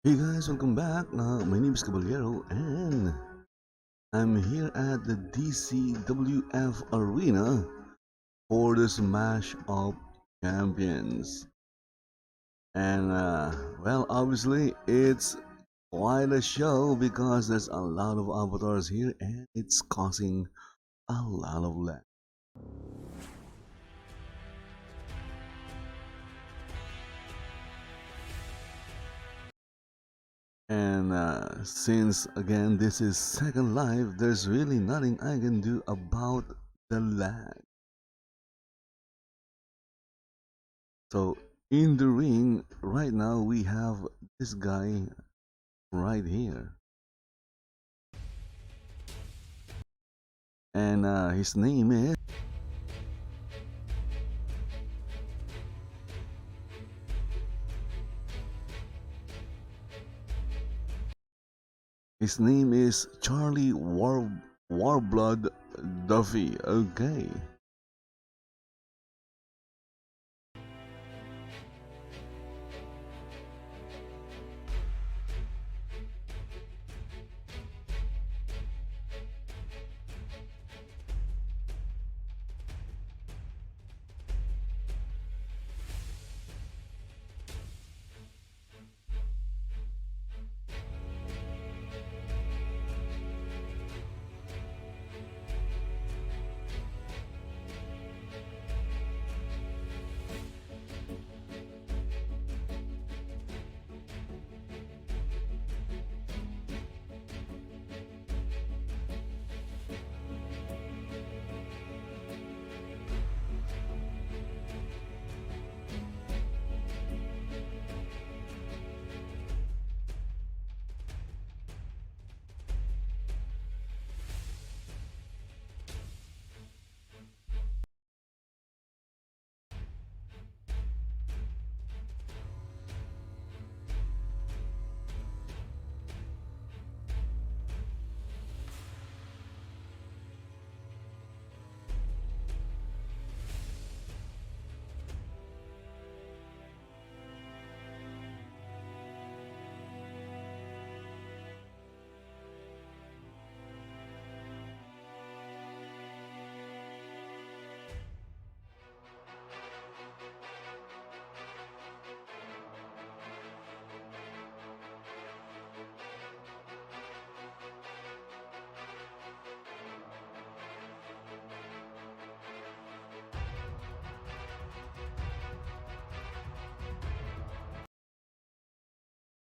Hey guys, welcome back. My name is Kabalyero and I'm here at the DCWF arena for the Smash Up Champions. And well, obviously it's quite a show because there's a lot of avatars here and it's causing a lot of lag. And since again this is Second Life, there's really nothing I can do about the lag. So in the ring right now we have this guy right here, and his name is Charlie Warblood Duffy. Okay.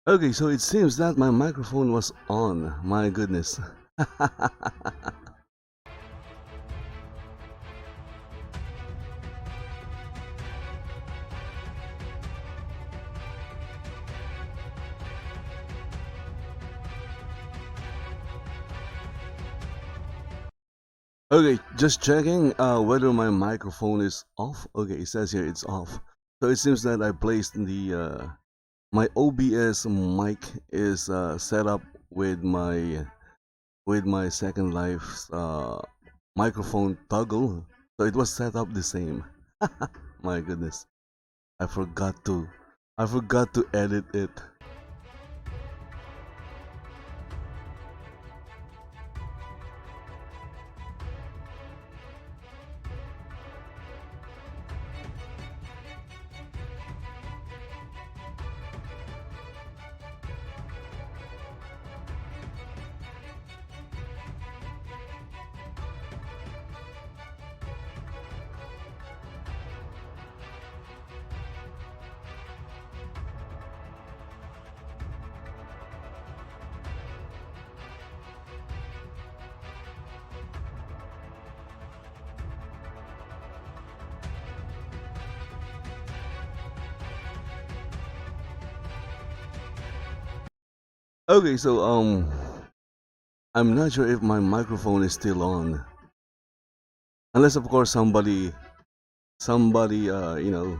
Okay, so it seems that my microphone was on. My goodness. Okay, just checking whether my microphone is off. Okay, it says here it's off. So it seems that I placed the my OBS mic is set up with my Second Life's microphone toggle. So it was set up the same. My goodness. I forgot to edit it. Okay, so I'm not sure if my microphone is still on. Unless of course somebody somebody in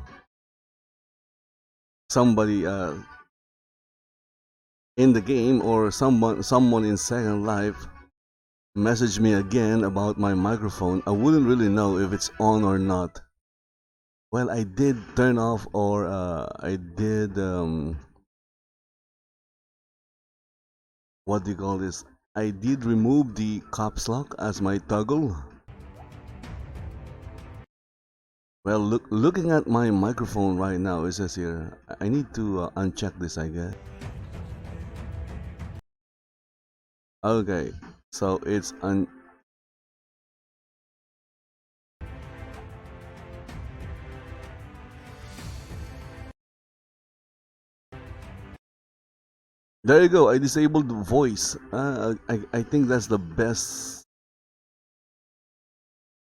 the game or someone in Second Life message me again about my microphone. I wouldn't really know if it's on or not. Well, I did turn off or I did what do you call this? I did remove the caps lock as my toggle. Well, looking at my microphone right now, it says here, I need to uncheck this, I guess. Okay, so it's there you go. I disabled the voice. I think that's the best.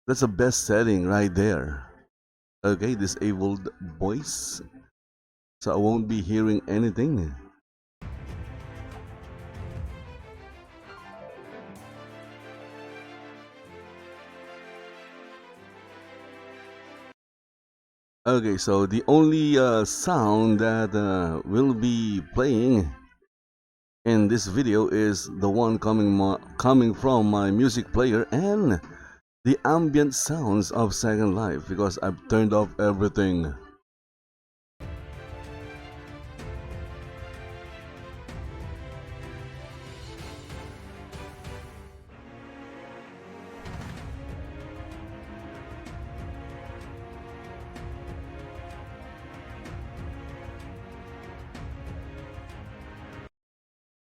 That's the best setting right there. Okay, disabled voice, so I won't be hearing anything. Okay, so the only sound that will be playing in this video is the one coming from my music player and the ambient sounds of Second Life, because I've turned off everything.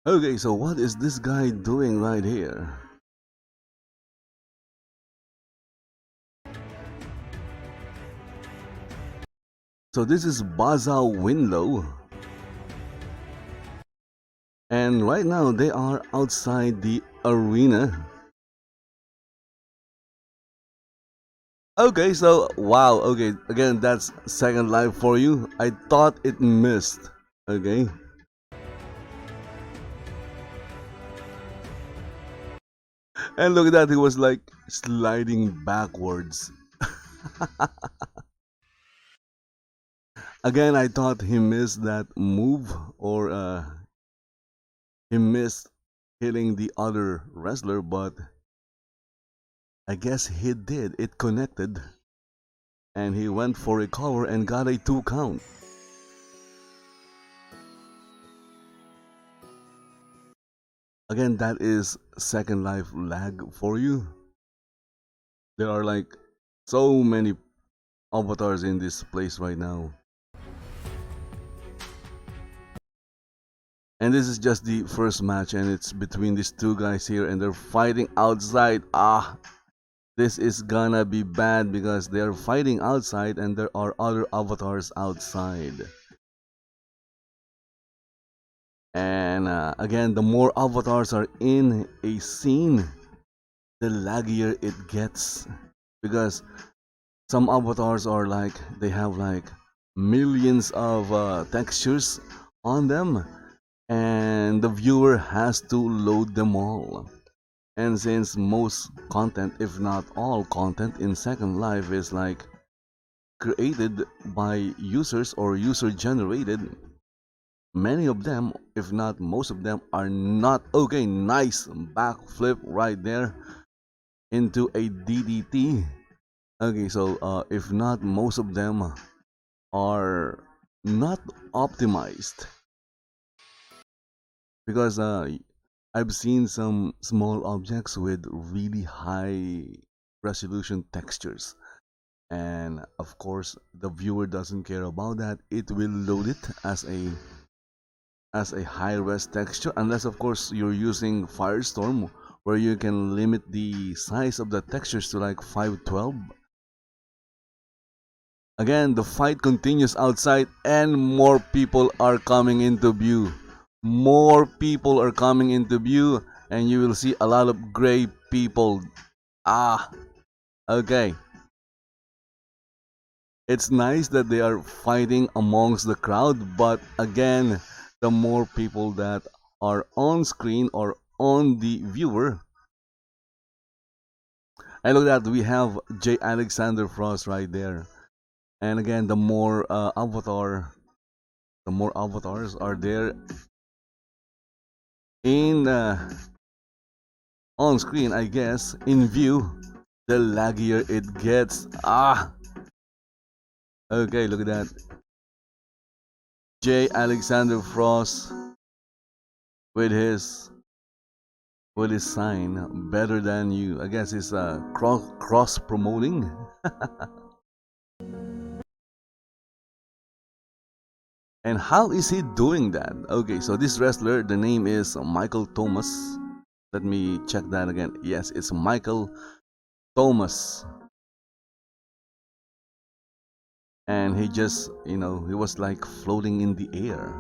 Okay, so what is this guy doing right here? So this is Bazza Windlow. And right now they are outside the arena. Okay, so wow, okay, again, that's Second Life for you. I thought it missed. Okay. And look at that, he was like sliding backwards. Again, I thought he missed that move, or he missed hitting the other wrestler, but I guess he did. It connected. And he went for a cover and got a 2 count. Again, that is Second Life lag for you. There are like so many avatars in this place right now. And this is just the first match, and it's between these two guys here, and they're fighting outside. This is gonna be bad because they're fighting outside and there are other avatars outside. And again, the more avatars are in a scene, the laggier it gets, because some avatars are like, they have like millions of textures on them, and the viewer has to load them all. And since most content, if not all content in Second Life is like created by users or user generated, many of them, if not most of them, are not okay. Nice backflip right there into a DDT. Okay, so if not most of them are not optimized, because I've seen some small objects with really high resolution textures, and of course the viewer doesn't care about that. It will load it as a high res texture, unless of course you're using Firestorm, where you can limit the size of the textures to like 512. Again, the fight continues outside and more people are coming into view. More people are coming into view, and you will see a lot of gray people. Okay. It's nice that they are fighting amongst the crowd, but again, the more people that are on screen or on the viewer. And look at that, we have J. Alexander Frost right there. And again, the more avatars are there in on screen, I guess, in view, the laggier it gets. Okay, look at that. J. Alexander Frost with his with his sign, better than you. I guess it's cross promoting. And how is he doing that? Okay, so this wrestler, the name is Michael Tomas. Let me check that again. Yes, it's Michael Tomas. And he just, he was like floating in the air.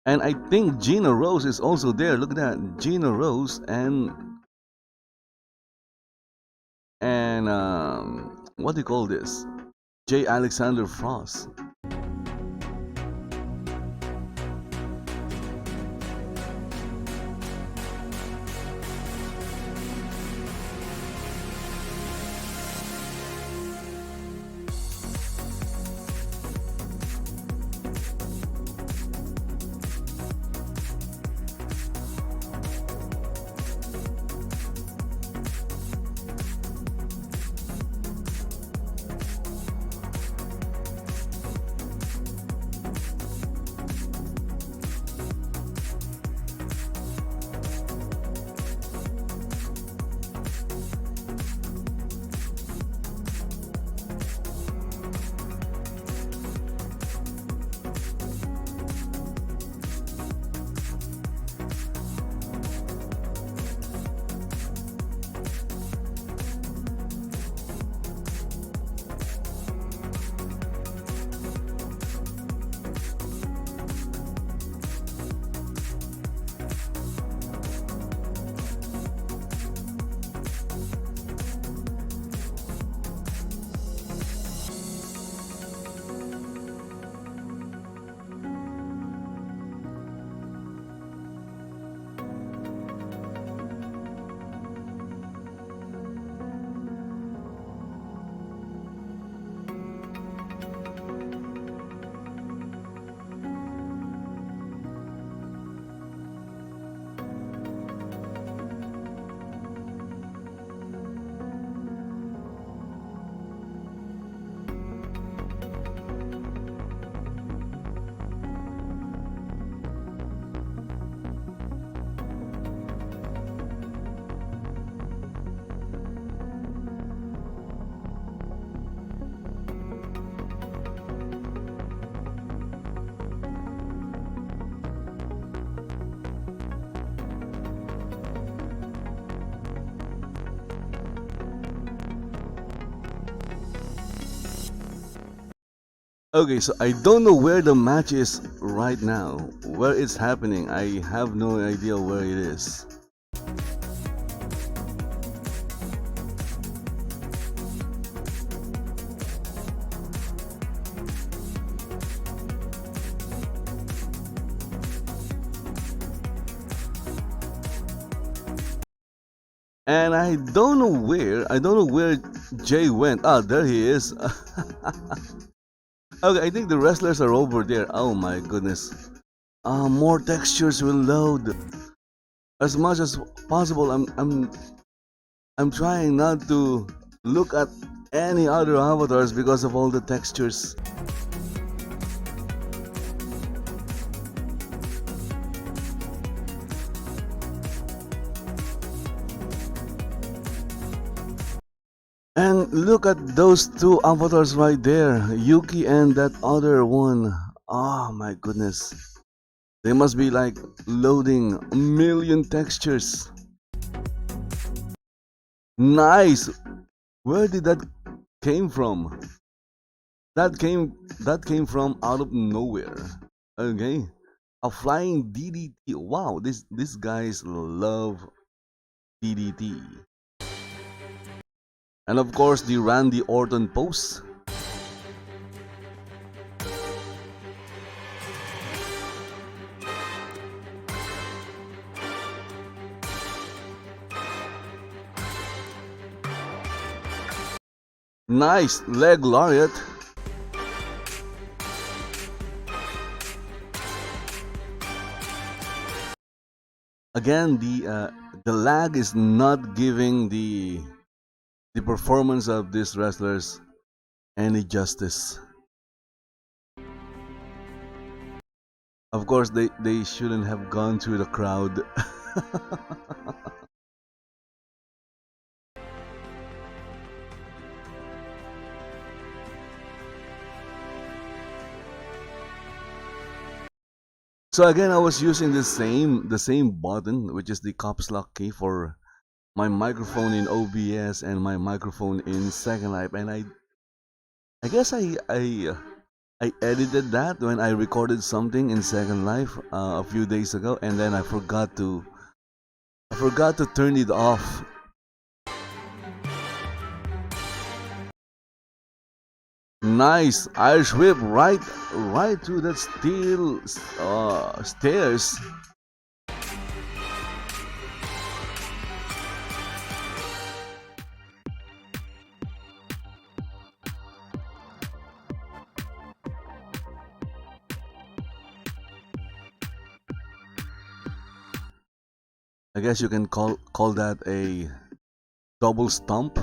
And I think Gina Rose is also there. Look at that, Gina Rose and what do you call this? J. Alexander Frost. Okay, so I don't know where the match is right now. Where it's happening, I have no idea where it is. And I don't know where Jay went. Ah, there he is. Okay, I think the wrestlers are over there. Oh my goodness. More textures will load. As much as possible, I'm trying not to look at any other avatars because of all the textures. And look at those two avatars right there, Yuki and that other one. Oh my goodness. They must be like loading a million textures. Nice. Where did that came from? That came from out of nowhere. Okay. A flying DDT. Wow, these guys love DDT. And of course, the Randy Orton pose. Nice leg lariat. Again, the lag is not giving the performance of these wrestlers any justice. Of course, they shouldn't have gone through the crowd. So again, I was using the same button, which is the caps lock key for my microphone in OBS and my microphone in Second Life, and I guess I edited that when I recorded something in Second Life a few days ago, and then I forgot to turn it off. Nice Irish whip right through that steel stairs. I guess you can call that a double stomp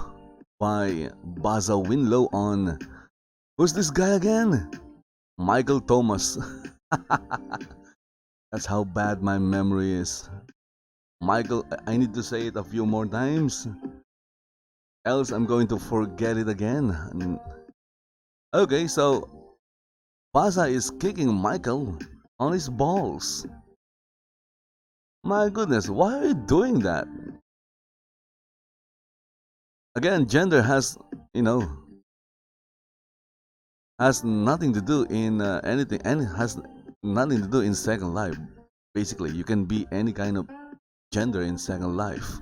by Bazza Windlow on who's this guy again? Michael Tomas. That's how bad my memory is. Michael, I need to say it a few more times, else I'm going to forget it again. Okay, so Bazza is kicking Michael on his balls. My goodness, why are you doing that? Again, gender you know, has nothing to do in anything, and has nothing to do in Second Life. Basically, you can be any kind of gender in Second Life.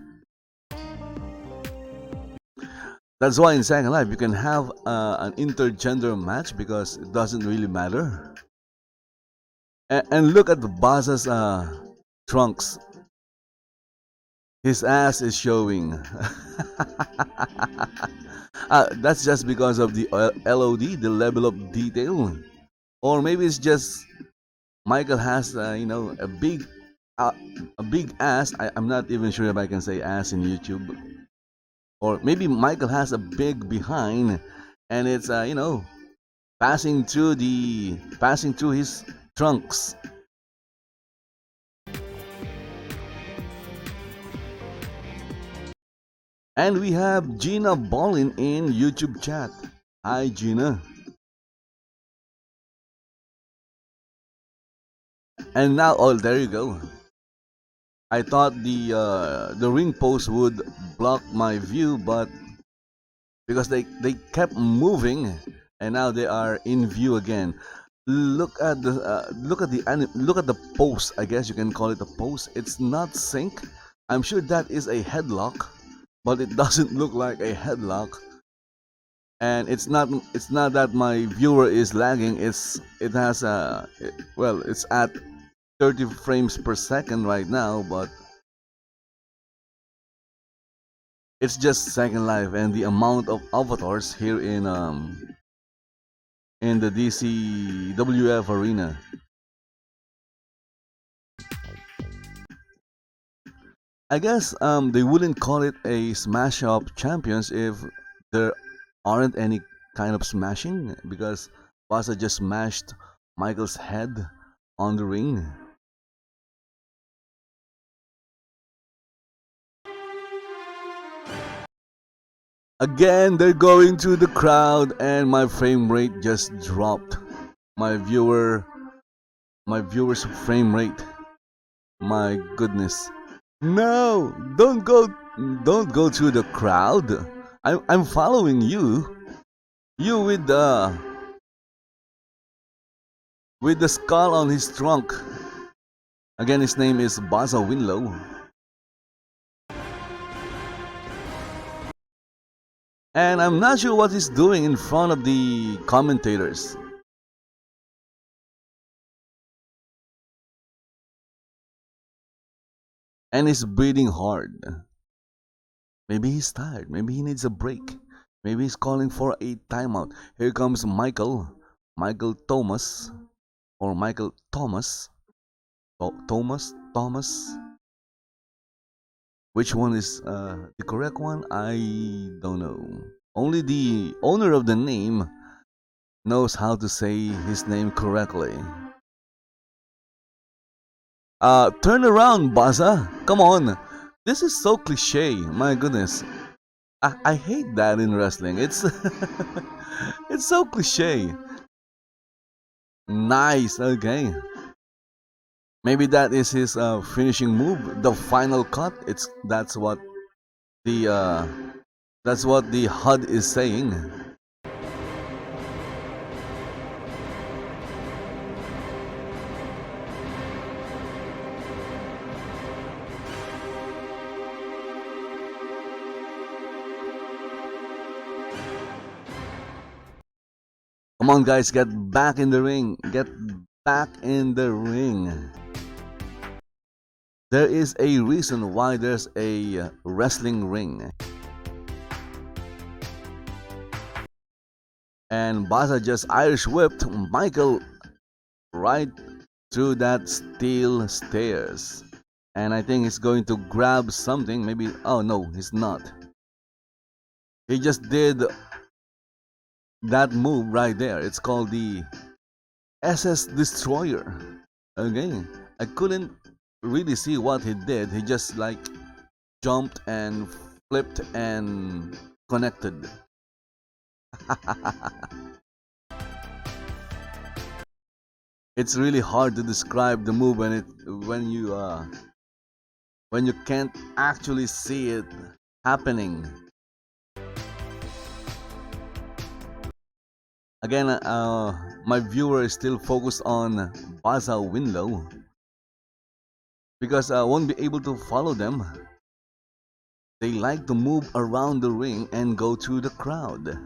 That's why in Second Life you can have an intergender match because it doesn't really matter. And look at the boss's trunks. His ass is showing. That's just because of the LOD, the level of detail. Or maybe it's just Michael has, uh, a big ass. I'm not even sure if I can say ass in YouTube. Or maybe Michael has a big behind, and it's passing through his trunks. And we have Gina Ballin in YouTube chat. Hi Gina. And now, oh, there you go. I thought the ring post would block my view, but because they kept moving, and now they are in view again. Look at the post. I guess you can call it a post. It's not sync. I'm sure that is a headlock, but it doesn't look like a headlock. And it's not that my viewer is lagging. It has it's at 30 frames per second right now, but it's just Second Life, and the amount of avatars here in the DCWF arena. I guess they wouldn't call it a smash up champions if there aren't any kind of smashing, because Bazza just smashed Michael's head on the ring. Again, they're going through the crowd, and my frame rate just dropped. My viewer's frame rate. My goodness. No, don't go through the crowd. I'm following you. You with the skull on his trunk. Again, his name is Bazza Windlow. And I'm not sure what he's doing in front of the commentators. And he's breathing hard. Maybe he's tired. Maybe he needs a break. Maybe he's calling for a timeout. Here comes Michael Thomas, or Michael Thomas. Thomas. Which one is the correct one? I don't know. Only the owner of the name knows how to say his name correctly. Turn around, Bazza. Come on. This is so cliche. My goodness. I hate that in wrestling. It's it's so cliche. Nice. Okay. Maybe that is his finishing move, the final cut. It's the uh, that's what the HUD is saying. Come on, guys, get back in the ring. Get back in the ring. There is a reason why there's a wrestling ring. And Bazza just Irish whipped Michael right through that steel stairs. And I think he's going to grab something. Maybe. Oh no, he's not. He just did that move right there. It's called the SS Destroyer. Okay, I couldn't really see what he did. He just like jumped and flipped and connected. It's really hard to describe the move when you can't actually see it happening. Again, my viewer is still focused on Bazza Windlow because I won't be able to follow them. They like to move around the ring and go through the crowd.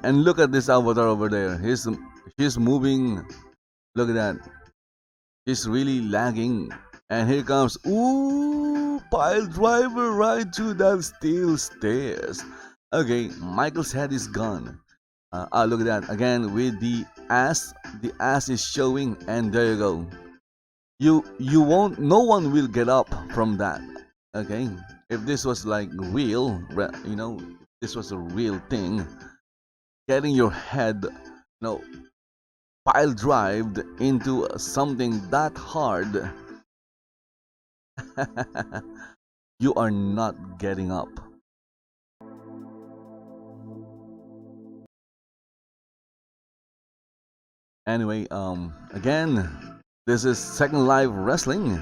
And look at this avatar over there. He's moving. Look at that. He's really lagging. And here comes, ooh, pile driver right through that steel stairs. Okay, Michael's head is gone. Look at that again with the ass. The ass is showing, and there you go. You won't. No one will get up from that. Okay, if this was like real, this was a real thing. Getting your head, pile drived into something that hard. You are not getting up. Anyway, again, this is Second Life Wrestling.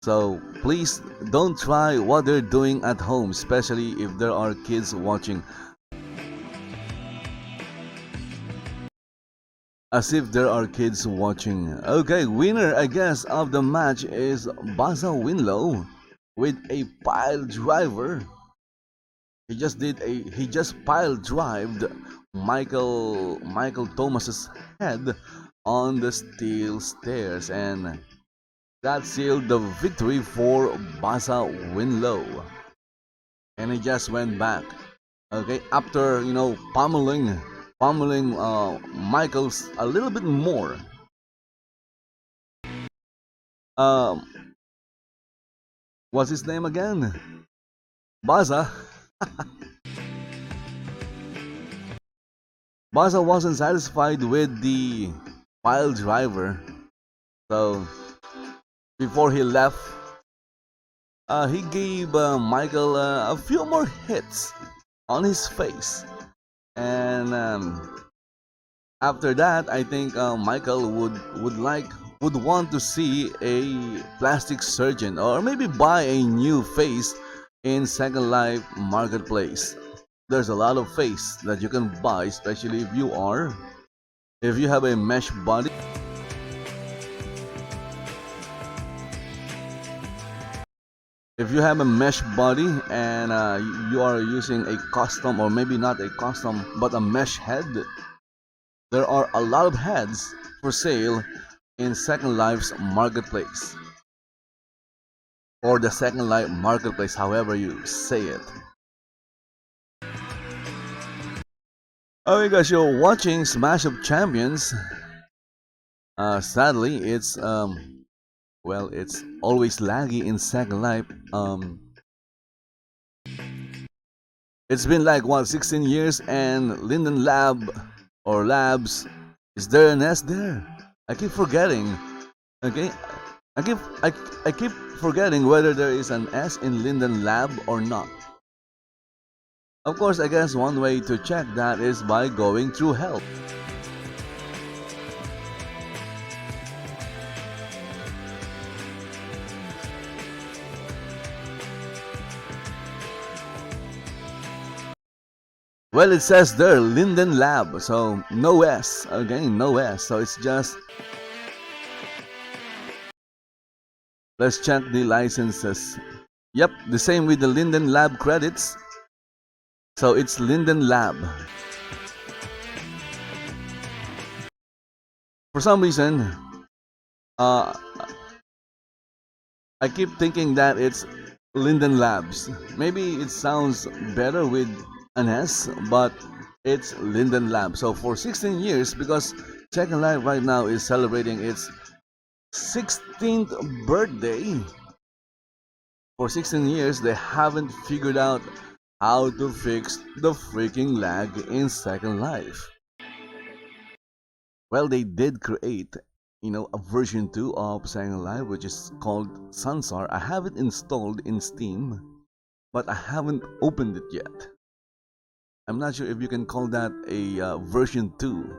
So please don't try what they're doing at home, especially if there are kids watching. As if there are kids watching. Okay, winner, I guess, of the match is Bazza Windlow with a pile driver. He just pile drived Michael Tomas's head on the steel stairs, and that sealed the victory for Bazza Windlow. And he just went back. Okay, after pummeling Michael's a little bit more. What's his name again? Bazza. Bazza wasn't satisfied with the pile driver, so before he left, he gave Michael a few more hits on his face. And after that, I think Michael would want to see a plastic surgeon or maybe buy a new face in Second Life Marketplace. There's a lot of face that you can buy, especially if you have a mesh body. If you have a mesh body and you are using a custom, or maybe not a custom but a mesh head, there are a lot of heads for sale in Second Life's marketplace, or the Second Life marketplace, however you say it. Okay guys, you're watching Smash of Champions. Sadly, it's it's always laggy in Second Life. It's been like 16 years, and Linden Lab or labs. Is there an S there? I keep forgetting. Okay, I keep forgetting whether there is an S in Linden Lab or not. Of course, I guess one way to check that is by going through help. Well, it says there, Linden Lab, so no S, again, no S, so it's just... Let's check the licenses. Yep, the same with the Linden Lab credits. So it's Linden Lab. For some reason, I keep thinking that it's Linden Labs. Maybe it sounds better with an S, but it's Linden Lab. So for 16 years, because Second Life right now is celebrating its 16th birthday. For 16 years, they haven't figured out how to fix the freaking lag in Second Life. Well, they did create, a version 2 of Second Life, which is called Sunsar. I have it installed in Steam, but I haven't opened it yet. I'm not sure if you can call that a version 2.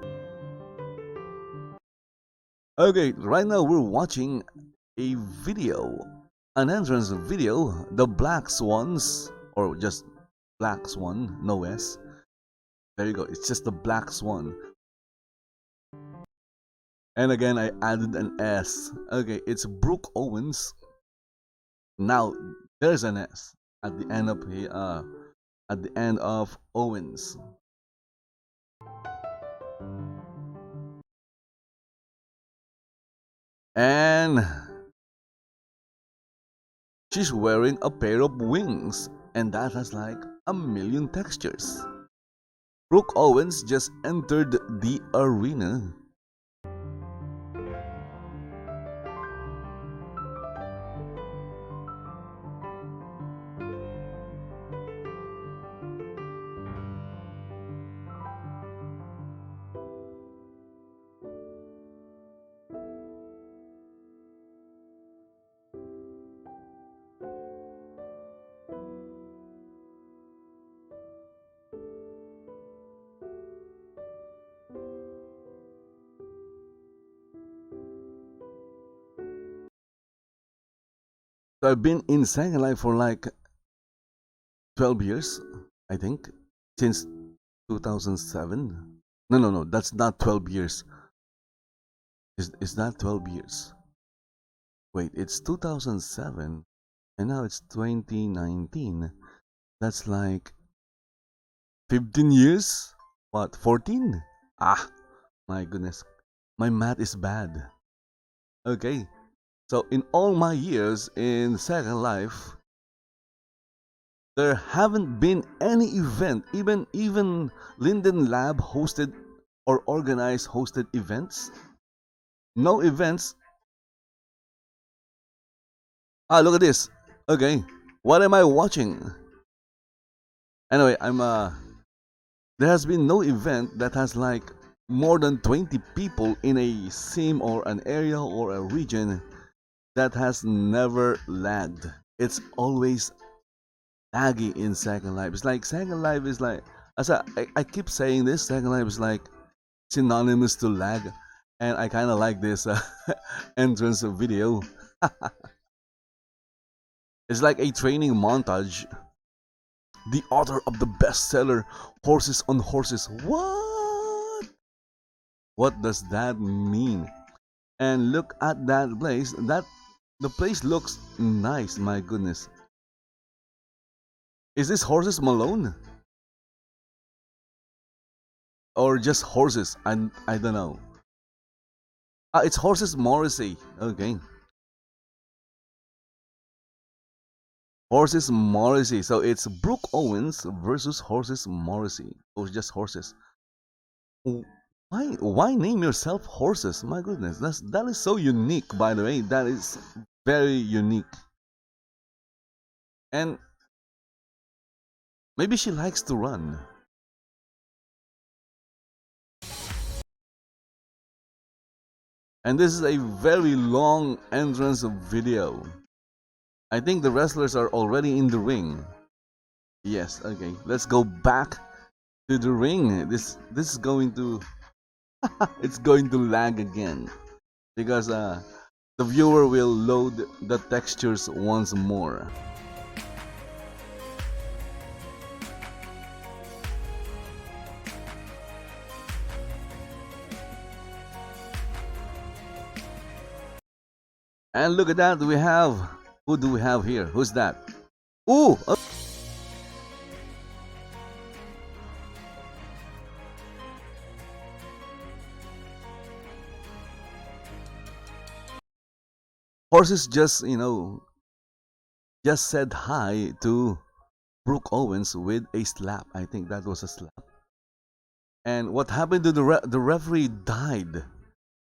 Okay, right now we're watching a video, an entrance video, the Black Swans, or just Black Swan, no S. There you go, it's just the Black Swan. And again, I added an S. Okay, it's Brooke Owens. Now there's an S at the end of Owens. And she's wearing a pair of wings, and that has like a million textures. Brooke Owens just entered the arena. So I've been in Second Life for like 12 years, I think, since 2007. No, that's not 12 years. Is that 12 years? Wait, it's 2007 and now it's 2019. That's like 15 years? What, 14? Ah, my goodness. My math is bad. Okay, so in all my years in Second Life, there haven't been any event, even Linden Lab hosted or organized hosted events. No events. Ah, look at this. Okay, what am I watching? Anyway, there has been no event that has like more than 20 people in a sim or an area or a region that has never lagged. It's always laggy in Second Life. It's like Second Life is like, as I keep saying this, Second Life is like synonymous to lag, and I kind of like this entrance video. It's like a training montage. The author of the bestseller Horses on Horses. What? What does that mean? And look at that place. The place looks nice. My goodness. Is this Horses Malone? Or just horses? I don't know. Ah, it's Horses Morrisey. Okay. Horses Morrisey. So it's Brooke Owens versus Horses Morrisey. Or just horses. Why name yourself Horses? My goodness, that is so unique, by the way. That is very unique. And maybe she likes to run. And this is a very long entrance video. I think the wrestlers are already in the ring. Yes, okay. Let's go back to the ring. This is going to it's going to lag again because the viewer will load the textures once more. And look at that, we have, who do we have here? Who's that? Ooh! Horses just, just said hi to Brooke Owens with a slap. I think that was a slap. And what happened to the referee died.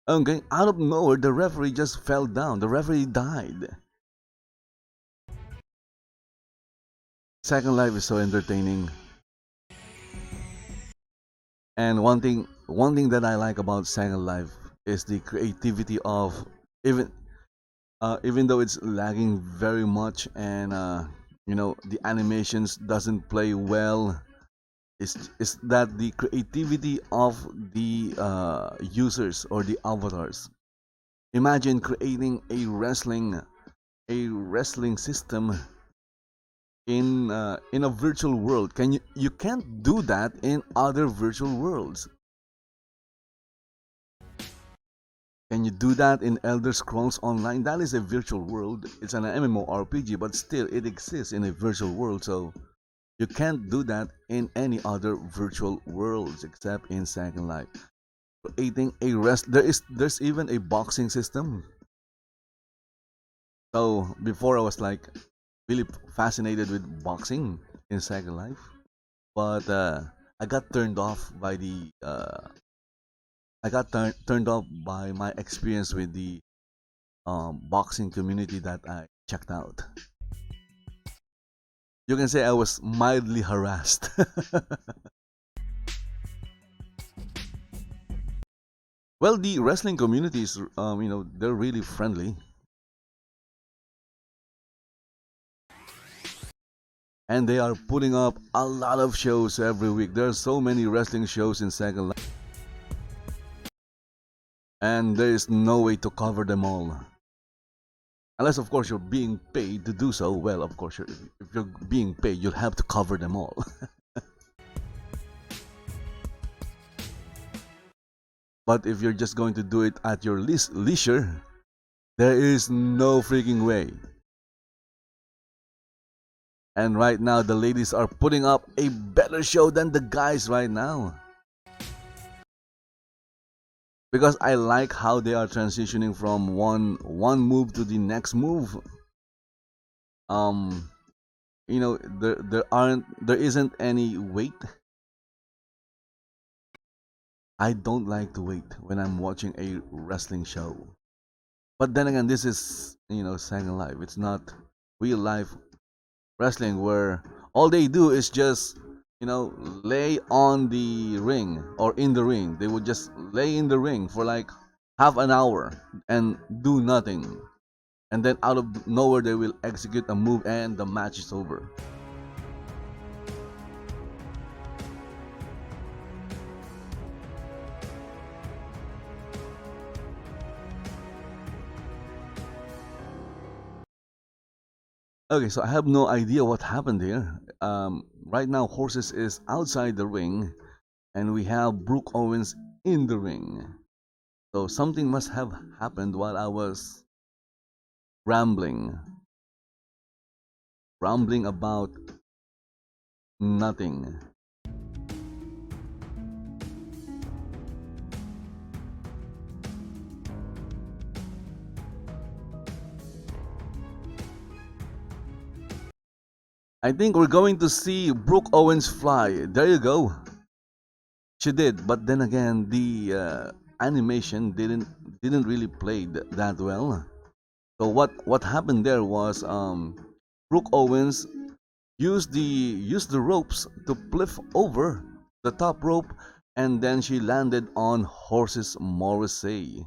Okay, out of nowhere, the referee just fell down. The referee died. Second Life is so entertaining. And one thing that I like about Second Life is the creativity of even though it's lagging very much and the animations doesn't play well. Is that the creativity of the users or the avatars? Imagine creating a wrestling system in a virtual world. You can't do that in other virtual worlds. Can you do that in Elder Scrolls Online? That is a virtual world. It's an MMORPG, but still it exists in a virtual world. So you can't do that in any other virtual worlds except in Second Life. Creating a there's even a boxing system. So before I was like really fascinated with boxing in Second Life, but I got turned off by the turned off by my experience with the boxing community that I checked out. You can say I was mildly harassed. Well, the wrestling communities, they're really friendly. And they are putting up a lot of shows every week. There are so many wrestling shows in Second Life. And there is no way to cover them all. Unless, of course, you're being paid to do so. Well, of course, if you're being paid, you'll have to cover them all. But if you're just going to do it at your leisure, there is no freaking way. And right now, the ladies are putting up a better show than the guys right now. Because I like how they are transitioning from one move to the next move. There isn't any wait. I don't like to wait when I'm watching a wrestling show. But then again, this is Second Life. It's not real life wrestling where all they do is just lay on the ring or in the ring. They would just lay in the ring for like half an hour and do nothing. And then out of nowhere, they will execute a move and the match is over. Okay, so I have no idea what happened here. Right now, Horses is outside the ring, and we have Brooke Owens in the ring. So something must have happened while I was rambling about nothing. I think we're going to see Brooke Owens fly. There you go. She did, but then again, the animation didn't really play that well. So what happened there was Brooke Owens used the ropes to flip over the top rope, and then she landed on Horses Morrisey.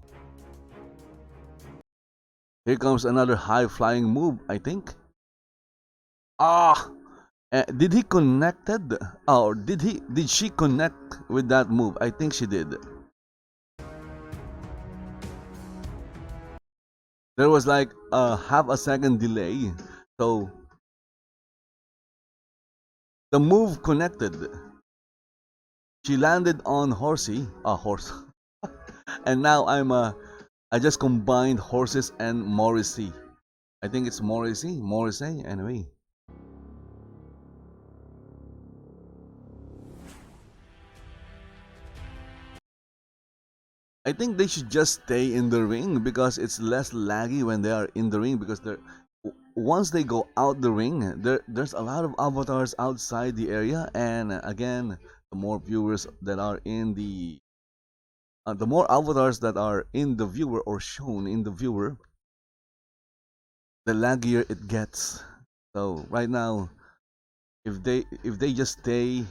Here comes another high flying move, I think. Ah! Did he connected? Or did she connect with that move? I think she did. There was like a half a second delay. So the move connected. She landed on horsey. Horse. And now I just combined horses and Morrisey. I think it's Morrisey anyway. I think they should just stay in the ring because it's less laggy when they are in the ring, because they're once they go out the ring, there's a lot of avatars outside the area, and again, the more viewers that are in the more avatars that are in the viewer or shown in the viewer, the laggier it gets. So right now, if they just stay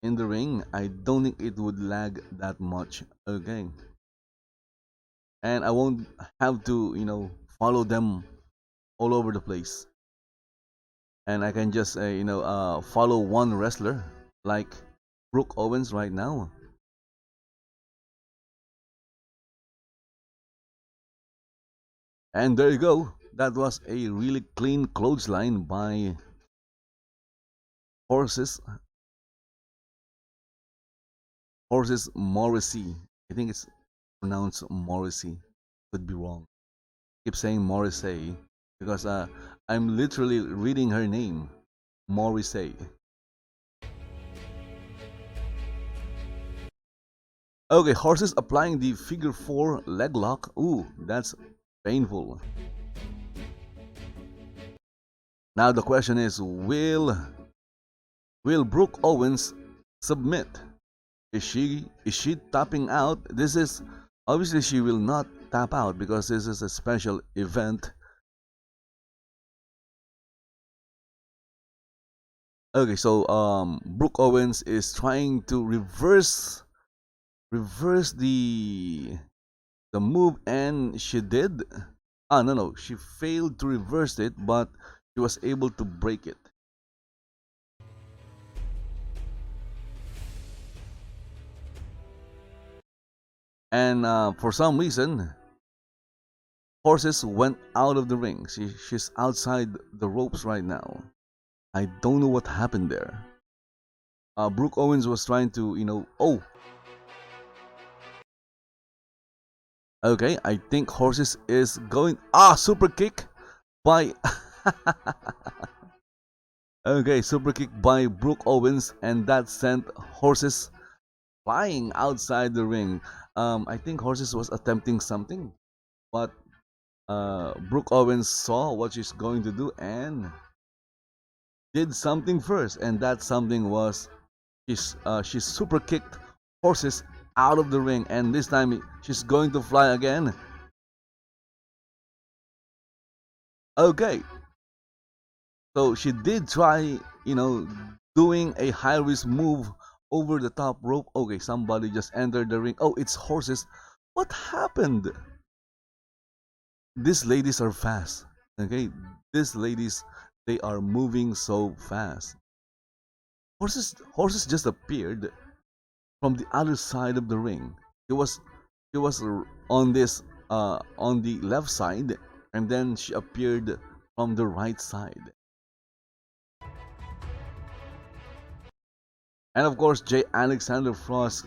in the ring, I don't think it would lag that much. Okay, and I won't have to follow them all over the place, and I can just follow one wrestler like Brooke Owens right now. And there you go. That was a really clean clothesline by horses Morrisey. I think it's pronounced Morrisey. Could be wrong. Keep saying Morrissey because I'm literally reading her name, Morrissey. Okay, horses applying the figure 4 leg lock. Ooh, that's painful. Now the question is, will Brooke Owens submit? Is she tapping out? This is obviously she will not tap out because this is a special event. Okay, so Brooke Owens is trying to reverse the move, and she did. No, she failed to reverse it, but she was able to break it. And for some reason, horses went out of the ring. She's outside the ropes right now. I don't know what happened there. Brooke Owens was trying to, oh. Okay, I think horses is going. Super kick by. Okay, super kick by Brooke Owens, and that sent horses flying outside the ring. I think horses was attempting something, but Brooke Owens saw what she's going to do and did something first, and that something was she super kicked horses out of the ring, and this time she's going to fly again. Okay, so she did try, doing a high risk move over the top rope. Okay, somebody just entered the ring. Oh, it's horses. What happened? These ladies are fast. Okay, these ladies, they are moving so fast. Horses just appeared from the other side of the ring. He was on this on the left side, and then she appeared from the right side. And of course, J. Alexander Frost.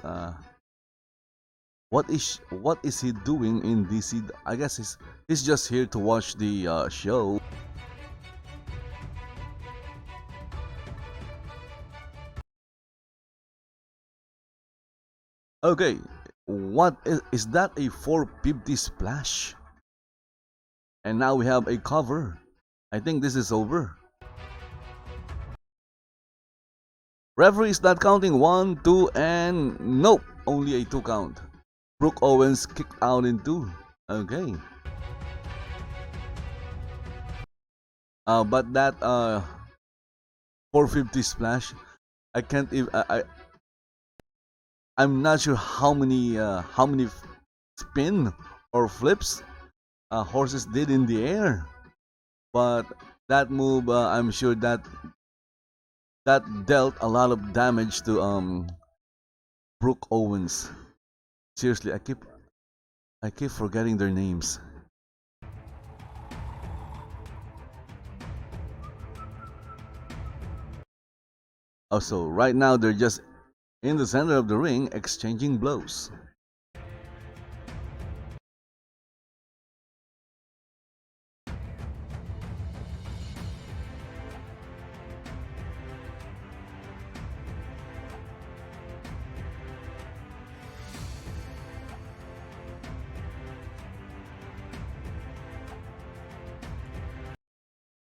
What is he doing in DC? I guess he's just here to watch the show. Okay, what is that? A 450 splash? And now we have a cover. I think this is over. Referee is not counting 1, 2, and nope, only a 2 count. Brooke Owens kicked out in 2. Okay. But that 450 splash, I can't even. I'm not sure how many spin or flips horses did in the air. But that move, I'm sure that dealt a lot of damage to Brooke Owens. Seriously, I keep forgetting their names. Also, right now they're just in the center of the ring exchanging blows.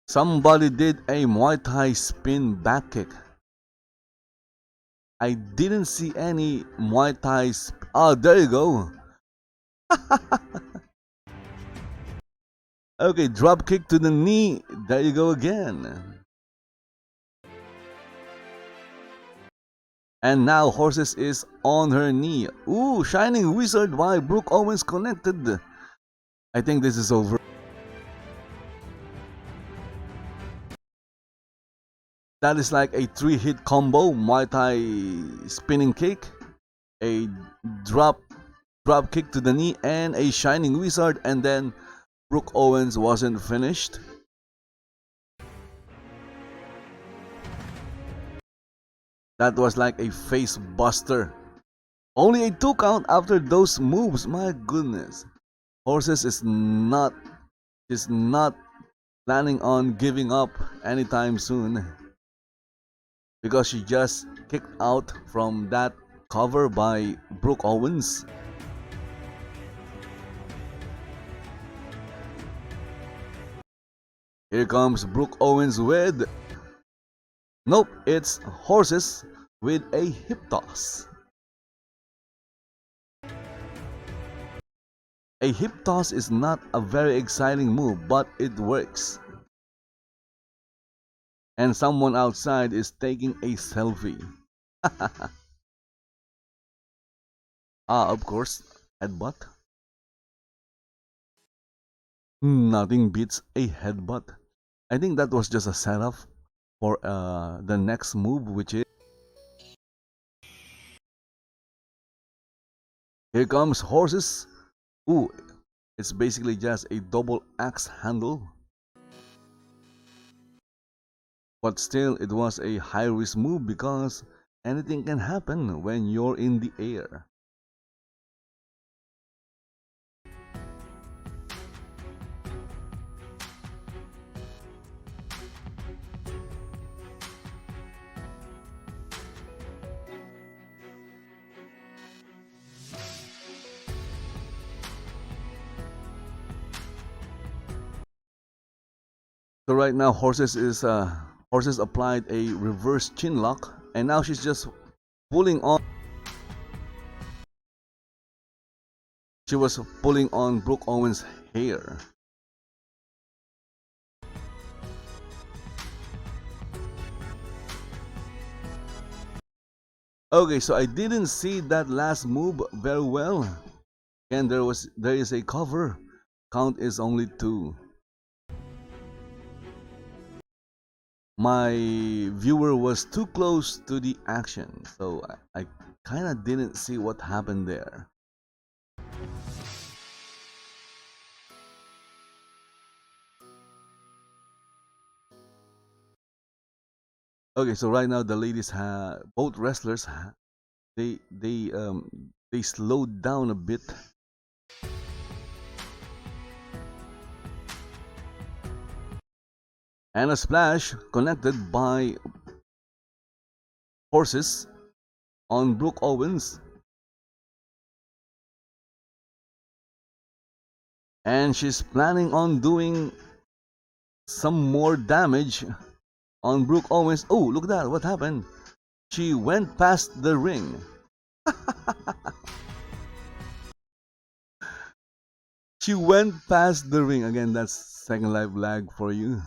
Somebody did a Muay Thai spin back kick. I didn't see any Muay Thai. Oh, there you go. Okay, drop kick to the knee. There you go again. And now Horses is on her knee. Ooh, Shining Wizard while Brooke Owens connected. I think this is over. That is like a 3-hit combo, Muay Thai spinning kick, a drop kick to the knee, and a Shining Wizard, and then Brooke Owens wasn't finished. That was like a face buster. Only a 2 count after those moves. My goodness. Horses is not planning on giving up anytime soon, because she just kicked out from that cover by Brooke Owens. Here comes Brooke Owens with... Nope, it's Horses with a hip toss. A hip toss is not a very exciting move, but it works. And someone outside is taking a selfie. Of course, headbutt. Nothing beats a headbutt. I think that was just a setup for the next move, which is... Here comes Horses. Ooh, it's basically just a double axe handle. But still, it was a high risk move because anything can happen when you're in the air. So right now, Horses applied a reverse chin lock, and now she's just pulling on. She was pulling on Brooke Owens' hair. Okay, so I didn't see that last move very well. And there is a cover. Count is only 2. My viewer was too close to the action, so I kind of didn't see what happened there. Okay, so right now the ladies both wrestlers they slowed down a bit. And a splash connected by Horses on Brooke Owens. And she's planning on doing some more damage on Brooke Owens. Oh, look at that. What happened? She went past the ring. She went past the ring. Again, that's Second Life lag for you.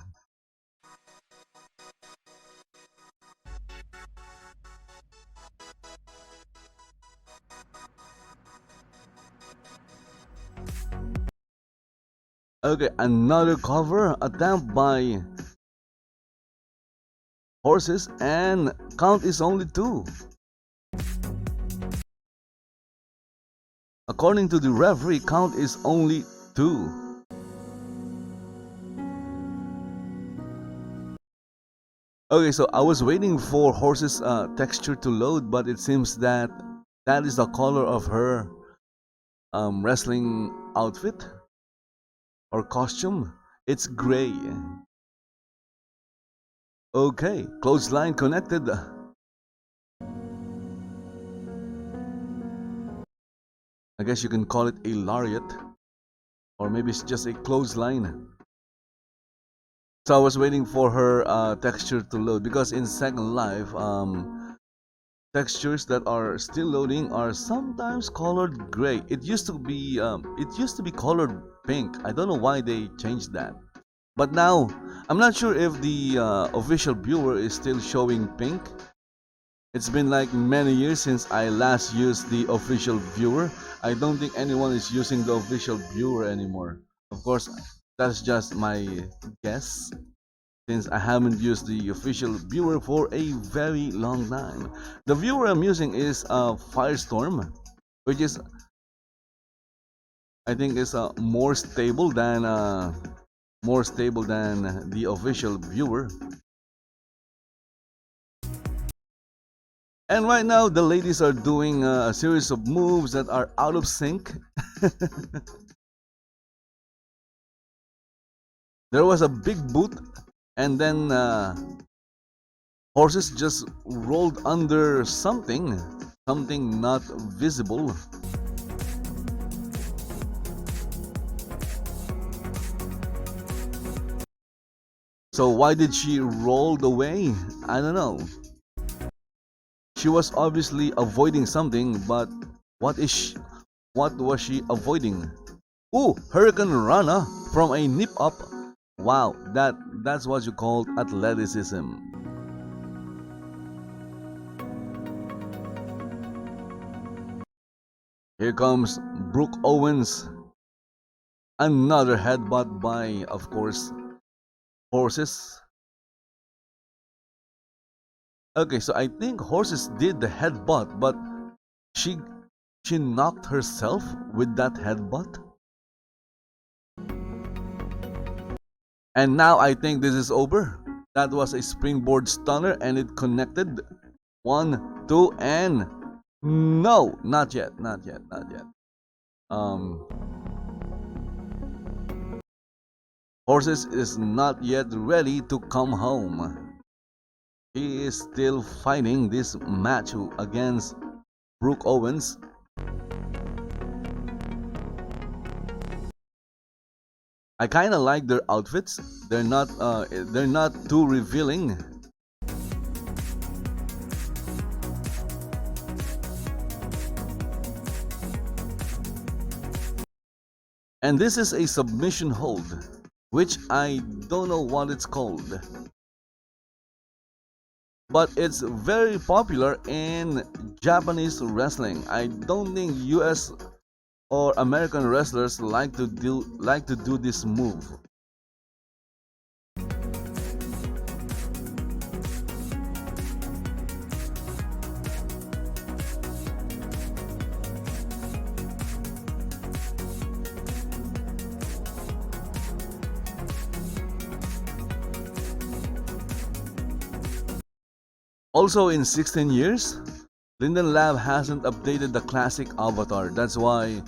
Okay, another cover attempt by horses, and count is only 2. According to the referee, count is only 2. Okay, so I was waiting for horses texture to load, but it seems that that is the color of her wrestling outfit or costume. It's gray. Okay, clothesline connected. I guess you can call it a lariat, or maybe it's just a clothesline. So I was waiting for her texture to load, because in Second Life, textures that are still loading are sometimes colored gray. It used to be colored pink. I don't know why they changed that. But now, I'm not sure if the official viewer is still showing pink. It's been like many years since I last used the official viewer. I don't think anyone is using the official viewer anymore. Of course, that's just my guess, since I haven't used the official viewer for a very long time. The viewer I'm using is Firestorm, which is, I think, is more stable than the official viewer. And right now, the ladies are doing a series of moves that are out of sync. There was a big boot, and then horses just rolled under something not visible. So why did she roll away? I don't know. She was obviously avoiding something, but what was she avoiding? Ooh, Hurricane Rana from a nip up. Wow, that's what you call athleticism. Here comes Brooke Owens. Another headbutt by, of course, horses. Okay, so I think horses did the headbutt, but she knocked herself with that headbutt. And now I think this is over. That was a springboard stunner, and it connected. 1, 2, and no, not yet. Horses is not yet ready to come home. He is still fighting this match against Brooke Owens. I kind of like their outfits. They're not too revealing. And this is a submission hold, which I don't know what it's called. But it's very popular in Japanese wrestling. I don't think US or American wrestlers like to do this move. Also, in 16 years, Linden Lab hasn't updated the classic avatar. That's why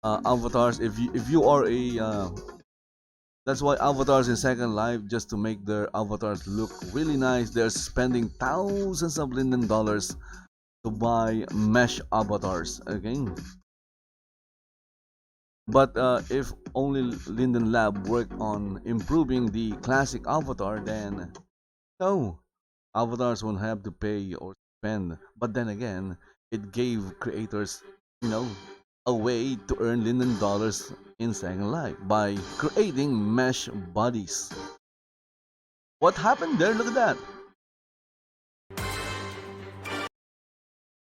avatars, if you are a that's why avatars in Second Life, just to make their avatars look really nice, they're spending thousands of Linden dollars to buy mesh avatars. Okay, but if only Linden Lab worked on improving the classic avatar, then no, avatars won't have to pay or spend. But then again, it gave creators, a way to earn Linden dollars in Second Life by creating mesh bodies. What happened there? Look at that.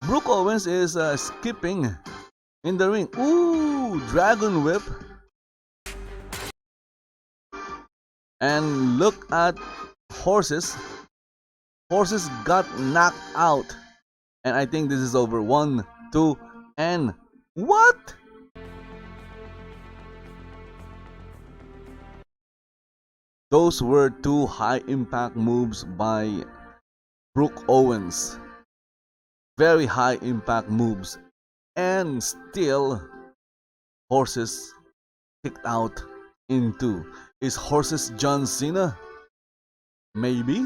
Brooke Owens is skipping in the ring. Ooh, Dragon Whip. And look at horses. Horses got knocked out. And I think this is over. 1, 2, and what? Those were two high impact moves by Brooke Owens. Very high impact moves. And still, horses kicked out in 2. Is horses John Cena? Maybe?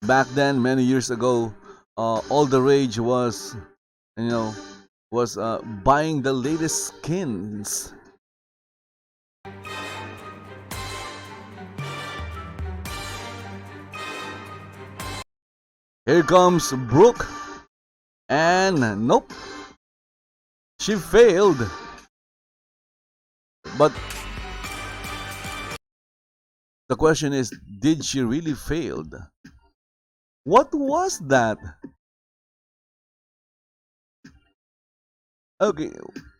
Back then, many years ago, all the rage was, buying the latest skins. Here comes Brooke, and nope, she failed. But the question is, did she really fail? What was that? Okay,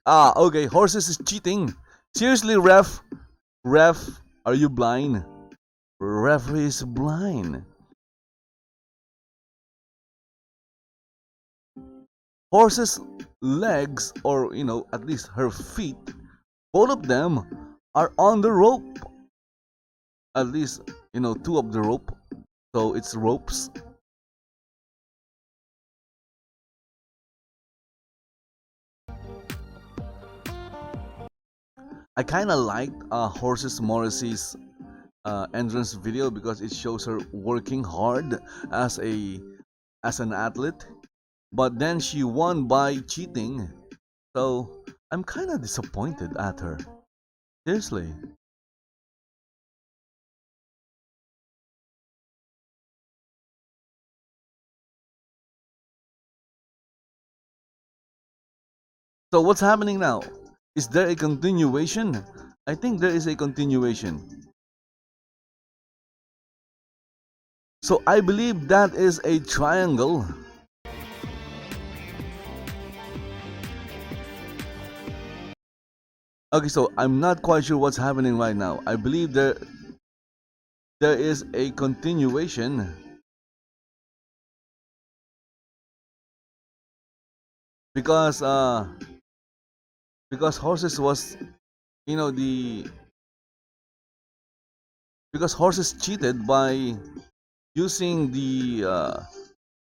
okay, horses is cheating. Seriously, ref, are you blind? Referee is blind. Horse's legs, or at least her feet, both of them are on the rope. At least 2 of the rope, so it's ropes. I kind of liked Horses Morrisey's entrance video because it shows her working hard as an athlete, but then she won by cheating. So I'm kind of disappointed at her. Seriously. So what's happening now? Is there a continuation? I think there is a continuation. So I believe that is a triangle. Okay, so I'm not quite sure what's happening right now. I believe there is a continuation. Because horses was because horses cheated by using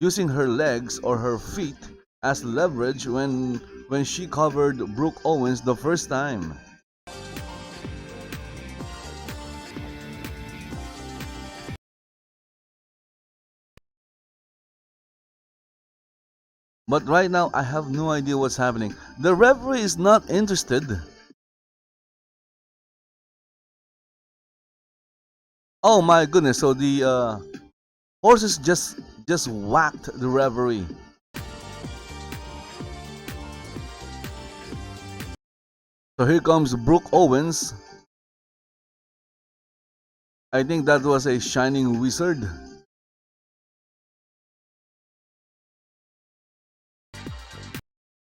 using her legs or her feet as leverage when she covered Brooke Owens the first time. But right now I have no idea what's happening. The referee is not interested. Oh my goodness, so the horses just whacked the referee. So here comes Brooke Owens. I think that was a shining wizard.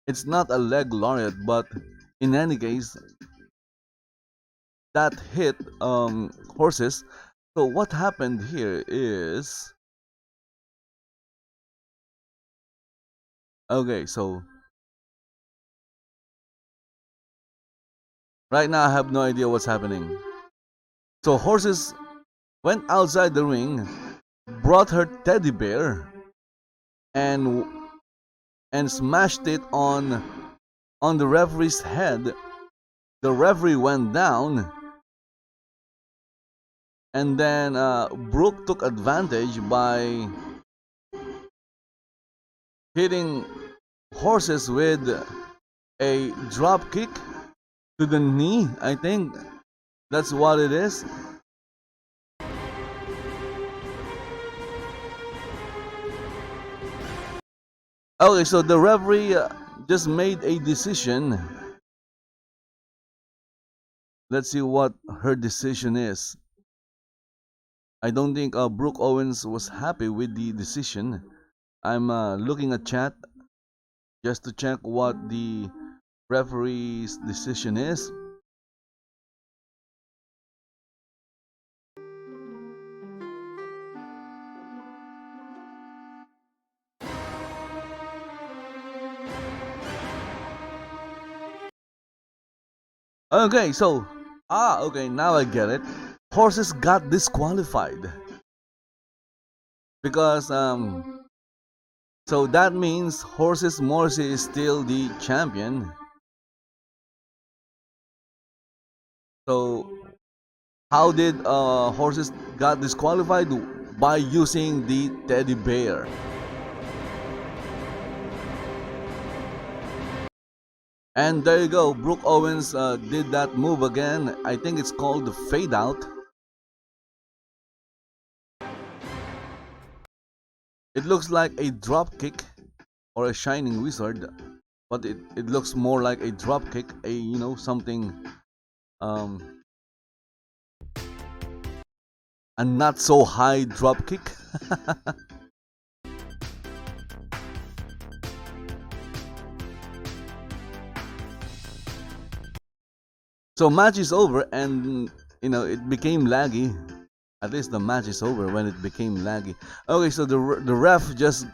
It's not a leg lariat, but in any case, that hit horses. So what happened here is, okay, so right now I have no idea what's happening. So horses went outside the ring, brought her teddy bear, and smashed it on the referee's head. The referee went down, and then Brooke took advantage by hitting horses with a drop kick to the knee. I think that's what it is. Okay, so the referee just made a decision. Let's see what her decision is. I don't think Brooke Owens was happy with the decision. I'm looking at chat just to check what the referee's decision is. Okay, so okay, now I get it. Horses got disqualified because so that means Horses Morrisey is still the champion. So how did Horses got disqualified? By using the teddy bear. And there you go, Brooke Owens did that move again. I think it's called the fade out. It looks like a drop kick or a shining wizard, but it looks more like a drop kick, a something um a not so high drop kick. So match is over, and it became laggy. At least the match is over when it became laggy. Okay, so the ref just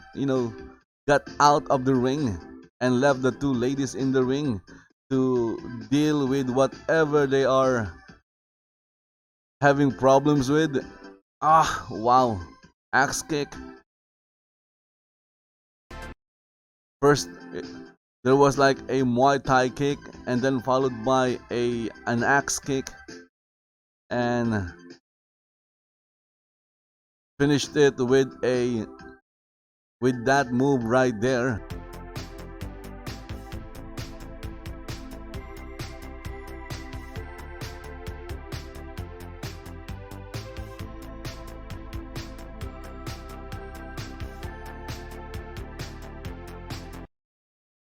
got out of the ring and left the two ladies in the ring to deal with whatever they are having problems with. Wow, axe kick. First, there was like a Muay Thai kick, and then followed by an axe kick, and finished it with that move right there.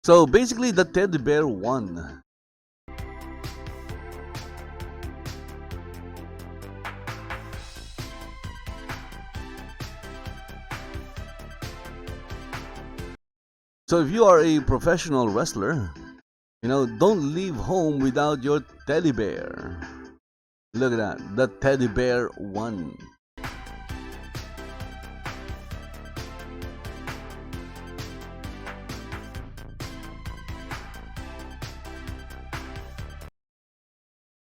So basically the teddy bear won. So if you are a professional wrestler, don't leave home without your teddy bear. Look at that, the teddy bear won.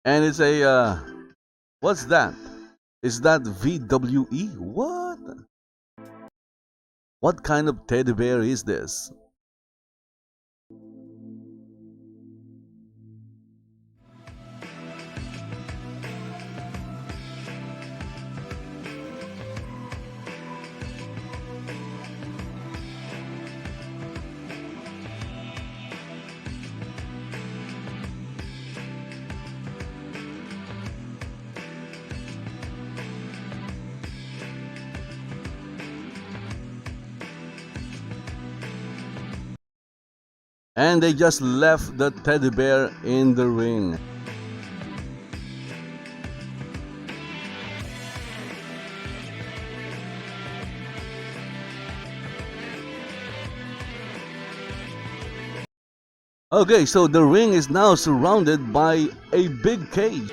And it's a what's that? Is that VWE? What kind of teddy bear is this? And they just left the teddy bear in the ring. Okay, so the ring is now surrounded by a big cage.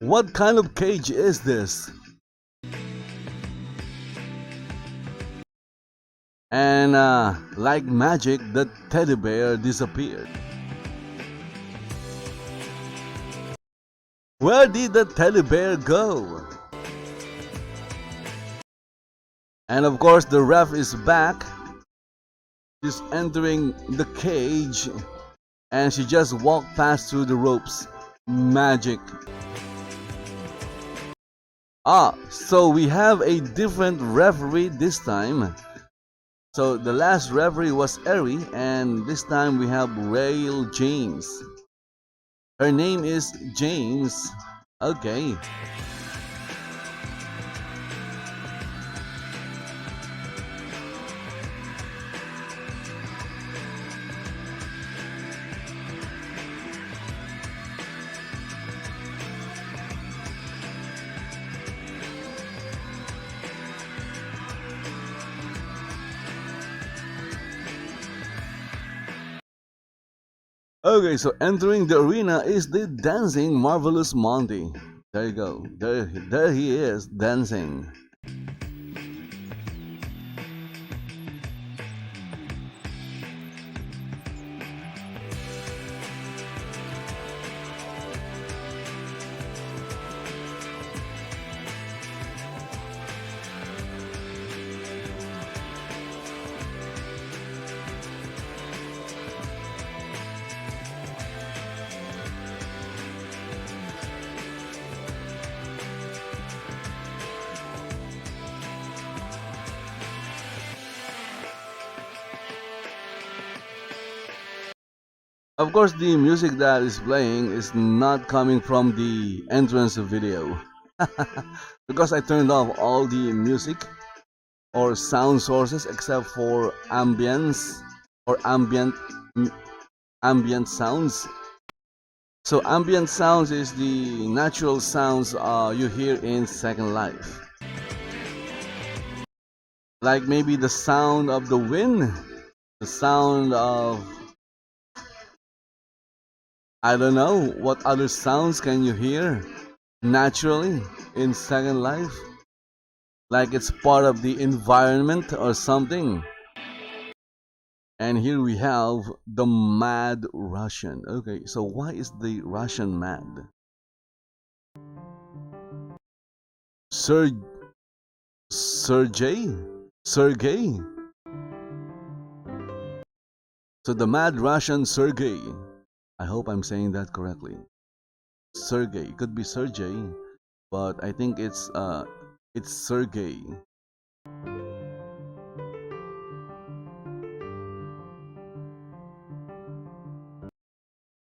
What kind of cage is this? And like magic, the teddy bear disappeared. Where did the teddy bear go? And of course the ref is back. She's entering the cage, and she just walked past through the ropes. Magic. So we have a different referee this time. So the last referee was Ery, and this time we have Rail James. Her name is James. Okay. Okay, so entering the arena is the dancing marvelous Monty. There you go. There he is dancing. Of course, the music that is playing is not coming from the entrance video because I turned off all the music or sound sources except for ambience or ambient sounds. So ambient sounds is the natural sounds you hear in Second Life, like maybe the sound of the wind, the sound of, I don't know, what other sounds can you hear naturally in Second Life? Like it's part of the environment or something. And here we have the Mad Russian. Okay, so why is the Russian mad? Sergei? Sergei? So the Mad Russian Sergei. I hope I'm saying that correctly. Sergei. It could be Sergei, but I think it's Sergei.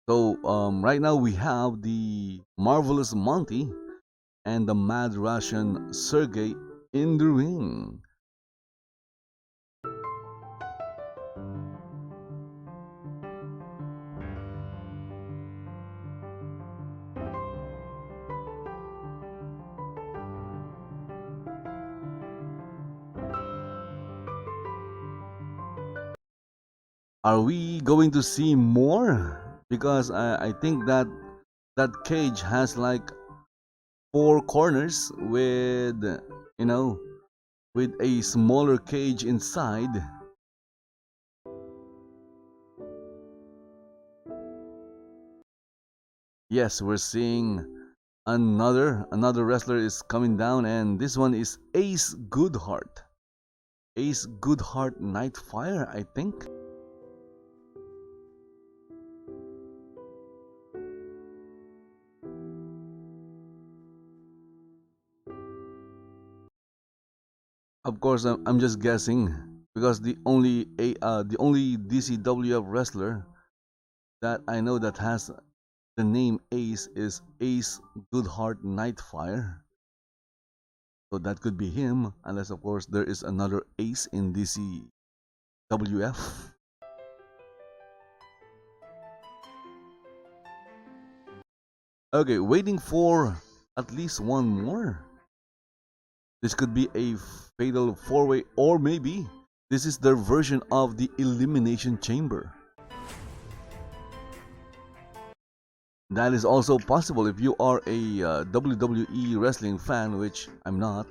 So right now we have the marvelous Monty and the Mad Russian Sergei in the ring. Are we going to see more? Because I think that that cage has like 4 corners with, you know, with a smaller cage inside. Yes, we're seeing another wrestler is coming down, and this one is Acegoodheart. Acegoodheart Nightfire, I think. Of course, I'm just guessing because the only DCWF wrestler that I know that has the name Ace is Acegoodheart Nightfire. So that could be him, unless of course there is another Ace in DCWF. Okay, waiting for at least one more. This could be a fatal 4-way, or maybe this is their version of the Elimination Chamber. That is also possible if you are a WWE wrestling fan, which I'm not.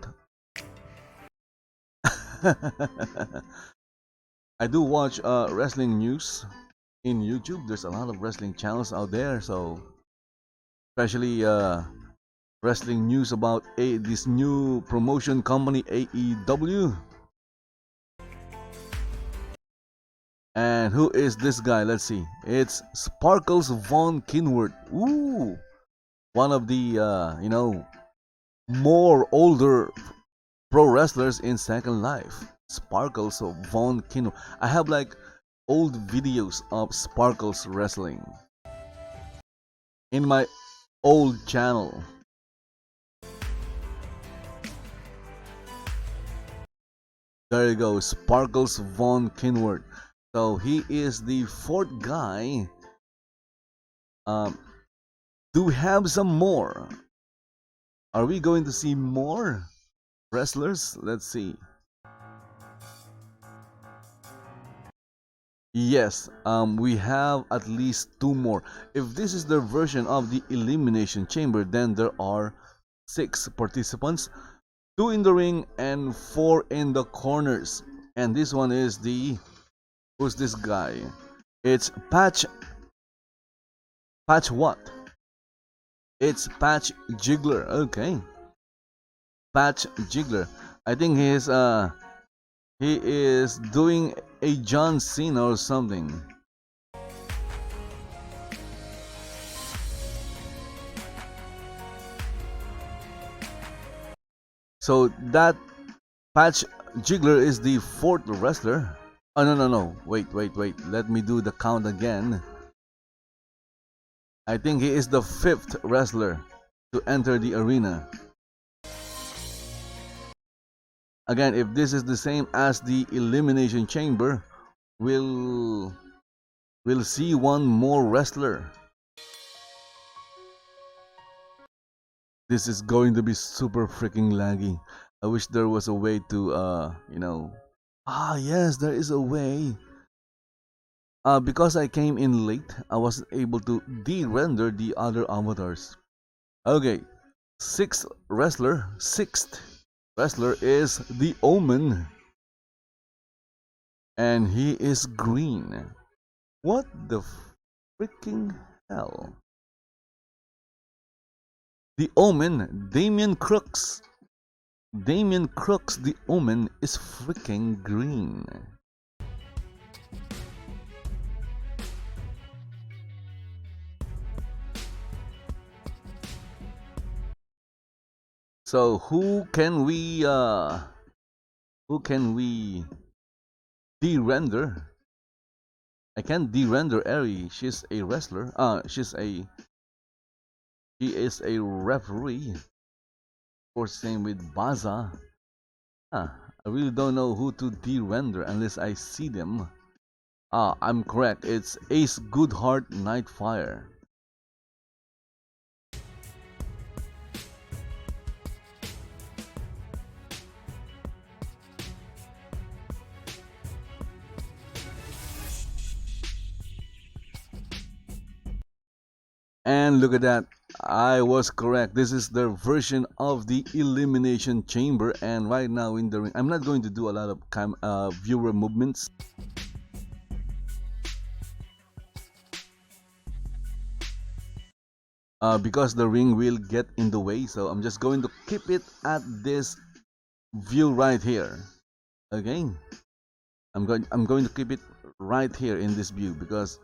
I do watch wrestling news in YouTube. There's a lot of wrestling channels out there, so especially wrestling news about this new promotion company AEW. And who is this guy? Let's see. It's Sparkles von Qinworth. Ooh, one of the more older pro wrestlers in Second Life. Sparkles von Qinworth. I have like old videos of Sparkles wrestling in my old channel. There you go, Sparkles von Qinworth. So he is the 4th guy. Do we have some more? Are we going to see more wrestlers? Let's see. Yes, we have at least two more. If this is the version of the elimination chamber, then there are 6 participants, 2 in the ring and 4 in the corners. And this one is the, who's this guy? It's Patch what? It's Patch Jiggler. Okay, Patch Jiggler. I think he is doing a John Cena or something. So that Patch Jiggler is the 4th wrestler. Oh no. Wait. Let me do the count again. I think he is the 5th wrestler to enter the arena. Again, if this is the same as the elimination chamber, we'll see one more wrestler. This is going to be super freaking laggy. I wish there was a way to yes, there is a way. Because I came in late, I wasn't able to de-render the other avatars. Okay, 6th wrestler is the Omen. And he is green. What the freaking hell? The Omen, Damien Krux. Damien Krux, the Omen, is freaking green. So who can we de-render? I can't de-render Ery. She's a wrestler. She is a referee. Of course, same with Bazza. I really don't know who to de-render unless I see them. I'm correct. It's Acegoodheart Nightfire. And look at that, I was correct. This is their version of the elimination chamber, and right now in the ring, I'm not going to do a lot of viewer movements. Because the ring will get in the way, so I'm just going to keep it at this view right here. Okay, I'm going to keep it right here in this view because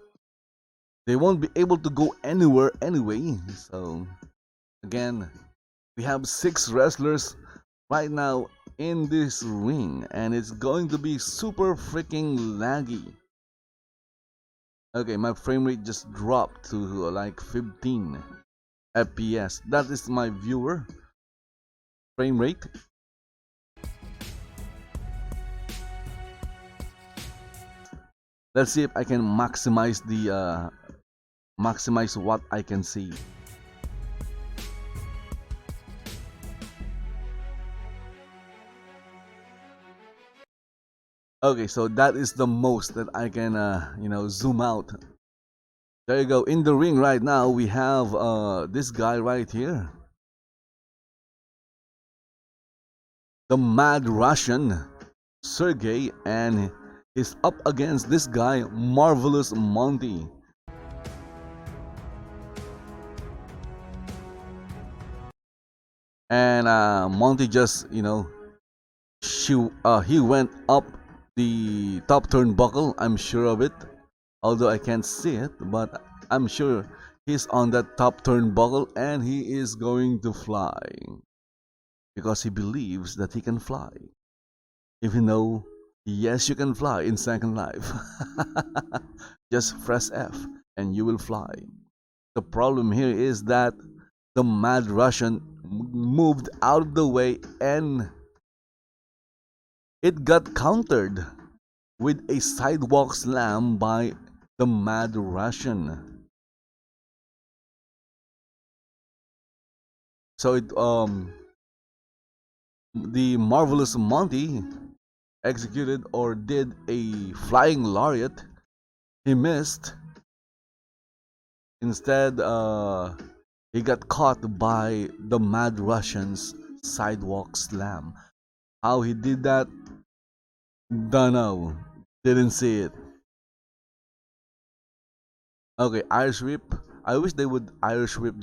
they won't be able to go anywhere anyway. So again, we have 6 wrestlers right now in this ring, and it's going to be super freaking laggy. Okay, my frame rate just dropped to like 15 FPS. That is my viewer frame rate. Let's see if I can maximize the maximize what I can see. Okay, so that is the most that I can zoom out. There you go. In the ring right now we have this guy right here, the Mad Russian Sergei, and he's up against this guy, Marvelous Monty. And Monty just he went up the top turnbuckle. I'm sure of it, although I can't see it, but I'm sure he's on that top turnbuckle and he is going to fly because he believes that he can fly. Even though, yes, you can fly in Second Life. Just press F and you will fly. The problem here is that the Mad Russian moved out of the way and it got countered with a sidewalk slam by the Mad Russian. So the Marvelous Monty executed or did a flying lariat He missed. Instead, he got caught by the Mad Russian's sidewalk slam. How he did that, don't know. Didn't see it. Okay, Irish whip. I wish they would Irish whip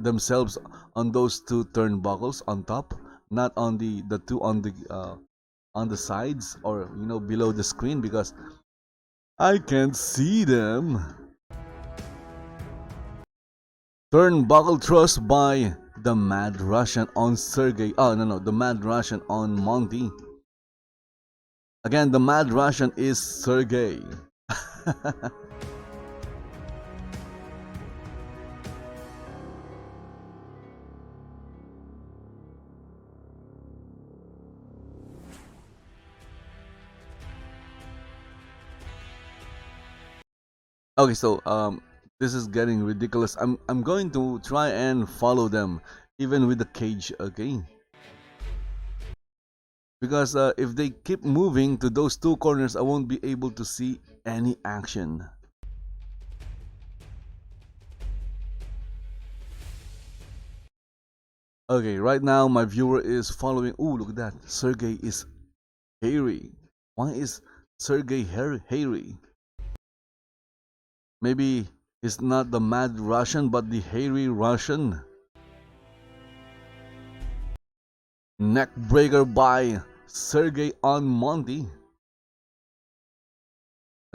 themselves on those two turnbuckles on top, not on the two on the sides or below the screen because I can't see them. Turnbuckle thrust by the Mad Russian on Sergei. Oh no, the Mad Russian on Monty. Again, the Mad Russian is Sergei. Okay, so this is getting ridiculous. I'm going to try and follow them even with the cage, okay? Because if they keep moving to those two corners, I won't be able to see any action. Okay, right now my viewer is following. Oh, look at that. Sergei is hairy. Why is Sergei hairy? Maybe he's not the Mad Russian, but the hairy Russian. Neckbreaker by Sergei on Monty.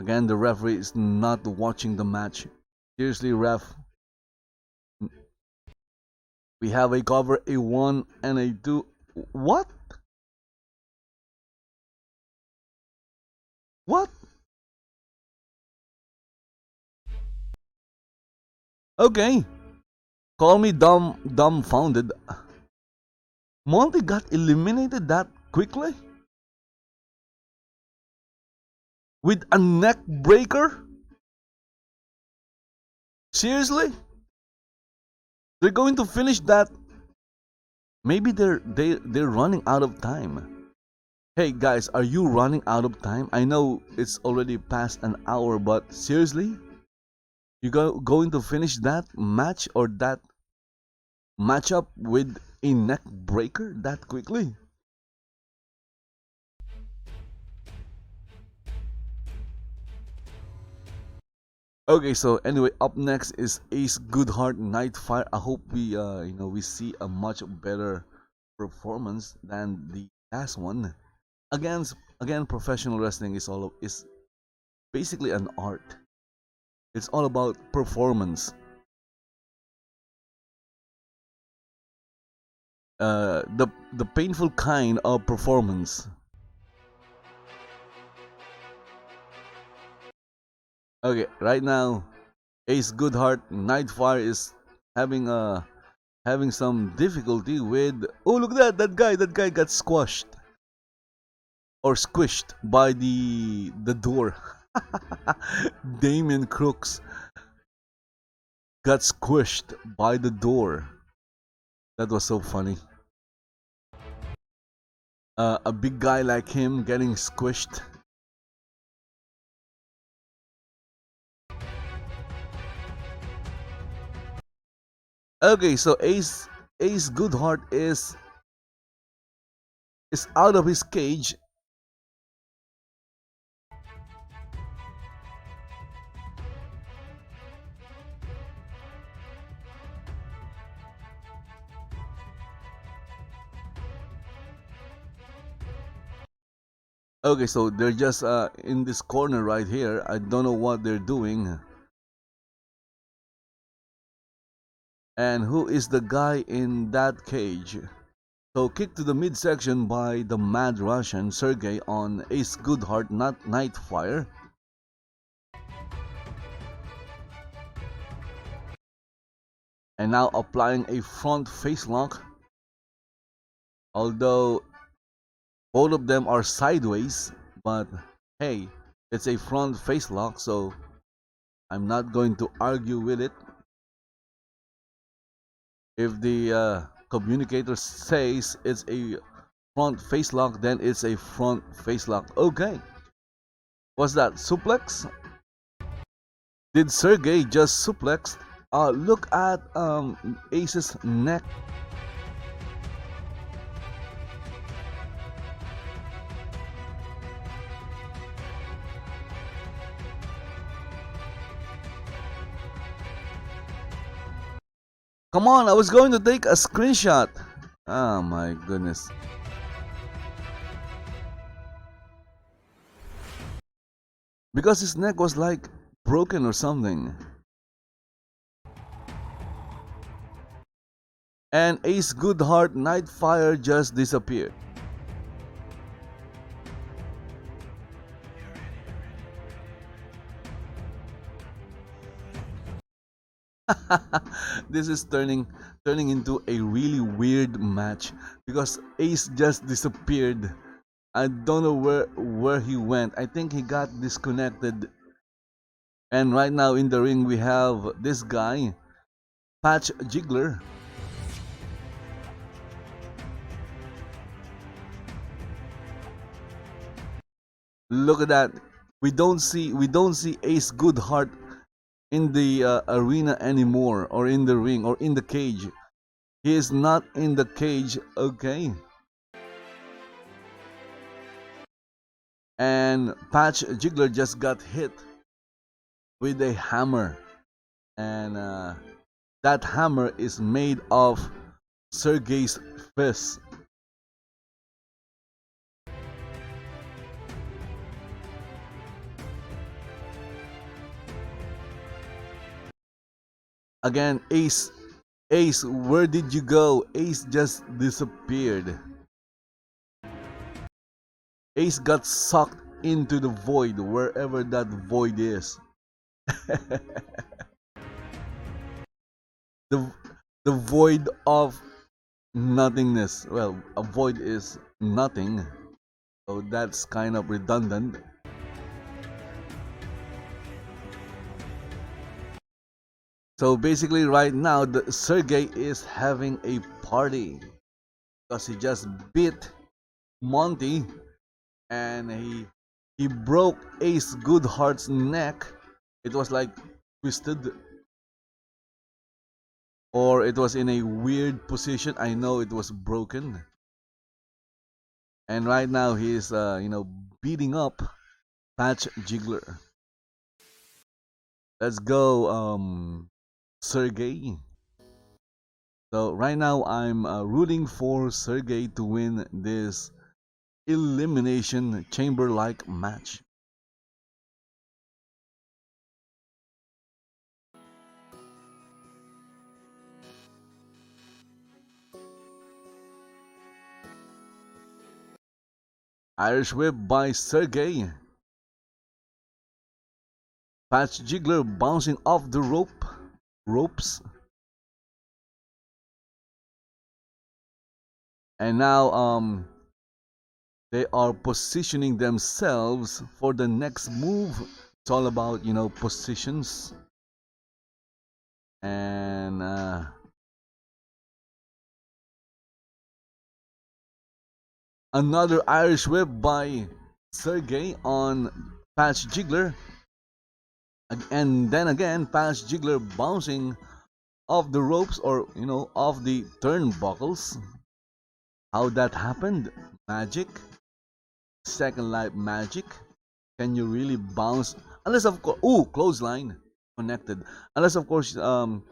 Again, the referee is not watching the match. Seriously, ref. We have a cover, a 1 and a 2. What? What? Okay. Call me dumbfounded. Monty got eliminated that quickly? With a neck breaker? Seriously? They're going to finish that? Maybe they're running out of time. Hey guys, are you running out of time? I know it's already past an hour, but seriously? You going to finish that match or that matchup with a neck breaker that quickly? Okay, so anyway, up next is Acegoodheart Nightfire. I hope we see a much better performance than the last one. Again, professional wrestling is basically an art. It's all about performance. The painful kind of performance. Okay, right now, Acegoodheart Nightfire is having some difficulty with. Oh, look at that! That guy got squashed or squished by the door. Damien Krux got squished by the door. That was so funny. A big guy like him getting squished. Okay, so Acegoodheart is out of his cage. Okay, so they're just in this corner right here. I don't know what they're doing. And who is the guy in that cage? So kicked to the midsection by the Mad Russian Sergei on Acegoodheart Nightfire. And now applying a front face lock. Although both of them are sideways, but hey, it's a front face lock, so I'm not going to argue with it. If the communicator says it's a front face lock, then it's a front face lock. Okay. Was that suplex? Did Sergei just suplex? Look at Ace's neck. Come on, I was going to take a screenshot. Oh my goodness. Because his neck was like broken or something. And Acegoodheart Nightfire just disappeared. This is turning into a really weird match because Ace just disappeared. I don't know where he went. I think he got disconnected. And right now in the ring we have this guy, Patch Jiggler. Look at that. We don't see Acegoodheart in the arena anymore, or in the ring, or in the cage. He is not in the cage. Okay. And Patch Jiggler just got hit with a hammer, and that hammer is made of Sergei's fist. Again, Ace, where did you go? Ace just disappeared. Ace got sucked into the void, wherever that void is. the void of nothingness. Well, a void is nothing, so that's kind of redundant. So basically right now the Sergei is having a party because he just beat Monty, and he broke Acegoodheart's neck. It was like twisted, or it was in a weird position. I know it was broken. And right now he's beating up Patch Jiggler. Let's go, Sergei. So right now I'm rooting for Sergei to win this elimination chamber-like match. Irish whip by Sergei. Patch Jiggler bouncing off the ropes. And now they are positioning themselves for the next move. It's all about, positions. And another Irish whip by Sergei on Patch Jiggler. And then again, Patch Jiggler bouncing off the ropes, or off the turnbuckles. How that happened? Magic. Second Life magic. Can you really bounce? Unless of course, clothesline connected. Unless of course the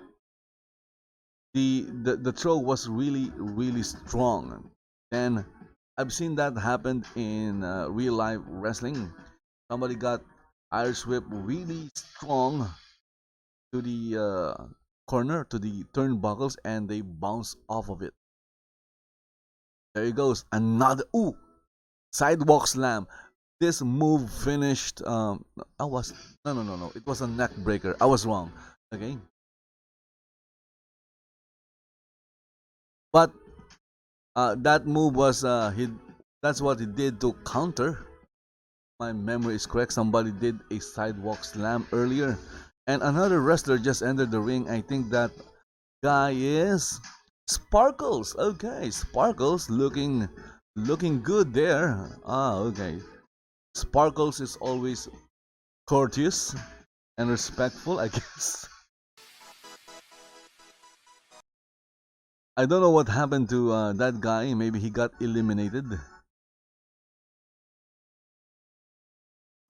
throw was really strong. Then I've seen that happen in real life wrestling. Somebody got Irish whip really strong to the corner, to the turnbuckles, and they bounce off of it. There he goes, another sidewalk slam. This move finished. No, it was a neck breaker. I was wrong. Okay, but that move was that's what he did to counter. My memory is correct. Somebody did a sidewalk slam earlier, and another wrestler just entered the ring. I think that guy is Sparkles. Okay, Sparkles looking good there. Okay. Sparkles is always courteous and respectful, I guess. I don't know what happened to that guy. Maybe he got eliminated.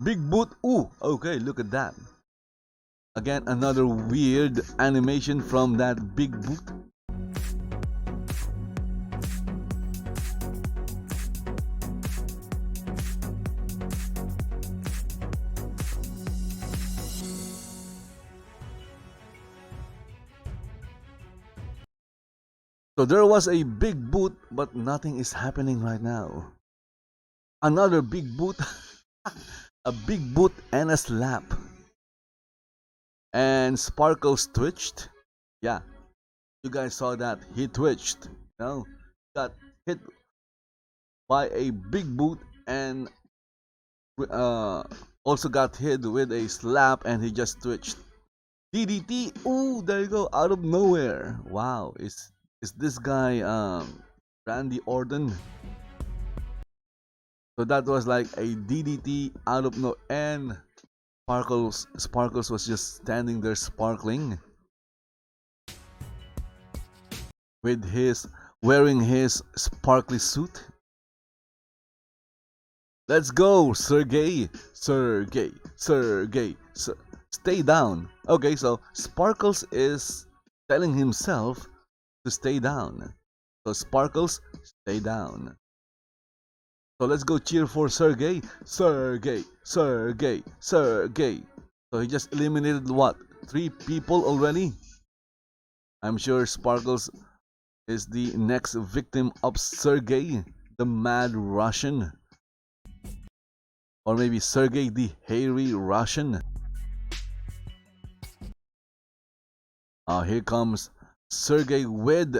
Big boot. Ooh, okay, look at that. Again, another weird animation from that big boot. So there was a big boot, but nothing is happening right now. Another big boot. A big boot and a slap. And Sparkles twitched. Yeah, you guys saw that. He twitched. You know, got hit by a big boot and also got hit with a slap, and he just twitched. DDT. Ooh, there you go. Out of nowhere. Wow. Is this guy Randy Orton? So that was like a DDT out of no, and Sparkles was just standing there sparkling with his wearing his sparkly suit. Let's go, Sergei. Stay down. Okay, so Sparkles is telling himself to stay down. So Sparkles, stay down. So let's go cheer for Sergei. Sergei. So he just eliminated what? 3 people already? I'm sure Sparkles is the next victim of Sergei, the Mad Russian. Or maybe Sergei the Hairy Russian. Here comes Sergei with...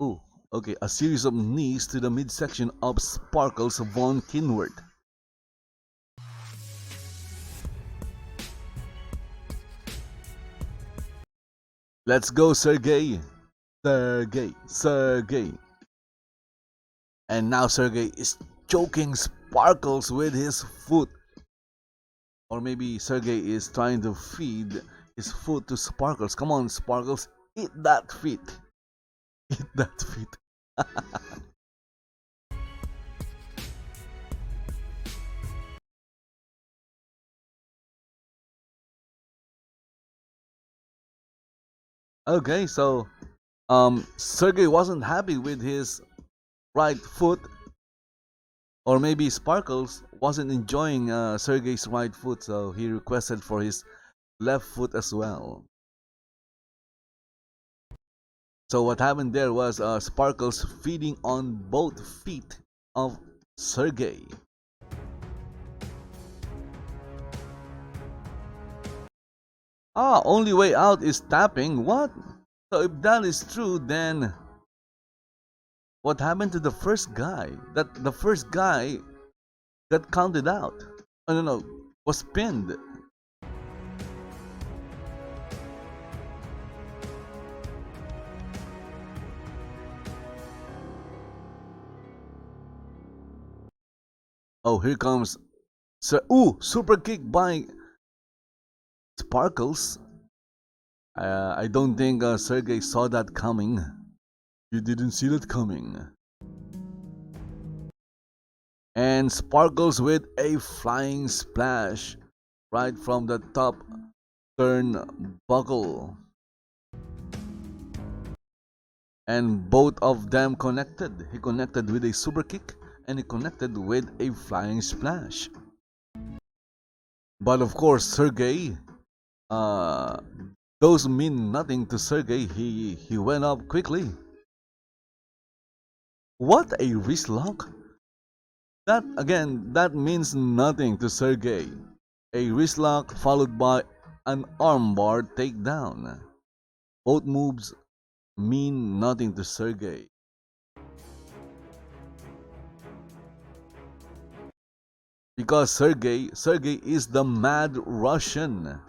Ooh. Okay, a series of knees to the midsection of Sparkles von Qinworth. Let's go, Sergei. And now Sergei is choking Sparkles with his foot. Or maybe Sergei is trying to feed his foot to Sparkles. Come on, Sparkles, eat that feet. Eat that feet. Okay, so Sergei wasn't happy with his right foot, or maybe Sparkles wasn't enjoying Sergei's right foot, so he requested for his left foot as well. So what happened there was Sparkles feeding on both feet of Sergei. Only way out is tapping. What? So if that is true, then what happened to the first guy? That the first guy got counted out. Oh no, was pinned. Oh, here comes super kick by Sparkles. I don't think Sergei saw that coming. You didn't see that coming. And Sparkles with a flying splash right from the top turnbuckle. And both of them connected. He connected with a super kick, and he connected with a flying splash. But of course, Sergei, those mean nothing to Sergei. He went up quickly. What a wrist lock? That again, that means nothing to Sergei. A wrist lock followed by an armbar takedown. Both moves mean nothing to Sergei. Because Sergei is the Mad Russian.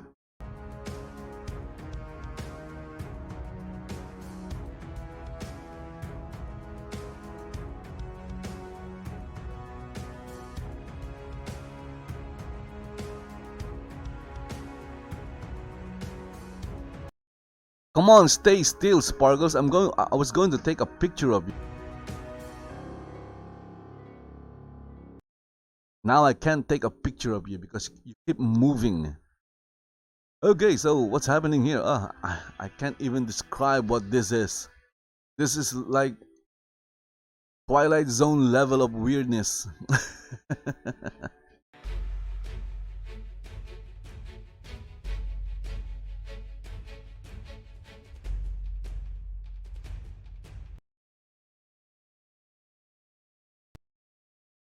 Come on, stay still, Sparkles. I was going to take a picture of you. Now I can't take a picture of you because you keep moving. Okay, so what's happening here? I can't even describe what this is. This is like Twilight Zone level of weirdness.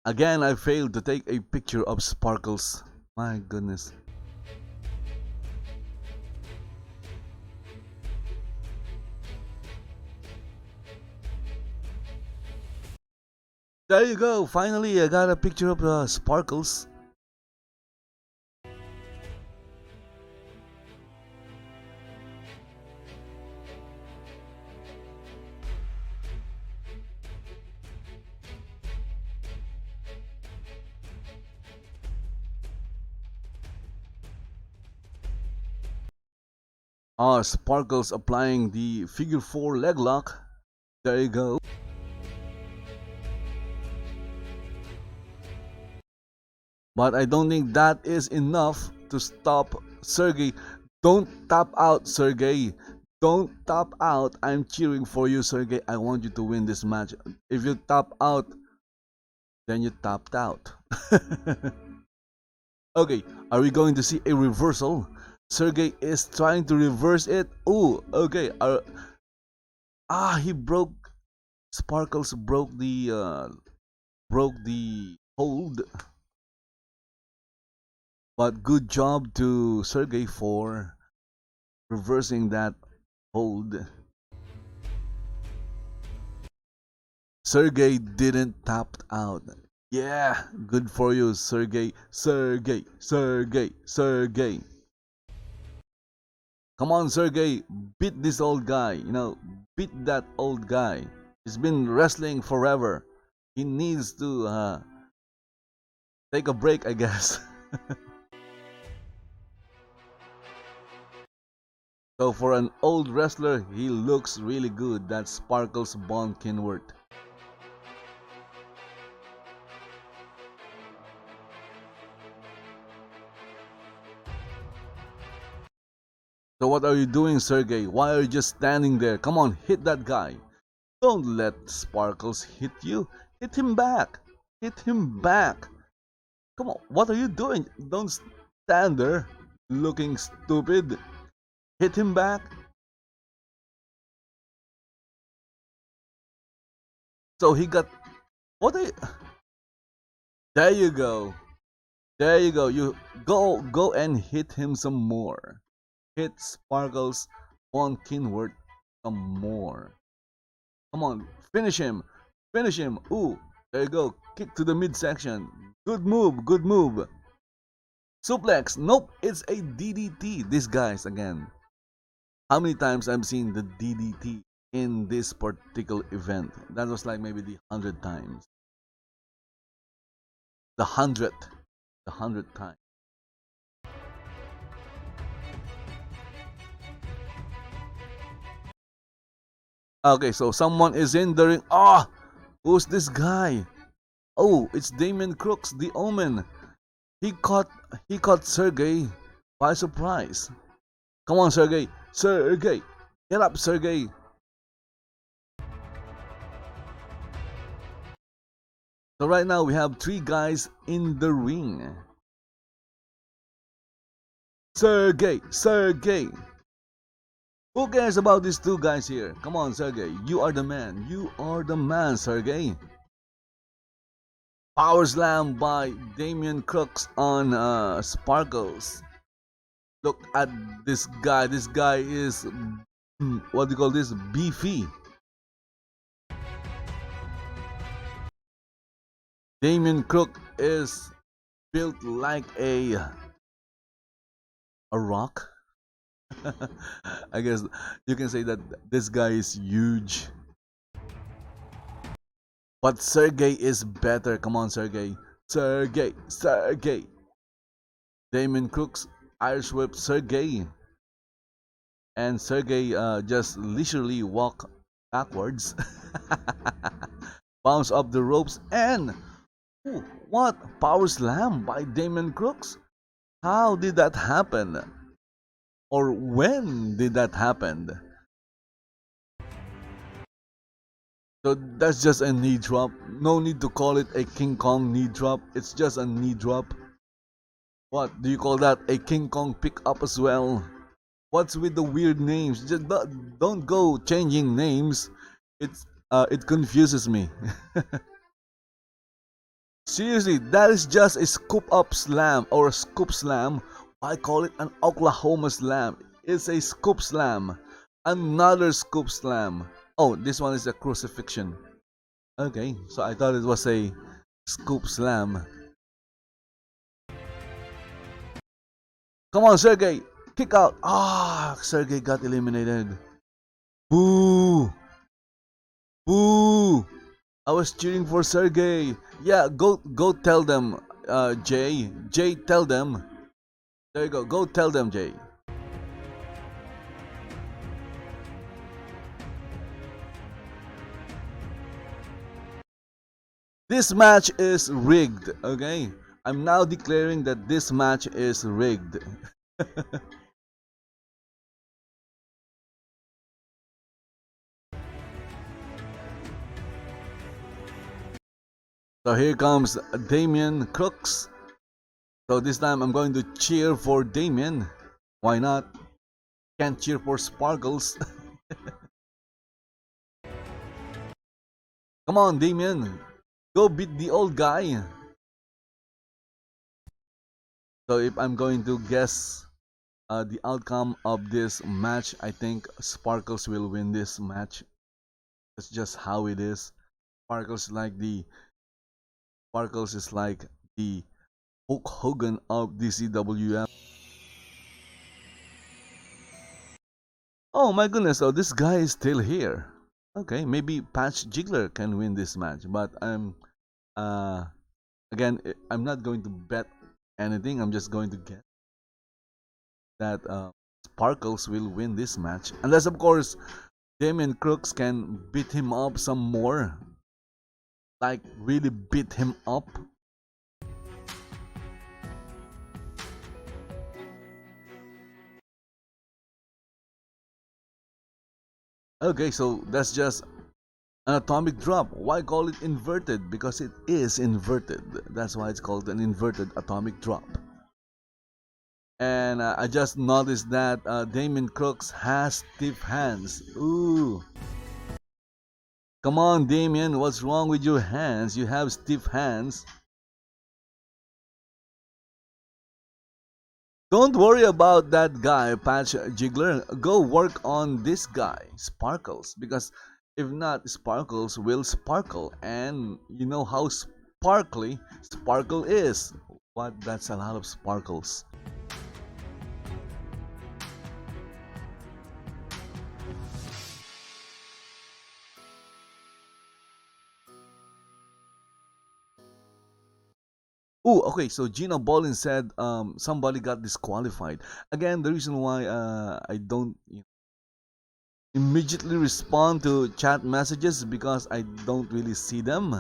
Again, I failed to take a picture of Sparkles. My goodness. There you go. Finally, I got a picture of Sparkles. Sparkles applying the figure 4 leg lock. There you go. But I don't think that is enough to stop Sergei. Don't tap out, Sergei. Don't tap out. I'm cheering for you, Sergei. I want you to win this match. If you tap out, then you tapped out. Okay, are we going to see a reversal? Sergei is trying to reverse it. Oh, okay. He broke. Sparkles broke the hold. But good job to Sergei for reversing that hold. Sergei didn't tap out. Yeah, good for you, Sergei. Sergei. Come on, Sergei, beat this old guy. Beat that old guy. He's been wrestling forever. He needs to take a break, I guess. So for an old wrestler, he looks really good. That's Sparkles Bond Qinworth. So what are you doing, Sergei? Why are you just standing there? Come on, hit that guy. Don't let Sparkles hit you. Hit him back. Hit him back. Come on, what are you doing? Don't stand there looking stupid. Hit him back. So he got... What are you... There you go. There you go. You go and hit him some more. Hit Sparkles on Qinworth some more. Come on, finish him. Finish him. Ooh, there you go. Kick to the midsection. Good move. Good move. Suplex. Nope, it's a DDT. These guys again. How many times I've seen the DDT in this particular event? That was like maybe the 100 times. The 100th. The 100th time. Okay, so someone is in the ring. Who's this guy? Oh, it's Damien Krux, the Omen. He caught Sergei by surprise. Come on, Sergei. Sergei. Get up, Sergei. So right now we have 3 guys in the ring. Sergei. Who cares about these 2 guys here? Come on, Sergei. You are the man. You are the man, Sergei. Power slam by Damien Krux on Sparkles. Look at this guy. This guy is, what do you call this? Beefy. Damien Krux is built like a rock. I guess you can say that this guy is huge. But Sergei is better. Come on, Sergei. Sergei. Damien Krux Irish whip Sergei. and Sergei just leisurely walk backwards, bounce up the ropes, and ooh, what power slam by Damien Krux? How did that happen? Or when did that happen? So that's just a knee drop. No need to call it a King Kong knee drop. It's just a knee drop. What do you call that? A King Kong pick up as well? What's with the weird names? Just don't go changing names. It confuses me. Seriously, that is just a scoop up slam or a scoop slam. I call it an Oklahoma slam. It's a scoop slam. Another scoop slam. Oh, this one is a crucifixion. Okay, so I thought it was a scoop slam. Come on, Sergei! Kick out! Ah, Sergei got eliminated. Boo! Boo! I was cheering for Sergei. Yeah, go tell them, Jay. Jay, tell them. There you go. Go tell them, Jay. This match is rigged, okay? I'm now declaring that this match is rigged. So here comes Damien Krux. So this time I'm going to cheer for Damien. Why not? Can't cheer for Sparkles. Come on, Damien. Go beat the old guy. So if I'm going to guess the outcome of this match, I think Sparkles will win this match. That's just how it is. Sparkles is like the Hulk Hogan of DCWF. Oh my goodness, so this guy is still here. Okay, maybe Patch Jiggler can win this match, but again, I'm not going to bet anything. I'm just going to get that Sparkles will win this match, unless of course Damien Krux can beat him up some more, like really beat him up. Okay, so that's just an atomic drop. Why call it inverted? Because it is inverted. That's why it's called an inverted atomic drop. And I just noticed that Damien Krux has stiff hands. Ooh. Come on, Damien, what's wrong with your hands? You have stiff hands. Don't worry about that guy, Patch Jiggler. Go work on this guy, Sparkles. Because if not, Sparkles will sparkle. And you know how sparkly Sparkle is. What? That's a lot of sparkles. Oh, okay. So Gina Bolin said somebody got disqualified. Again, the reason why I don't immediately respond to chat messages because I don't really see them.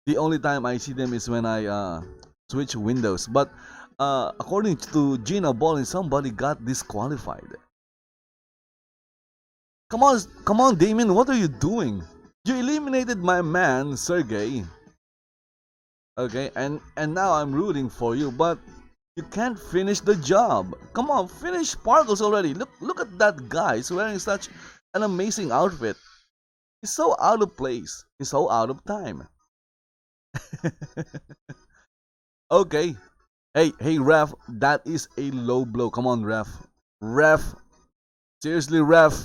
The only time I see them is when I switch windows. But according to Gina Bolin, somebody got disqualified. Come on, Damien. What are you doing? You eliminated my man, Sergei. Okay, and now I'm rooting for you, but you can't finish the job. Come on, finish Sparkles already. Look at that guy. He's wearing such an amazing outfit. He's so out of place. He's so out of time. Okay. Hey, ref, that is a low blow. Come on, ref. Ref. Seriously, ref.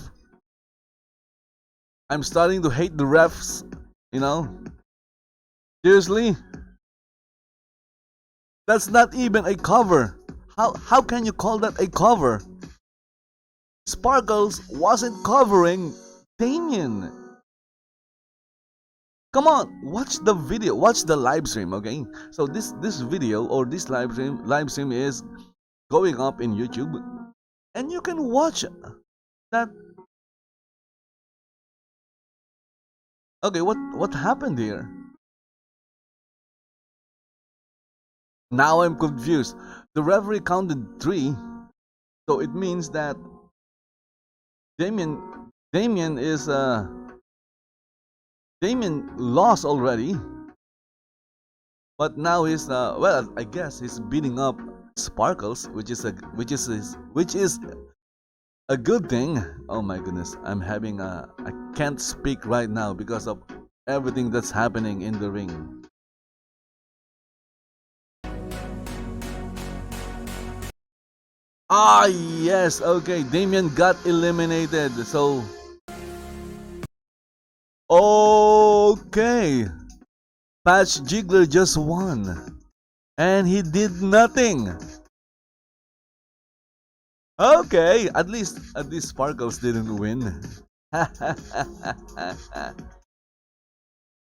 I'm starting to hate the refs, you know? Seriously? That's not even a cover. How can you call that a cover? Sparkles wasn't covering Damien. Come on, watch the video, watch the live stream, okay? So this video or this live stream is going up in YouTube. and you can watch that. Okay, what happened here? Now I'm confused. The referee counted 3, so it means that Damien Damien is Damien lost already, but now he's well, I guess he's beating up Sparkles, which is a good thing. Oh my goodness, I can't speak right now because of everything that's happening in the ring. Ah, yes, okay, Damien got eliminated. So, okay, Patch Jiggler just won, and he did nothing. Okay, at least Sparkles didn't win.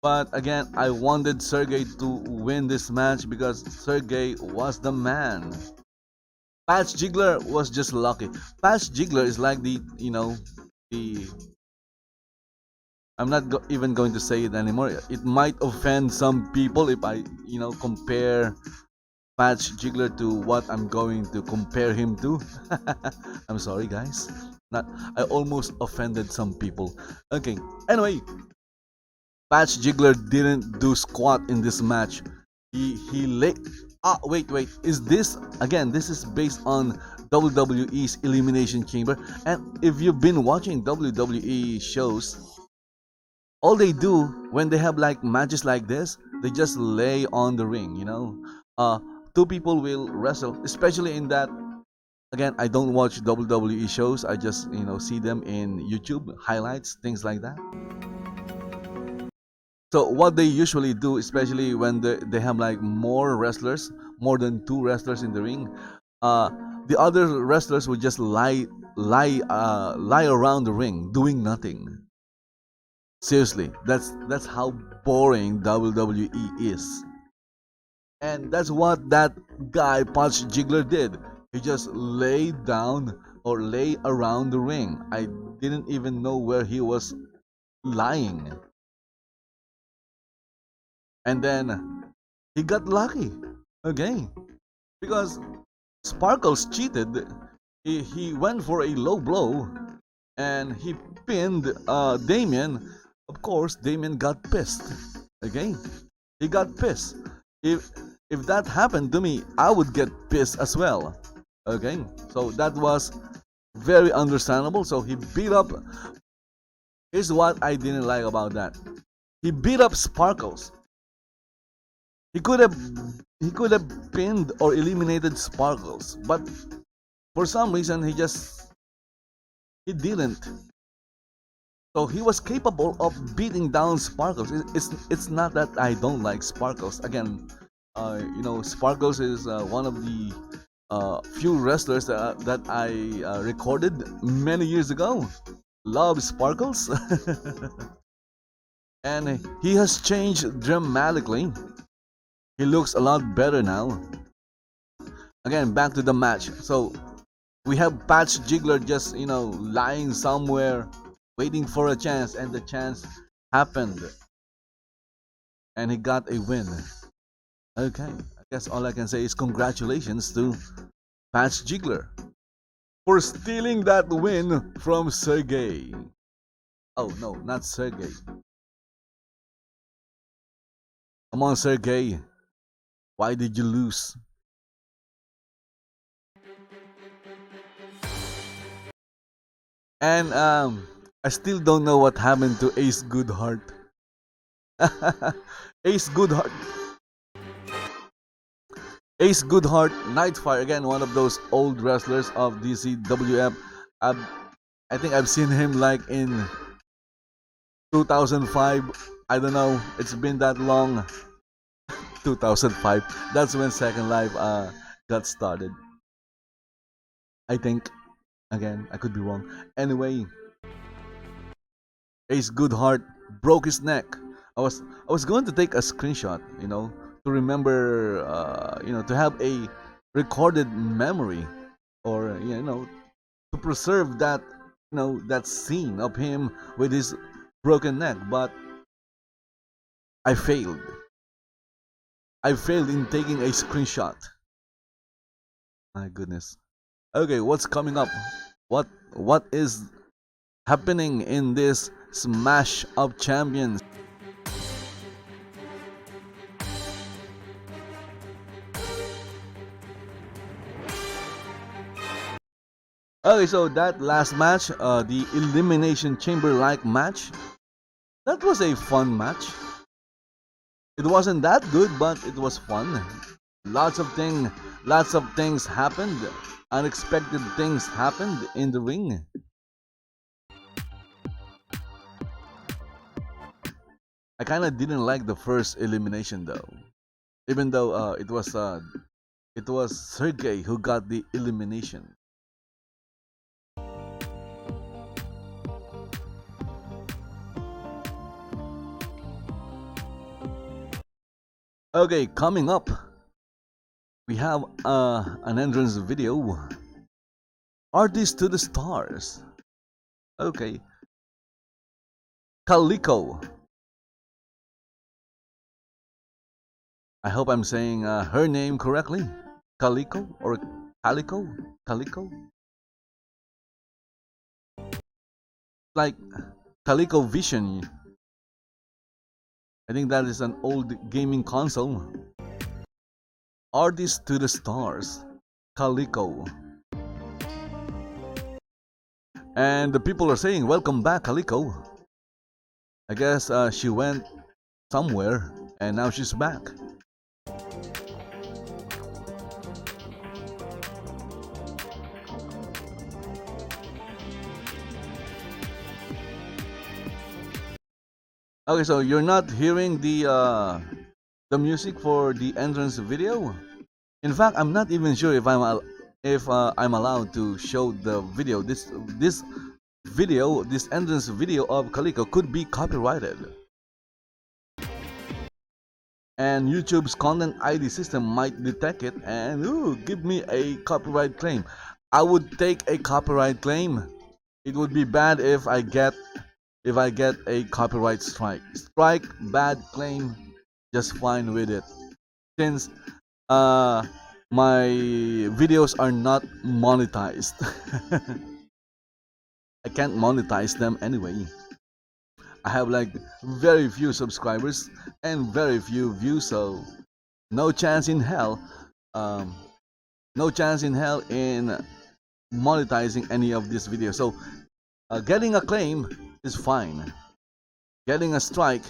But again, I wanted Sergei to win this match because Sergei was the man. Patch Jiggler was just lucky. Patch Jiggler is like the I'm not even going to say it anymore. It might offend some people if I, compare Patch Jiggler to what I'm going to compare him to. I'm sorry, guys. Not, I almost offended some people. Okay. Anyway, Patch Jiggler didn't do squat in this match. He lay. Ah, wait. Is this again? This is based on WWE's Elimination Chamber. And if you've been watching WWE shows, all they do when they have like matches like this, they just lay on the ring. Two people will wrestle, especially in that. Again, I don't watch WWE shows. I just see them in YouTube highlights, things like that. So what they usually do, especially when they have like more wrestlers, more than 2 wrestlers in the ring, uh, the other wrestlers would just lie around the ring doing nothing. Seriously, that's how boring WWE is, and that's what that guy Punch Jiggler did. He just lay down or lay around the ring. I didn't even know where he was lying. And then he got lucky again because Sparkles cheated. He went for a low blow and he pinned Damien. Of course, Damien got pissed. Again, he got pissed. If that happened to me, I would get pissed as well. Okay, so that was very understandable. So he beat up. Here's what I didn't like about that. He beat up Sparkles. He could have pinned or eliminated Sparkles, but for some reason he didn't. So he was capable of beating down Sparkles. It's not that I don't like Sparkles. Again, Sparkles is one of the few wrestlers that I recorded many years ago. Love Sparkles, and he has changed dramatically. He looks a lot better now. Again, back to the match. So we have Patch Jiggler just lying somewhere waiting for a chance, and the chance happened and he got a win. Okay, I guess all I can say is congratulations to Patch Jiggler for stealing that win from Sergei. Oh no, not Sergei. Come on, Sergei. Why did you lose? And I still don't know what happened to Acegoodheart. Acegoodheart. Acegoodheart Nightfire, again, one of those old wrestlers of DCWF. I think I've seen him like in 2005. I don't know. It's been that long. 2005. That's when Second Life got started. I think. Again, I could be wrong. Anyway, Acegoodheart broke his neck. I was going to take a screenshot, to remember, to have a recorded memory, or to preserve that, that scene of him with his broken neck, but I failed. I failed in taking a screenshot. My goodness. Okay, what's coming up? What is happening in this Smash of Champions? Okay, so that last match, the Elimination Chamber-like match, that was a fun match. It wasn't that good, but it was fun. Lots of things happened. Unexpected things happened in the ring. I kind of didn't like the first elimination though, even though it was Sergei who got the elimination. Okay, coming up, we have an entrance video. Artist to the Stars. Okay. Calico. I hope I'm saying her name correctly. Calico or Calico? Calico? Like Calico Vision. I think that is an old gaming console. Artist to the Stars. Calico. And the people are saying, welcome back, Calico. I guess she went somewhere and now she's back. Okay, so you're not hearing the music for the entrance video. In fact, I'm not even sure if I'm allowed to show the video. This entrance video of Calico could be copyrighted, and YouTube's content ID system might detect it and give me a copyright claim. I would take a copyright claim. It would be bad if I get a copyright strike. Strike, bad claim, just fine with it. Since my videos are not monetized. I can't monetize them anyway. I have like very few subscribers and very few views, so no chance in hell in monetizing any of these videos. So getting a claim is fine. Getting a strike,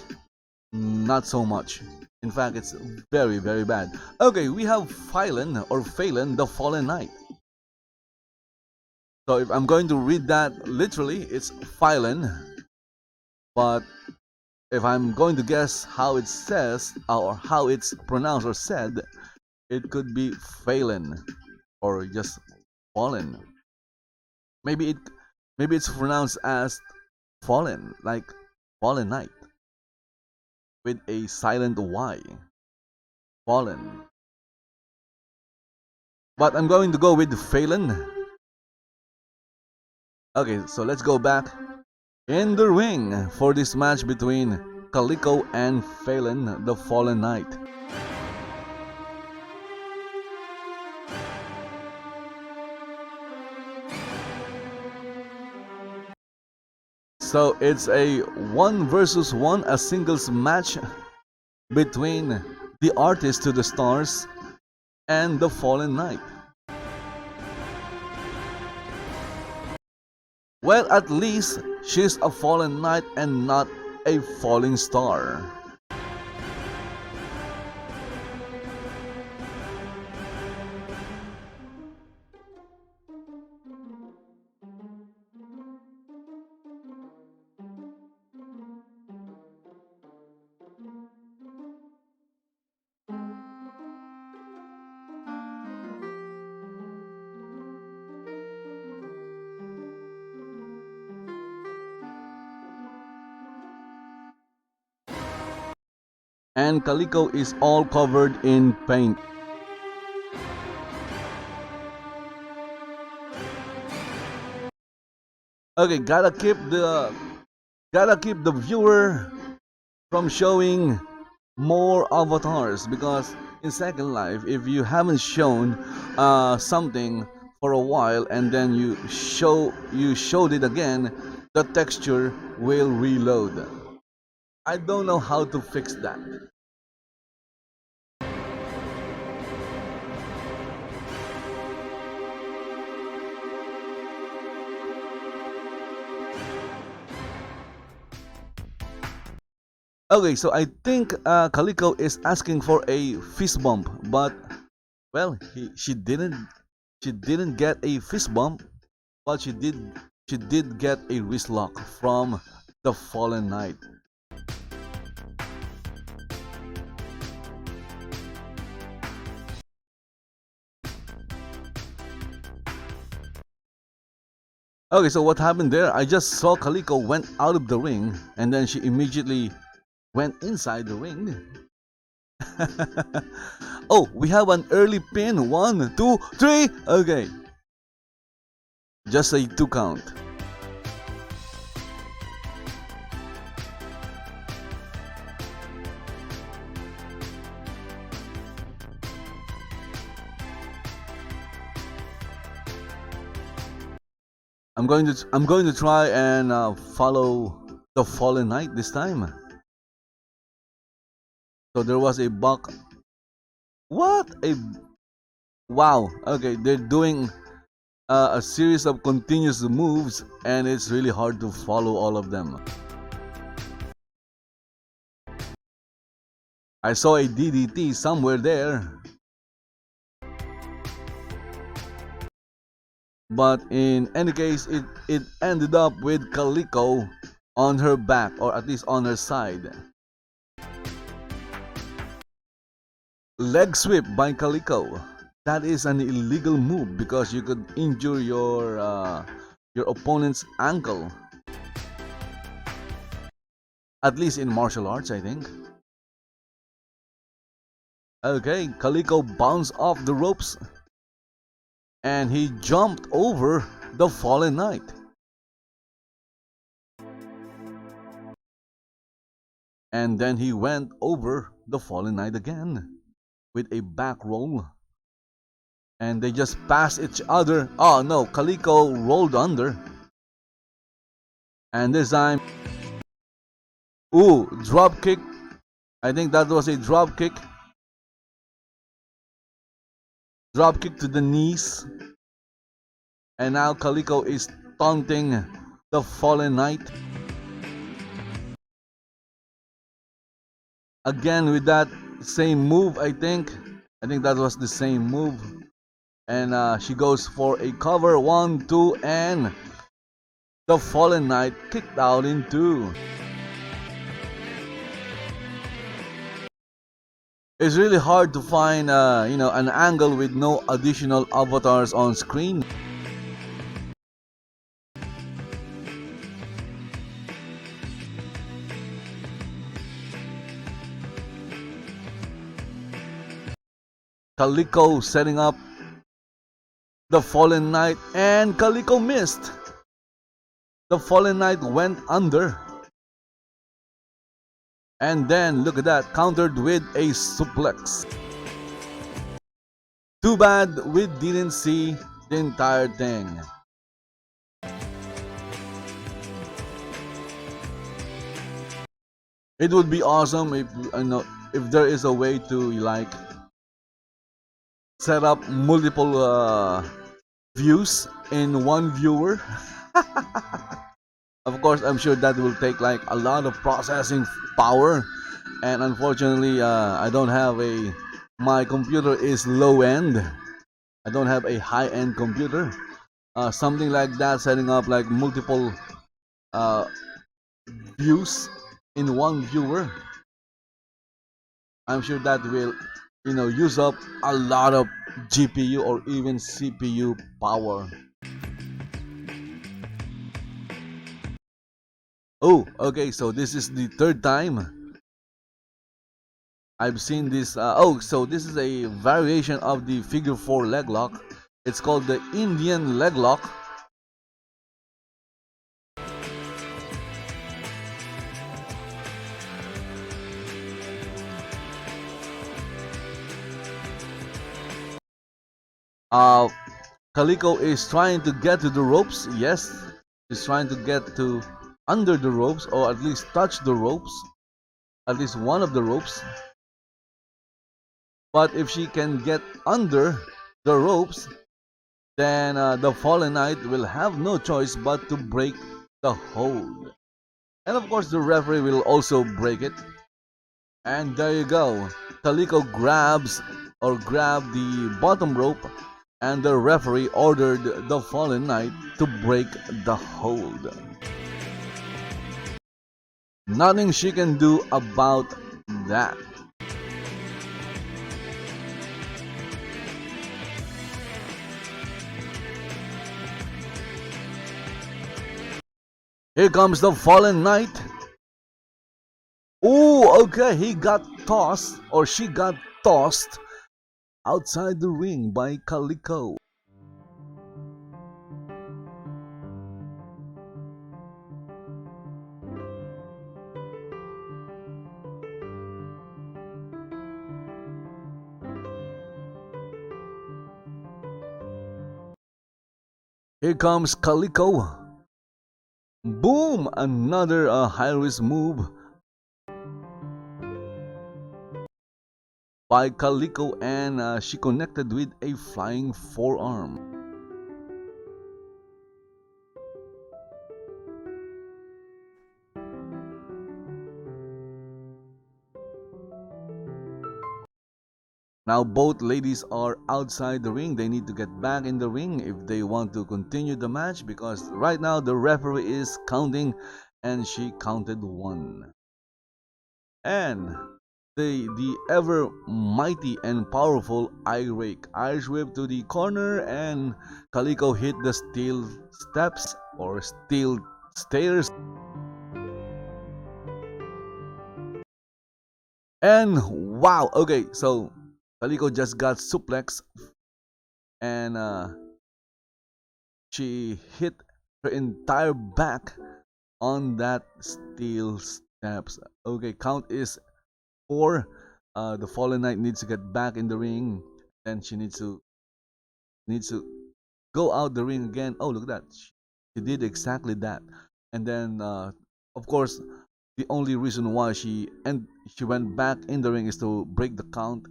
not so much. In fact, it's very, very bad. Okay, we have Faylen, the Fallen Knight. So if I'm going to read that literally, it's Faylen. But if I'm going to guess how it says or how it's pronounced or said, it could be Faylen or just Fallen. Maybe it's pronounced as Fallen, like Fallen Knight, with a silent Y. Fallen. But I'm going to go with Faylen. Okay, so let's go back in the ring for this match between Calico and Faylen, the Fallen Knight. So it's a 1 versus 1, a singles match between the Artist to the Stars and the Fallen Knight. Well, at least she's a fallen knight and not a falling star. And Calico is all covered in paint. Okay, gotta keep the viewer from showing more avatars, because in Second Life, if you haven't shown something for a while and then you showed it again, the texture will reload. I don't know how to fix that. Okay, so I think Calico is asking for a fist bump, but well, she didn't get a fist bump, but she did get a wrist lock from the Fallen Knight. Okay, so what happened there? I just saw Calico went out of the ring, and then she immediately went inside the ring. Oh, we have an early pin. 1, 2, 3. Okay, just a 2 count. I'm going to try and follow the Fallen Knight this time. So there was a buck. What a wow! Okay, they're doing a series of continuous moves, and it's really hard to follow all of them. I saw a DDT somewhere there. But in any case, it ended up with Calico on her back, or at least on her side. Leg sweep by Calico. That is an illegal move because you could injure your opponent's ankle. At least in martial arts, I think. Okay, Calico bounced off the ropes, and he jumped over the Fallen Knight. And then he went over the Fallen Knight again with a back roll. And they just passed each other. Oh no, Calico rolled under. And this time, ooh, drop kick. I think that was a drop kick. Drop kick to the knees. And now Calico is taunting the Fallen Knight. Again with that same move, I think. I think that was the same move. And she goes for a cover. 1, 2, and the Fallen Knight kicked out in 2. It's really hard to find an angle with no additional avatars on screen. Calico setting up the Fallen Knight, and Calico missed. The Fallen Knight went under. And then look at that, countered with a suplex. Too bad we didn't see the entire thing. It would be awesome if there is a way to like set up multiple views in one viewer. Of course, I'm sure that will take like a lot of processing power, and unfortunately, I don't have my computer is low end. I don't have a high end computer. Something like that, setting up like multiple views in one viewer. I'm sure that will, use up a lot of GPU or even CPU power. Oh, okay, so this is the third time I've seen this. So this is a variation of the figure 4 leg lock. It's called the Indian leg lock. Uh, Calico is trying to get to the ropes. Yes, she's trying to get to under the ropes, or at least touch the ropes, at least one of the ropes. But if she can get under the ropes, then the Fallen Knight will have no choice but to break the hold. And of course, the referee will also break it. And there you go. Calico grabs or grabbed the bottom rope, and the referee ordered the Fallen Knight to break the hold. Nothing she can do about that. Here comes the Fallen Knight. Oh, okay, he got tossed, or she got tossed outside the ring by Calico. Here comes Calico. Boom! Another high-risk move by Calico, and she connected with a flying forearm. Now both ladies are outside the ring. They need to get back in the ring if they want to continue the match, because right now the referee is counting, and she counted 1. And the ever mighty and powerful eye rake, Irish whip to the corner, and Calico hit the steel steps or steel stairs. And wow, okay, so Calico just got suplex, and she hit her entire back on that steel steps. Okay, count is 4. The Fallen Knight needs to get back in the ring. Then she needs to go out the ring again. Oh, look at that! She did exactly that. And then, of course, the only reason why she went back in the ring is to break the count.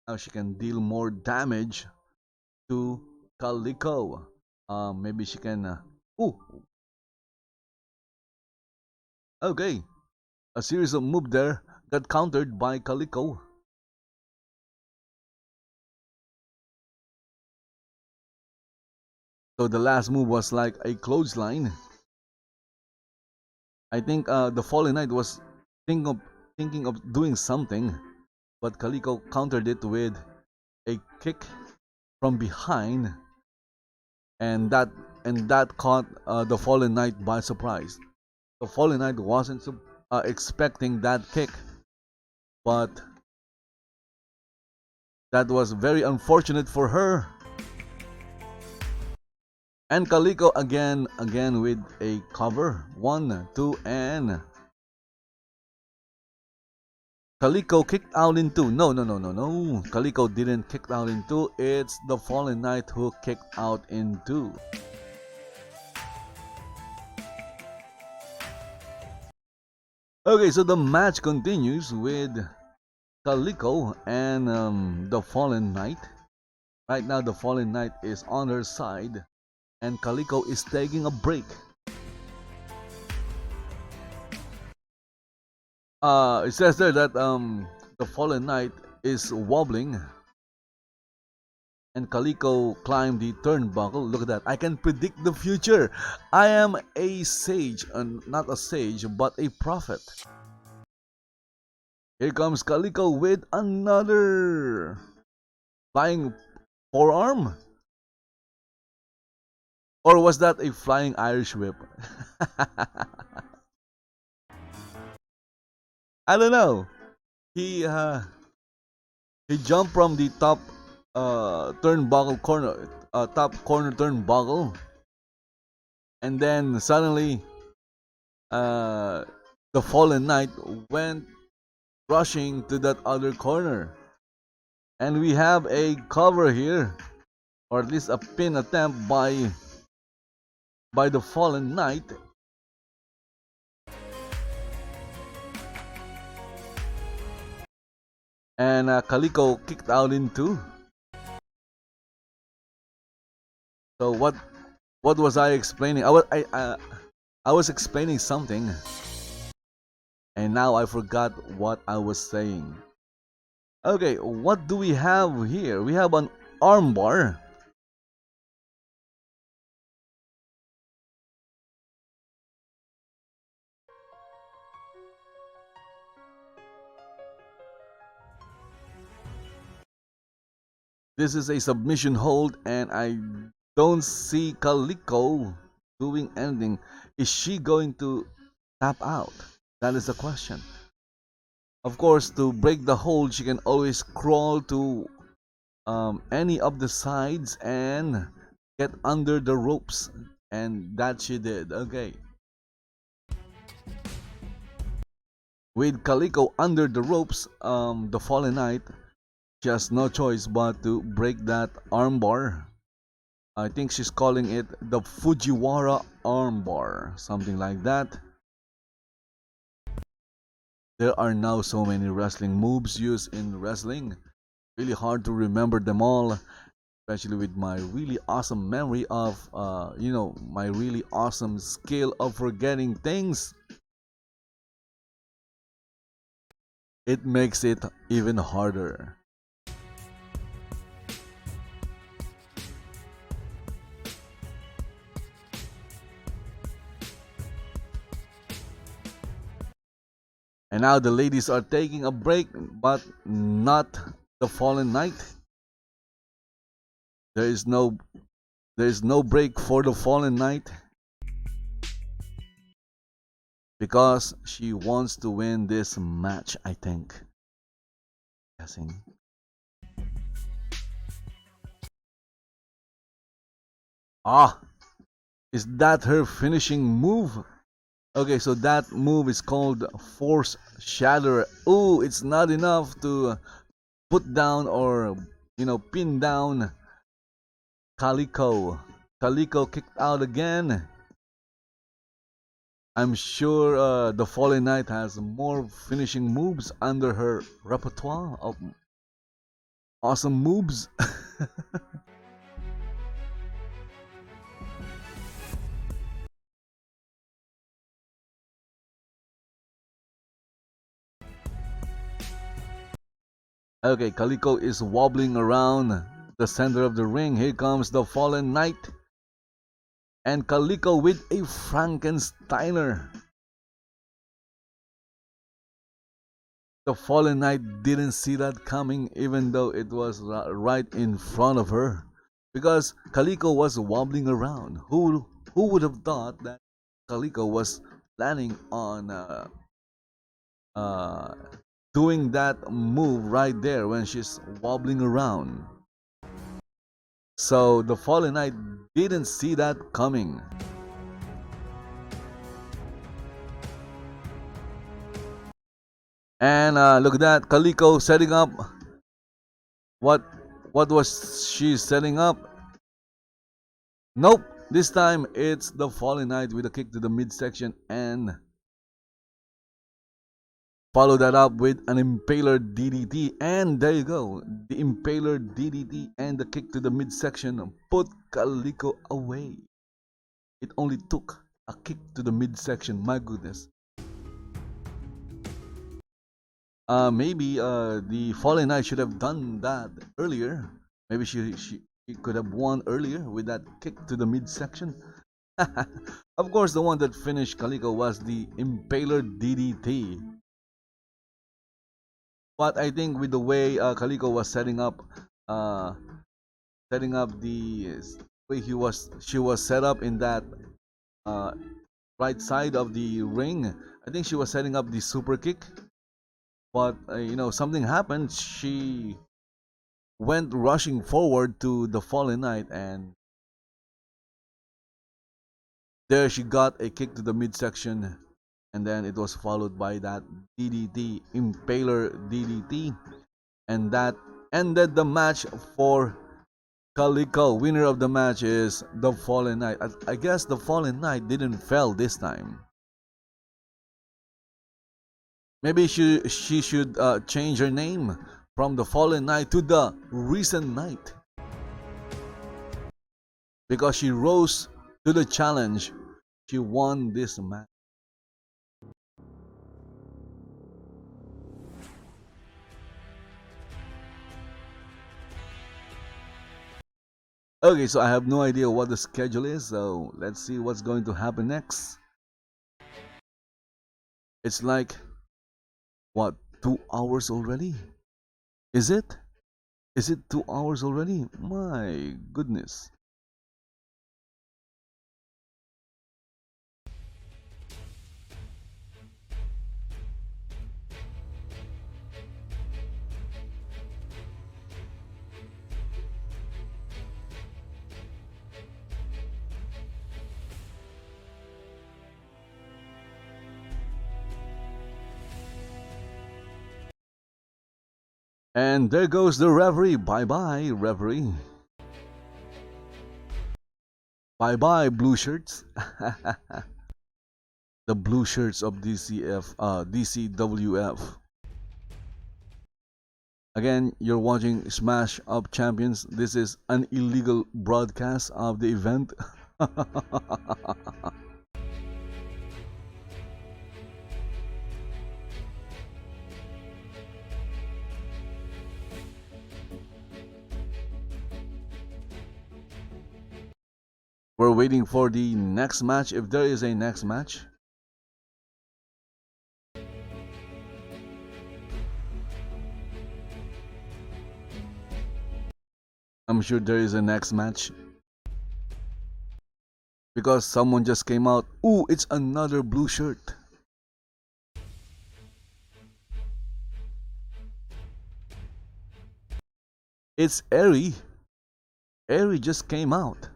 Now she can deal more damage to Calico. Maybe she can. Ooh, okay. A series of moves there got countered by Calico. So the last move was like a clothesline. I think the Fallen Knight was thinking of doing something, but Calico countered it with a kick from behind, and that caught the Fallen Knight by surprise. The Fallen Knight wasn't expecting that kick, but that was very unfortunate for her. And Calico again with a cover. 1, 2, and Calico kicked out in 2. No. Calico didn't kick out in 2. It's the Fallen Knight who kicked out in 2. Okay, so the match continues with Calico and the Fallen Knight. Right now, the Fallen Knight is on her side, and Calico is taking a break. It says there that the Fallen Knight is wobbling, and Calico climbed the turnbuckle. Look at that! I can predict the future. I am a sage, not a sage, but a prophet. Here comes Calico with another flying forearm. Or was that a flying Irish whip? I don't know. He jumped from the top turnbuckle corner, top corner turnbuckle, and then suddenly the Fallen Knight went rushing to that other corner, and we have a cover here. or at least a pin attempt by the Fallen Knight. And Calico kicked out in two. So what was I explaining? I was explaining something, and now I forgot what I was saying. Okay, what do we have here? We have an armbar. This is a submission hold, and I don't see Calico doing anything. Is she going to tap out? That is the question. Of course, to break the hold, she can always crawl to any of the sides and get under the ropes, and that she did. Okay. With Calico under the ropes, the Fallen Knight, she has no choice but to break that armbar. I think she's calling it the Fujiwara armbar, something like that. There are now so many wrestling moves used in wrestling. Really hard to remember them all, especially with my really awesome memory of, my really awesome skill of forgetting things. It makes it even harder. And now the ladies are taking a break, but not the Fallen Knight. There is no break for the Fallen Knight because she wants to win this match, I think. Guessing. Ah, is that her finishing move? Okay, so that move is called Force Shatter. Oh, it's not enough to put down or, pin down Calico. Calico kicked out again. I'm sure the Fallen Knight has more finishing moves under her repertoire of awesome moves. Okay, Calico is wobbling around the center of the ring. Here comes the Fallen Knight. And Calico with a Frankensteiner. The Fallen Knight didn't see that coming, even though it was right in front of her. Because Calico was wobbling around. Who would have thought that Calico was planning on doing that move right there when she's wobbling around? So the Fallen Knight didn't see that coming. And look at that, Calico setting up. What was she setting up? Nope. This time it's the Fallen Knight with a kick to the midsection and follow that up with an Impaler DDT. And there you go. The Impaler DDT and the kick to the midsection put Calico away. It only took a kick to the midsection. My goodness. Maybe the Fallen Knight should have done that earlier. Maybe she could have won earlier with that kick to the midsection. Of course, the one that finished Calico was the Impaler DDT. But I think with the way Calico was setting up the way she was set up in that right side of the ring, I think she was setting up the super kick. But something happened. She went rushing forward to the Fallen Knight, and there she got a kick to the midsection, and then it was followed by that DDT, Impaler DDT, and that ended the match for Calico, winner of the match is the Fallen Knight. I guess the Fallen Knight didn't fail this time. Maybe she should change her name from the Fallen Knight to the Recent Knight. Because she rose to the challenge, she won this match. Okay, so I have no idea what the schedule is, so let's see what's going to happen next. It's like, what, 2 hours already? Is it? Is it 2 hours already? My goodness. And there goes the referee. Bye-bye, referee. Bye-bye, blue shirts. The blue shirts of DCWF. Again, you're watching Smash Up Champions. This is an illegal broadcast of the event. We're waiting for the next match, if there is a next match. I'm sure there is a next match. Because someone just came out. Ooh, it's another blue shirt. It's Ery. Ery just came out.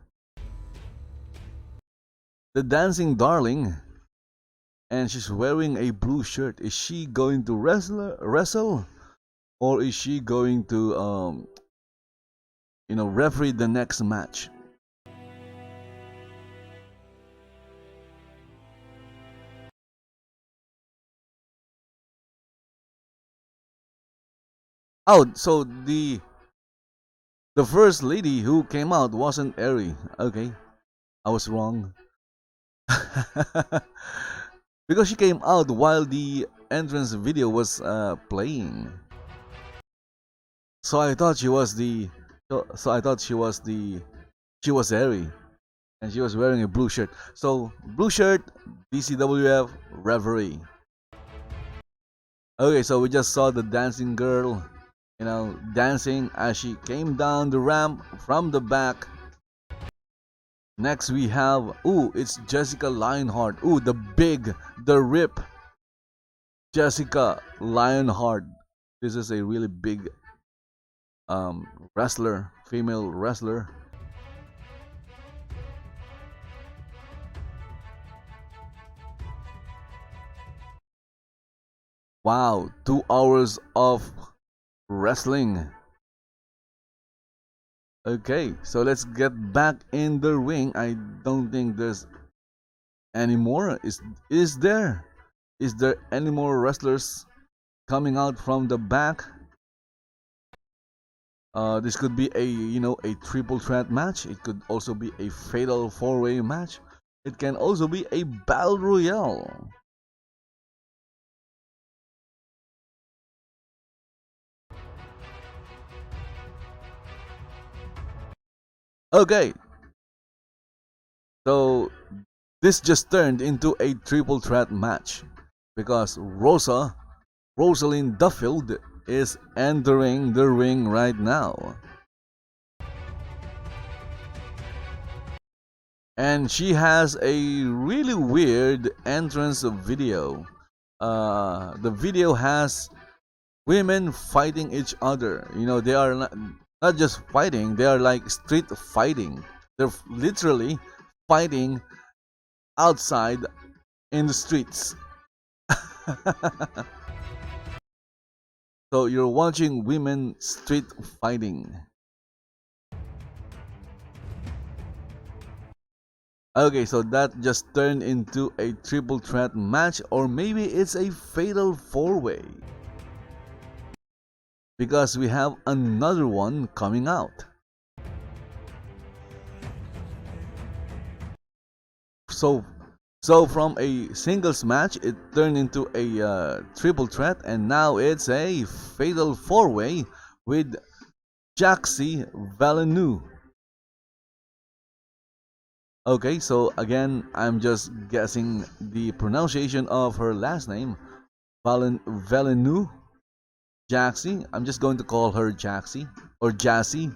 The dancing darling, and she's wearing a blue shirt. Is she going to wrestle, or is she going to referee the next match? Oh, so the first lady who came out wasn't Ery. Okay, I was wrong. Because she came out while the entrance video was playing. So I thought she was the. So I thought she was Ery, and she was wearing a blue shirt. So blue shirt, DCWF referee. Okay, so we just saw the dancing girl, dancing as she came down the ramp from the back. Next we have, it's Jessica Lionheart. The rip Jessica Lionheart. This is a really big wrestler, female wrestler. Wow, 2 hours of wrestling. Okay, so let's get back in the ring. I don't think there's any more. Is there any more wrestlers coming out from the back? This could be a triple threat match. It could also be a fatal 4-way match. It can also be a battle royale. Okay, so this just turned into a triple threat match because Rosalind Duffield is entering the ring right now. And she has a really weird entrance video. The video has women fighting each other. They are not just fighting, they are like street fighting. They're literally fighting outside in the streets. So you're watching women street fighting. Okay, so that just turned into a triple threat match, or maybe it's a fatal four-way. Because we have another one coming out. So from a singles match, it turned into a triple threat, and now it's a fatal four-way with Jaxi Velineaux. Okay, so again, I'm just guessing the pronunciation of her last name, Velineaux, Jaxi. I'm just going to call her Jaxi or Jassy.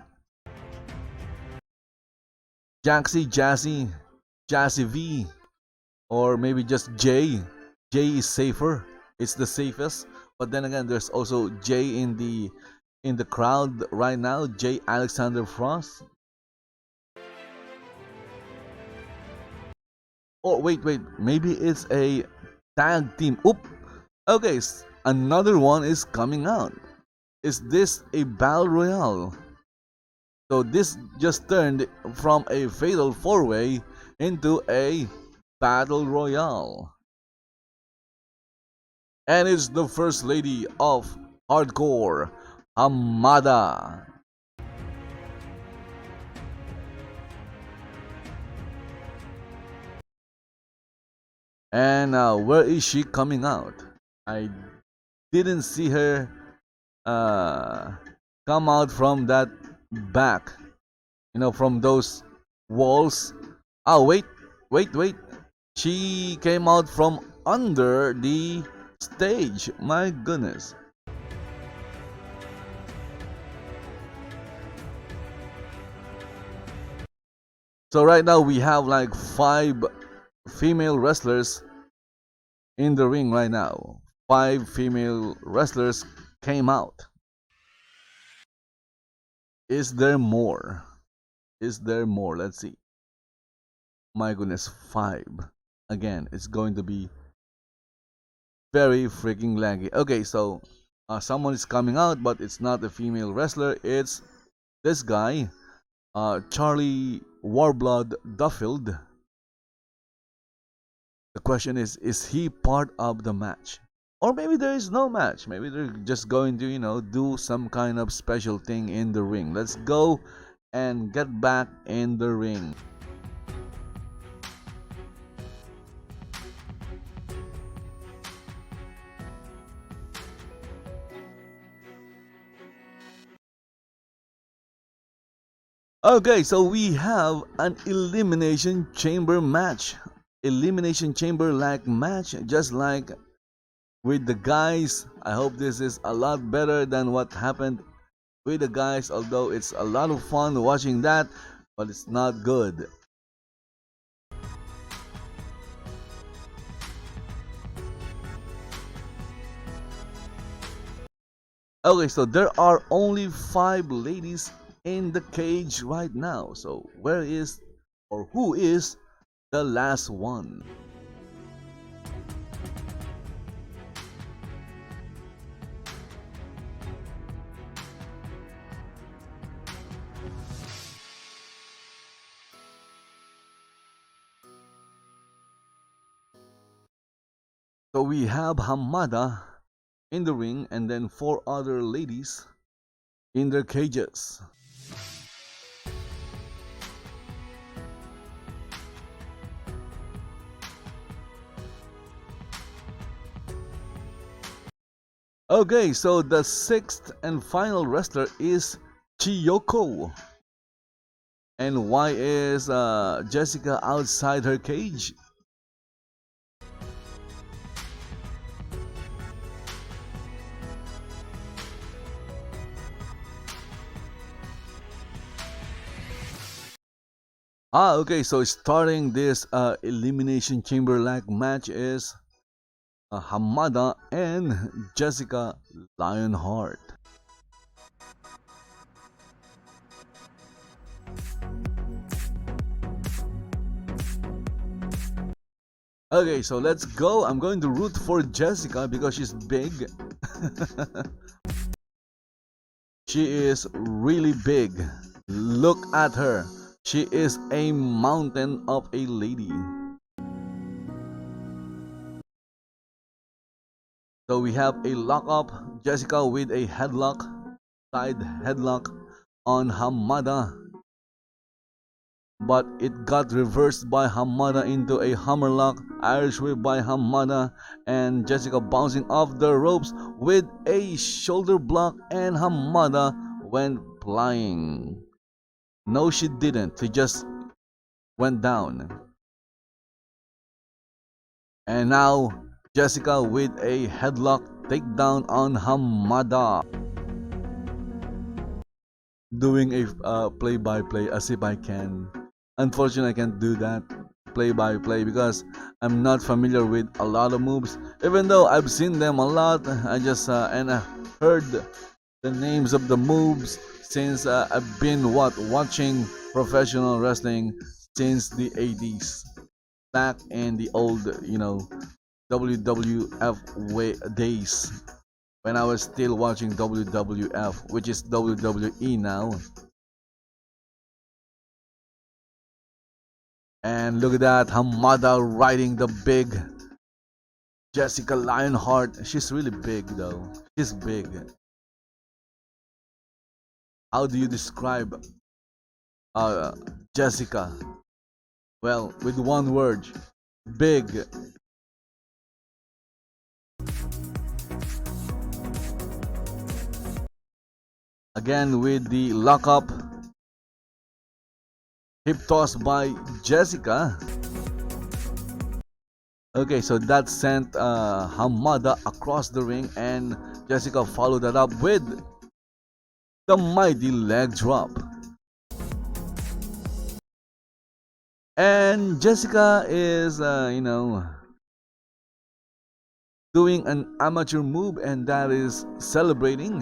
Jaxi V, or maybe just J. J is safer. It's the safest. But then again, there's also J in the crowd right now. J Alexander Frost. Oh wait, maybe it's a tag team. Oop. Okay, another one is coming out. Is this a battle royale? So this just turned from a fatal four-way into a battle royale. And it's the first lady of hardcore, Hamada. And where is she coming out? I didn't see her come out from that back, from those walls. Oh wait. She came out from under the stage. My goodness. So right now we have like 5 female wrestlers in the ring right now. 5 female wrestlers came out. Is there more? Let's see. My goodness, 5. Again, it's going to be very freaking laggy. Okay, so someone is coming out, but it's not a female wrestler. It's this guy, Charlie Warblood Duffield. The question is he part of the match? Or maybe there is no match. Maybe they're just going to, do some kind of special thing in the ring. Let's go and get back in the ring. Okay, so we have an Elimination Chamber match. Elimination Chamber like match, just like with the guys. I hope this is a lot better than what happened with the guys, although it's a lot of fun watching that, but it's not good. Okay, so there are only 5 ladies in the cage right now. So where is, or who is the last one? So we have Hamada in the ring, and then 4 other ladies in their cages. Okay, so the 6th and final wrestler is Chiyoko. And why is Jessica outside her cage? Okay, so starting this Elimination Chamber like match is Hamada and Jessica Lionheart. Okay, so let's go. I'm going to root for Jessica because she's big. She is really big. Look at her. She is a mountain of a lady. So we have a lock up, Jessica with a headlock, side headlock on Hamada. But it got reversed by Hamada into a hammerlock, Irish whip by Hamada, and Jessica bouncing off the ropes with a shoulder block, and Hamada went flying. No, she didn't. She just went down. And now Jessica with a headlock takedown on Hamada. Doing a play-by-play as if I can. Unfortunately, I can't do that play-by-play because I'm not familiar with a lot of moves. Even though I've seen them a lot, I just heard the names of the moves since I've been watching professional wrestling since the 80s, back in the old WWF days, when I was still watching WWF, which is WWE now. And look at that, Hamada riding the big Jessica Lionheart. She's really big though. She's big. How do you describe Jessica? Well, with one word, big. Again with the lockup. Hip toss by Jessica. Okay, so that sent Hamada across the ring, and Jessica followed that up with the mighty leg drop. And Jessica is, doing an amateur move, and that is celebrating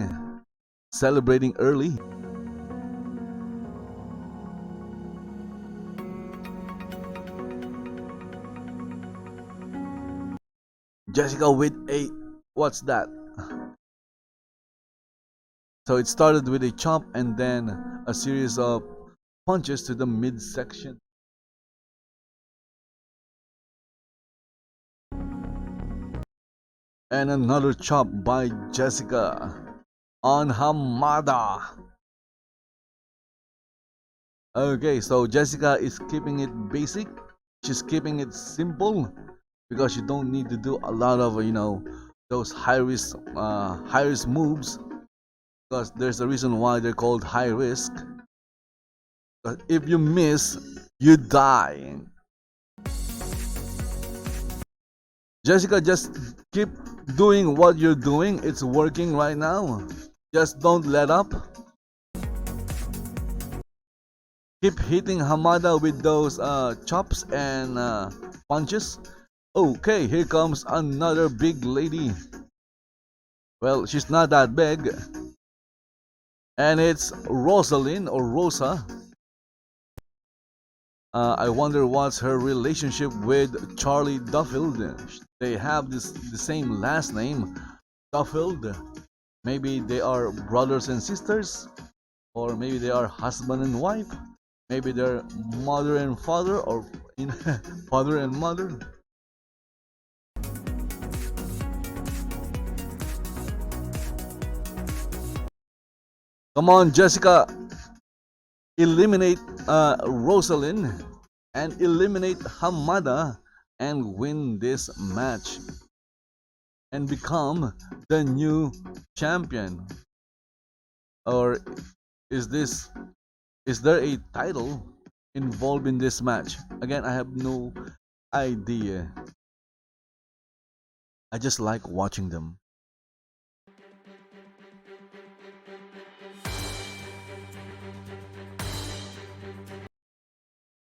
early. Jessica with a, what's that? So it started with a chop and then a series of punches to the midsection. And another chop by Jessica on Hamada. Okay, so Jessica is keeping it basic. She's keeping it simple because you don't need to do a lot of those high risk moves, because there's a reason why they're called high risk. But if you miss, you die. Jessica, just keep doing what you're doing. It's working right now. Just don't let up. Keep hitting Hamada with those chops and punches. Okay, here comes another big lady. Well, she's not that big. And it's Rosalind or Rosa. I wonder what's her relationship with Charlie Duffield. They have the same last name, Duffield. Maybe they are brothers and sisters, or maybe they are husband and wife. Maybe they're mother and father, or father and mother. Come on, Jessica. Eliminate Rosalind and eliminate Hamada and win this match and become the new champion. Or is there a title involved in this match? Again, I have no idea. I just like watching them.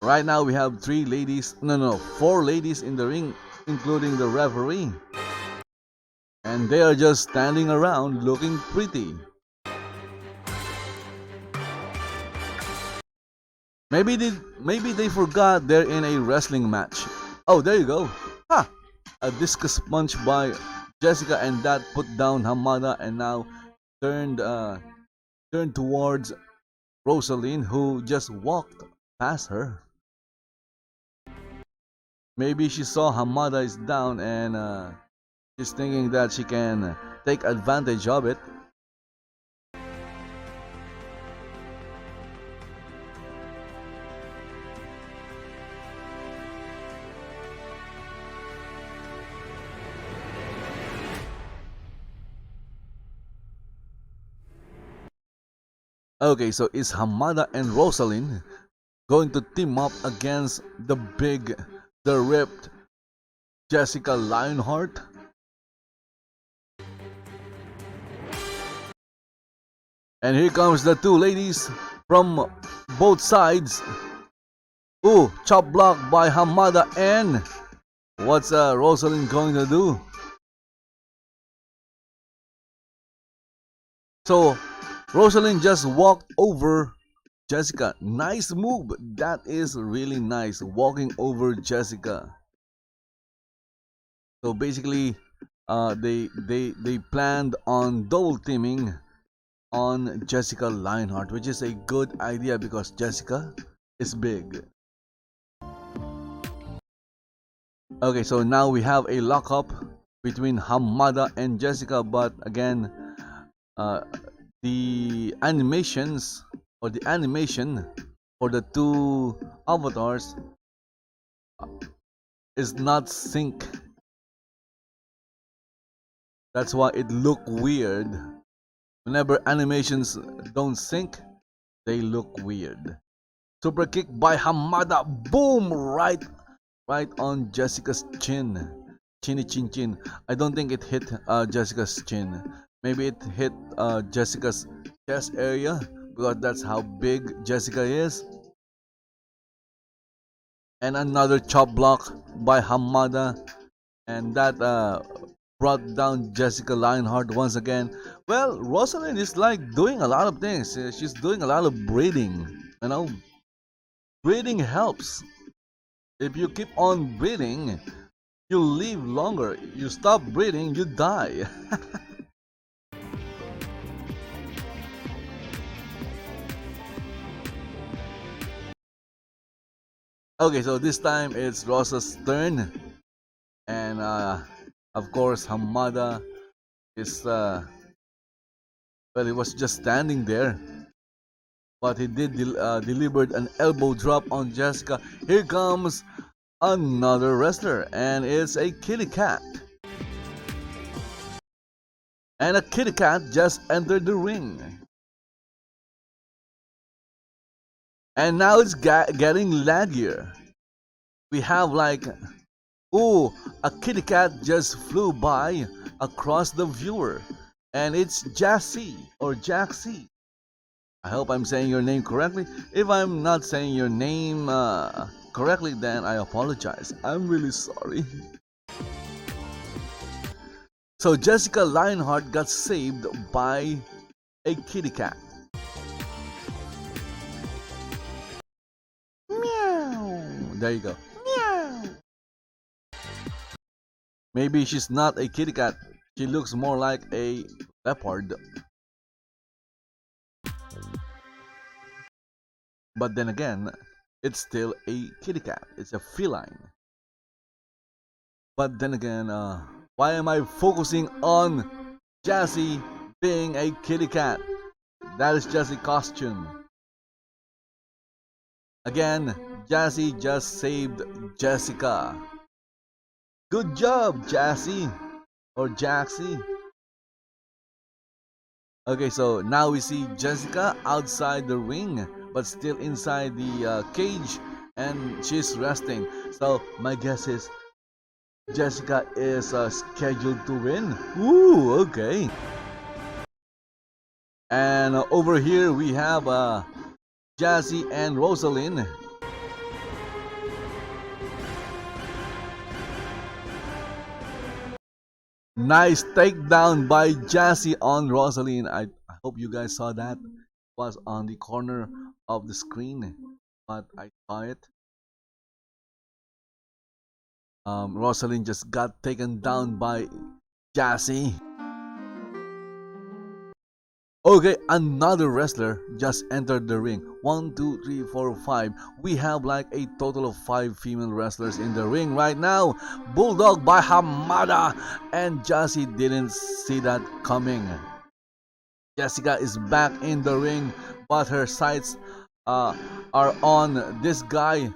Right now we have four ladies in the ring, including the referee. And they are just standing around looking pretty. Maybe they forgot they're in a wrestling match. Oh, there you go. Ha! A discus punch by Jessica, and that put down Hamada, and now turned towards Rosalind, who just walked past her. Maybe she saw Hamada is down and she's thinking that she can take advantage of it. Okay, so is Hamada and Rosalind going to team up against the ripped Jessica Lionheart? And here comes the two ladies from both sides. Ooh, chop block by Hamada, and what's Rosalind going to do? So Rosalind just walked over Jessica. Nice move. That is really nice. Walking over Jessica. So basically, they planned on double teaming on Jessica Lionheart, which is a good idea because Jessica is big. Okay, so now we have a lockup between Hamada and Jessica, but again, the animations or the animation for the two avatars is not sync. That's why it look weird. Whenever animations don't sync, they look weird. Super kick by Hamada. Boom! Right on Jessica's chin. Chinny chin chin. I don't think it hit Jessica's chin. Maybe it hit Jessica's chest area because that's how big Jessica is. And another chop block by Hamada, and that brought down Jessica Lionheart once again. Well, Rosalind is like doing a lot of things. She's doing a lot of breathing. You know, breathing helps. If you keep on breathing, you live longer. You stop breathing, you die. Okay, so this time it's Rosa's turn, and of course Hamada is well, he was just standing there, but he did delivered an elbow drop on Jessica. Here comes another wrestler, and it's a kitty cat. And a kitty cat just entered the ring. And now it's getting laggier. We have like, ooh, a kitty cat just flew by across the viewer. And it's Jaxi or Jaxi. I hope I'm saying your name correctly. If I'm not saying your name correctly, then I apologize. I'm really sorry. So Jessica Lionheart got saved by a kitty cat. Meow. There you go. Meow. Maybe she's not a kitty cat. She looks more like a leopard. But then again, it's still a kitty cat. It's a feline. But then again, why am I focusing on Jaxi being a kitty cat? That is just a costume. Again, Jaxi just saved Jessica. Good job, Jaxi or Jaxi. Okay, so now we see Jessica outside the ring, but still inside the cage, and she's resting. So my guess is Jessica is scheduled to win. Ooh, okay. And over here we have Jaxi and Rosalind. Nice takedown by Jaxi on Rosalind. I hope you guys saw that. It was on the corner of the screen, but I saw it. Rosalind just got taken down by Jaxi. Okay, another wrestler just entered the ring. 1, 2, 3, 4, 5. We have like a total of 5 female wrestlers in the ring right now. Bulldog by Hamada, and Jaxi didn't see that coming. Jessica is back in the ring, but her sights are on this guy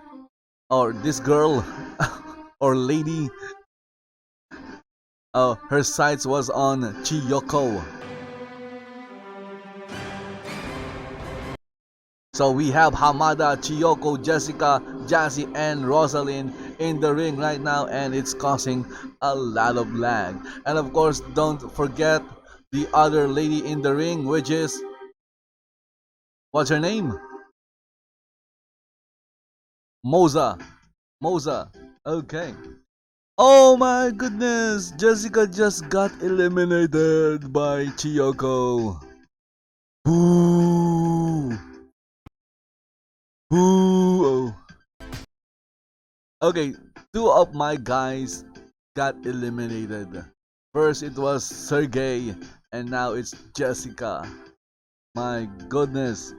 or this girl or lady. Her sights was on Chiyoko. So we have Hamada, Chiyoko, Jessica, Jaxi, and Rosalind in the ring right now, and it's causing a lot of lag. And of course, don't forget the other lady in the ring, which is, what's her name? Moza. Okay. Oh my goodness! Jessica just got eliminated by Chiyoko. Boo! Boo! Oh. Okay, 2 of my guys got eliminated. First it was Sergei, and now it's Jessica. My goodness.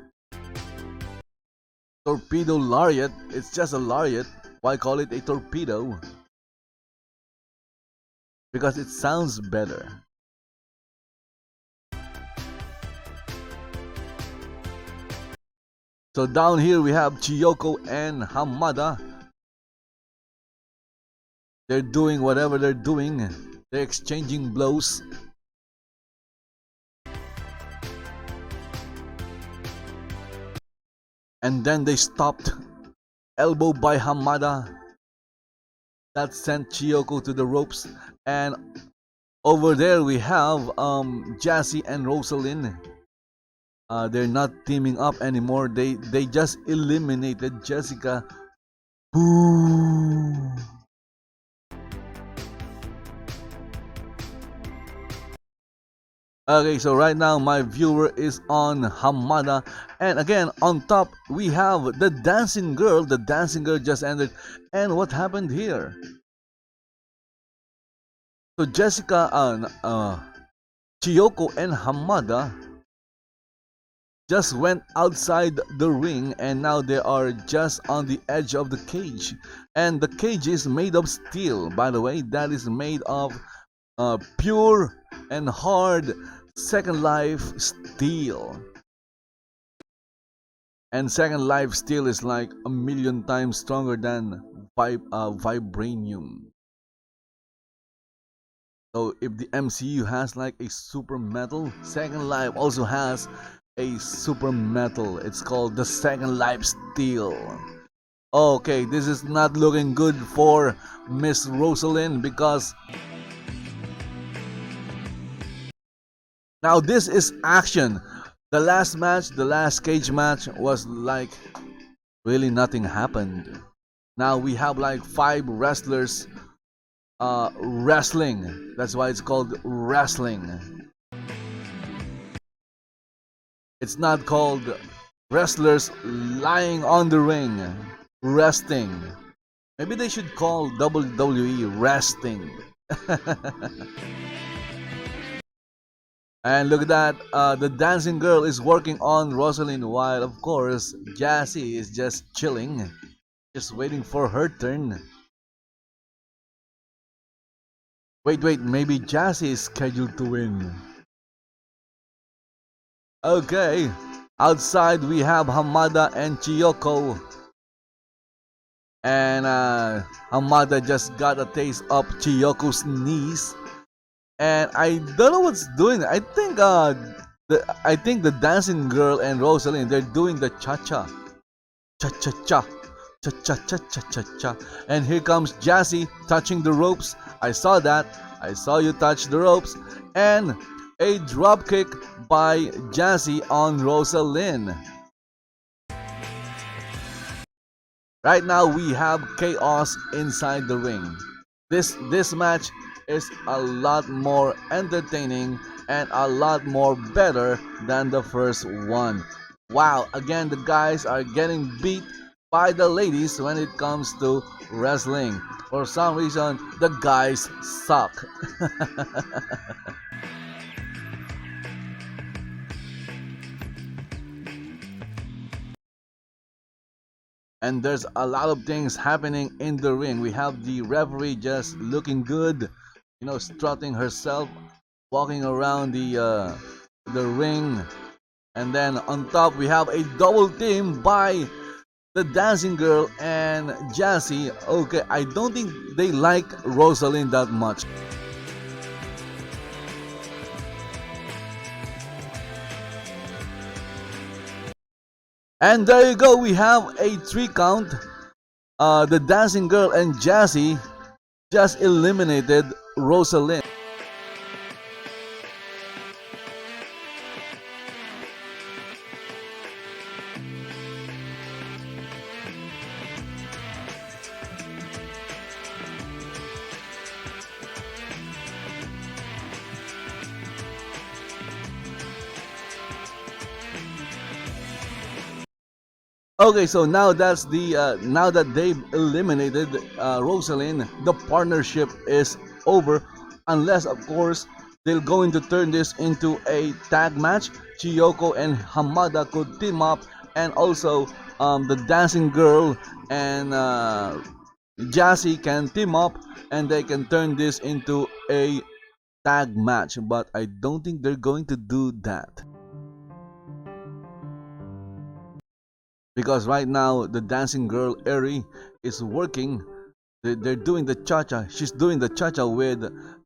Torpedo lariat? It's just a lariat. Why call it a torpedo? Because it sounds better. So down here we have Chiyoko and Hamada. They're doing whatever they're doing. They're exchanging blows. And then they stopped. Elbow by Hamada. That sent Chiyoko to the ropes. And over there we have Jaxi and Rosalind. They're not teaming up anymore. They just eliminated Jessica. Boo! Okay, so right now my viewer is on Hamada, and again on top we have the Dancing Girl. The Dancing Girl just ended, and what happened here? So Jessica, Chiyoko and Hamada just went outside the ring, and now they are just on the edge of the cage, and the cage is made of steel. By the way, that is made of pure and hard Second Life steel. And Second Life steel is like 1,000,000 times stronger than vibranium. So if the MCU has like a super metal, Second Life also has a super metal. It's called the Second Life steel. Okay, this is not looking good for Miss Rosalind, because now this is action. The last match, the last cage match, was like really nothing happened. Now we have like 5 wrestlers wrestling. That's why it's called wrestling. It's not called wrestlers lying on the ring, resting. Maybe they should call WWE resting. And look at that, the Dancing Girl is working on Rosalind, while of course Jaxi is just chilling, just waiting for her turn. Wait, maybe Jaxi is scheduled to win. Okay, outside we have Hamada and Chiyoko. And Hamada just got a taste of Chiyoko's knees. And I don't know what's doing. I think the Dancing Girl and Rosalind, they're doing the cha-cha. Cha-cha-cha. Cha-cha-cha-cha-cha-cha. And here comes Jaxi touching the ropes. I saw that. I saw you touch the ropes. And a drop kick by Jaxi on Rosalind. Right now we have chaos inside the ring. This match is a lot more entertaining and a lot more better than the first one. Wow, again the guys are getting beat by the ladies when it comes to wrestling. For some reason, the guys suck. And there's a lot of things happening in the ring. We have the referee just looking good, strutting herself, walking around the ring. And then on top we have a double team by the Dancing Girl and Jaxi. Okay, I don't think they like Rosalind that much. And there you go, we have a 3 count. The Dancing Girl and Jaxi just eliminated Rosalind. Okay, so now that's now that they've eliminated Rosalind, the partnership is over, unless of course they're going to turn this into a tag match. Chiyoko and Hamada could team up, and also the Dancing Girl and Jaxi can team up, and they can turn this into a tag match. But I don't think they're going to do that. Because right now the Dancing Girl Ery is working. They're doing the cha-cha. She's doing the cha-cha with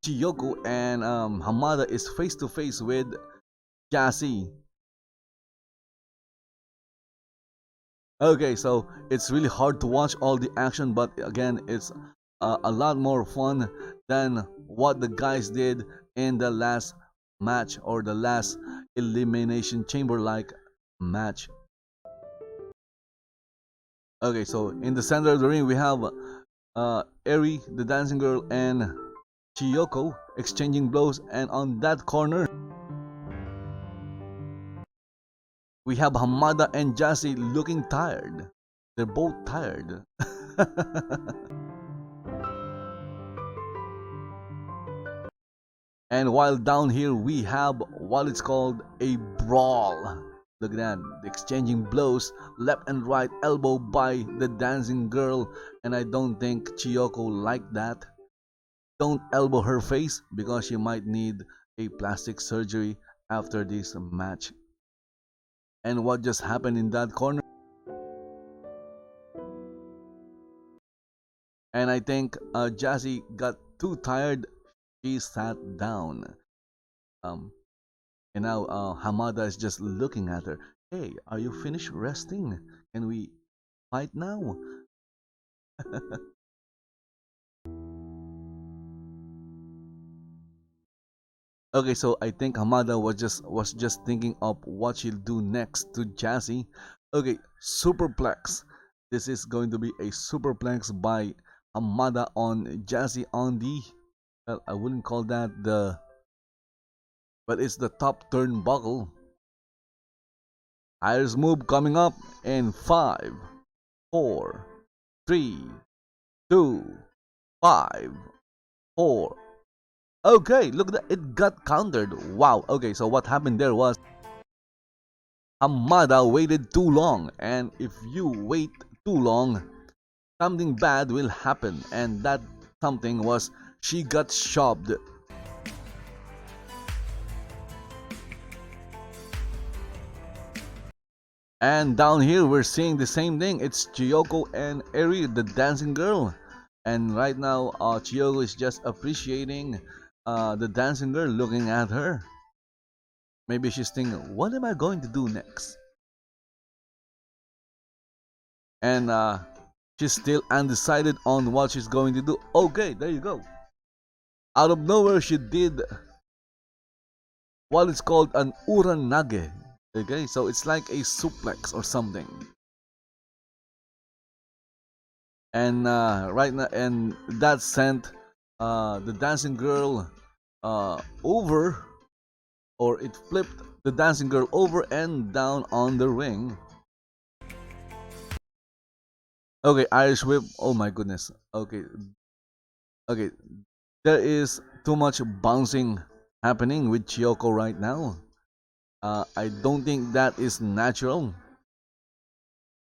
Chiyoko, and Hamada is face to face with Jaxi. Okay, so it's really hard to watch all the action, but again, it's a lot more fun than what the guys did in the last match, or the last Elimination Chamber like match. Okay, so in the center of the ring we have Ery, the Dancing Girl, and Chiyoko exchanging blows, and on that corner we have Hamada and Jaxi looking tired. They're both tired. And while down here we have what is called a brawl. Look at that, exchanging blows left and right, elbow by the Dancing Girl, and I don't think Chiyoko liked that. Don't elbow her face because she might need a plastic surgery after this match. And what just happened in that corner? And I think Jaxi got too tired. She sat down. And now Hamada is just looking at her. Hey, are you finished resting? Can we fight now? Okay, so I think Hamada was just thinking of what she'll do next to Jaxi. Okay, superplex. This is going to be a superplex by Hamada on Jaxi on the, well, I wouldn't call that the, but it's the top turnbuckle. Iris move coming up in 5, 4, 3, 2, 5, 4. Okay, look at that, it got countered. Wow. Okay, so what happened there was Hamada waited too long, and if you wait too long, something bad will happen, and that something was she got shoved. And down here we're seeing the same thing. It's Chiyoko and Ery, the Dancing Girl. And right now Chiyoko is just appreciating the Dancing Girl, looking at her. Maybe she's thinking, what am I going to do next? And she's still undecided on what she's going to do. Okay, there you go. Out of nowhere she did what is called an uranage. Okay, so it's like a suplex or something. And right now, and that sent the Dancing Girl over, or it flipped the Dancing Girl over and down on the ring. Okay, Irish whip. Oh my goodness. Okay, okay, there is too much bouncing happening with Chiyoko right now. I don't think that is natural.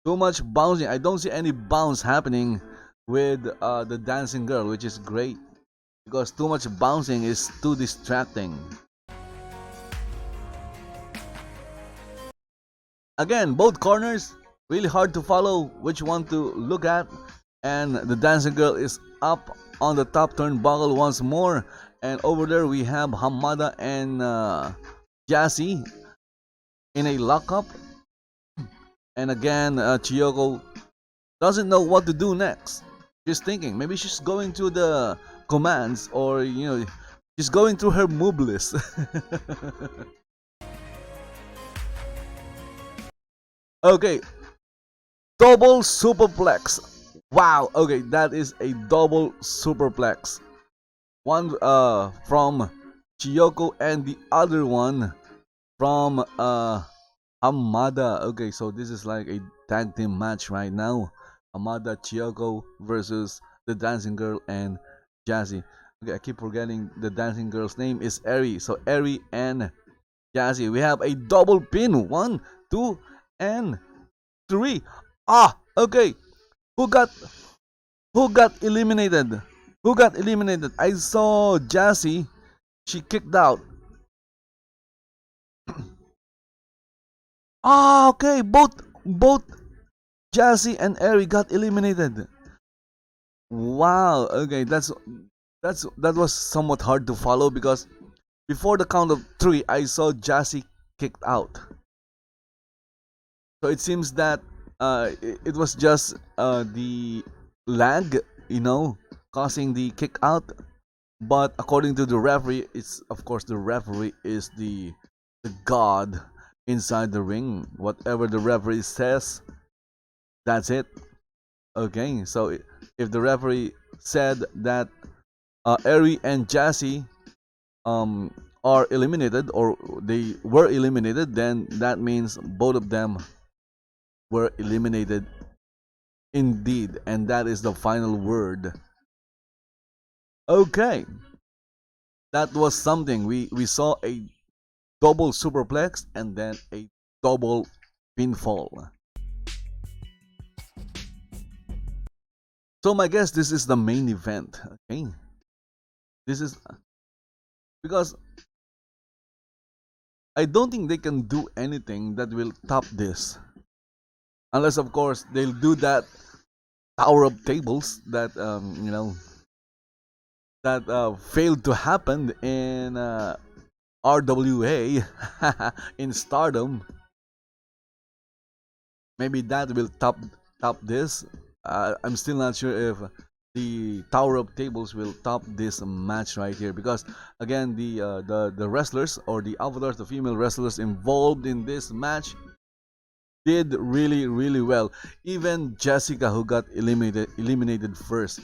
Too much bouncing. I don't see any bounce happening with the dancing girl, which is great because too much bouncing is too distracting. Again, both corners really hard to follow which one to look at, and the dancing girl is up on the top turnbuckle once more, and over there we have Hamada and Jaxi in a lockup, and again Chiyoko doesn't know what to do next. She's thinking maybe she's going through the commands, or she's going through her move list. Okay, double superplex. Wow. Okay, that is a double superplex. One from Chiyoko and the other one from Hamada. Okay, so this is like a tag team match right now. Hamada Chiyoko versus the dancing girl and Jaxi. Okay, I keep forgetting the dancing girl's name is Ery. So Ery and Jaxi. We have a double pin. 1, 2, and 3. Okay. Who got eliminated? Who got eliminated? I saw Jaxi. She kicked out. Okay. Both Jaxi and Ery got eliminated. Wow. Okay, that was somewhat hard to follow because before the count of 3, I saw Jaxi kicked out. So it seems that it was just the lag, causing the kick out. But according to the referee, it's of course the referee is the god inside the ring. Whatever the referee says, that's it. Okay, so if the referee said that Ery and Jaxi are eliminated, or they were eliminated, then that means both of them were eliminated indeed, and that is the final word. Okay, that was something. We saw a double superplex and then a double pinfall. So my guess this is the main event. Okay, this is because I don't think they can do anything that will top this. Unless, of course, they'll do that tower of tables that failed to happen in RWA in Stardom. Maybe that will top this. I'm still not sure if the tower of tables will top this match right here, because again the wrestlers, or the avatars, the female wrestlers involved in this match, did really well. Even Jessica, who got eliminated first.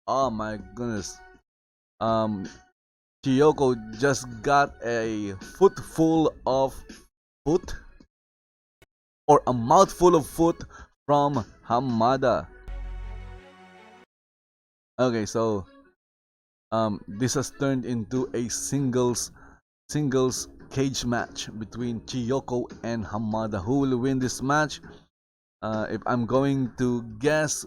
Oh my goodness. Chiyoko just got a footful of foot, or a mouthful of foot from Hamada. Okay, so this has turned into a singles cage match between Chiyoko and Hamada. Who will win this match? If I'm going to guess,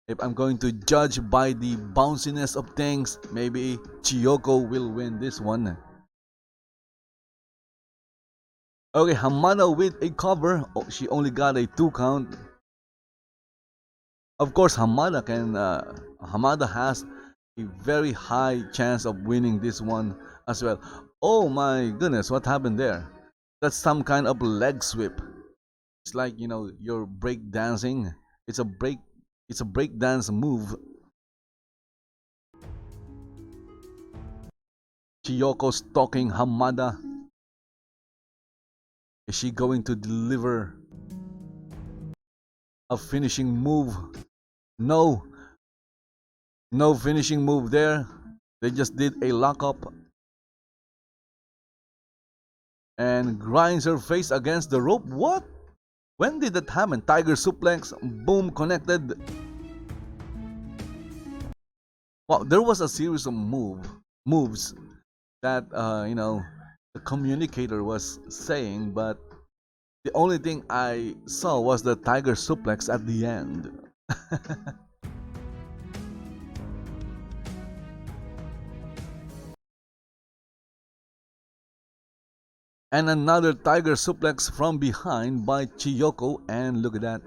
if I'm going to judge by the bounciness of things, maybe Chiyoko will win this one. Okay, Hamada with a cover. Oh, she only got a 2 count. Of course, Hamada has a very high chance of winning this one as well. Oh my goodness, what happened there? That's some kind of leg sweep. It's like, you're break dancing. It's a break dance move. Chiyoko stalking Hamada. Is she going to deliver a finishing move? No finishing move there. They just did a lockup and grinds her face against the rope. What? When did that happen? Tiger suplex, boom, connected. Wow, there was a series of moves that the communicator was saying, but The only thing I saw was the tiger suplex at the end. And another tiger suplex from behind by Chiyoko, and look at that.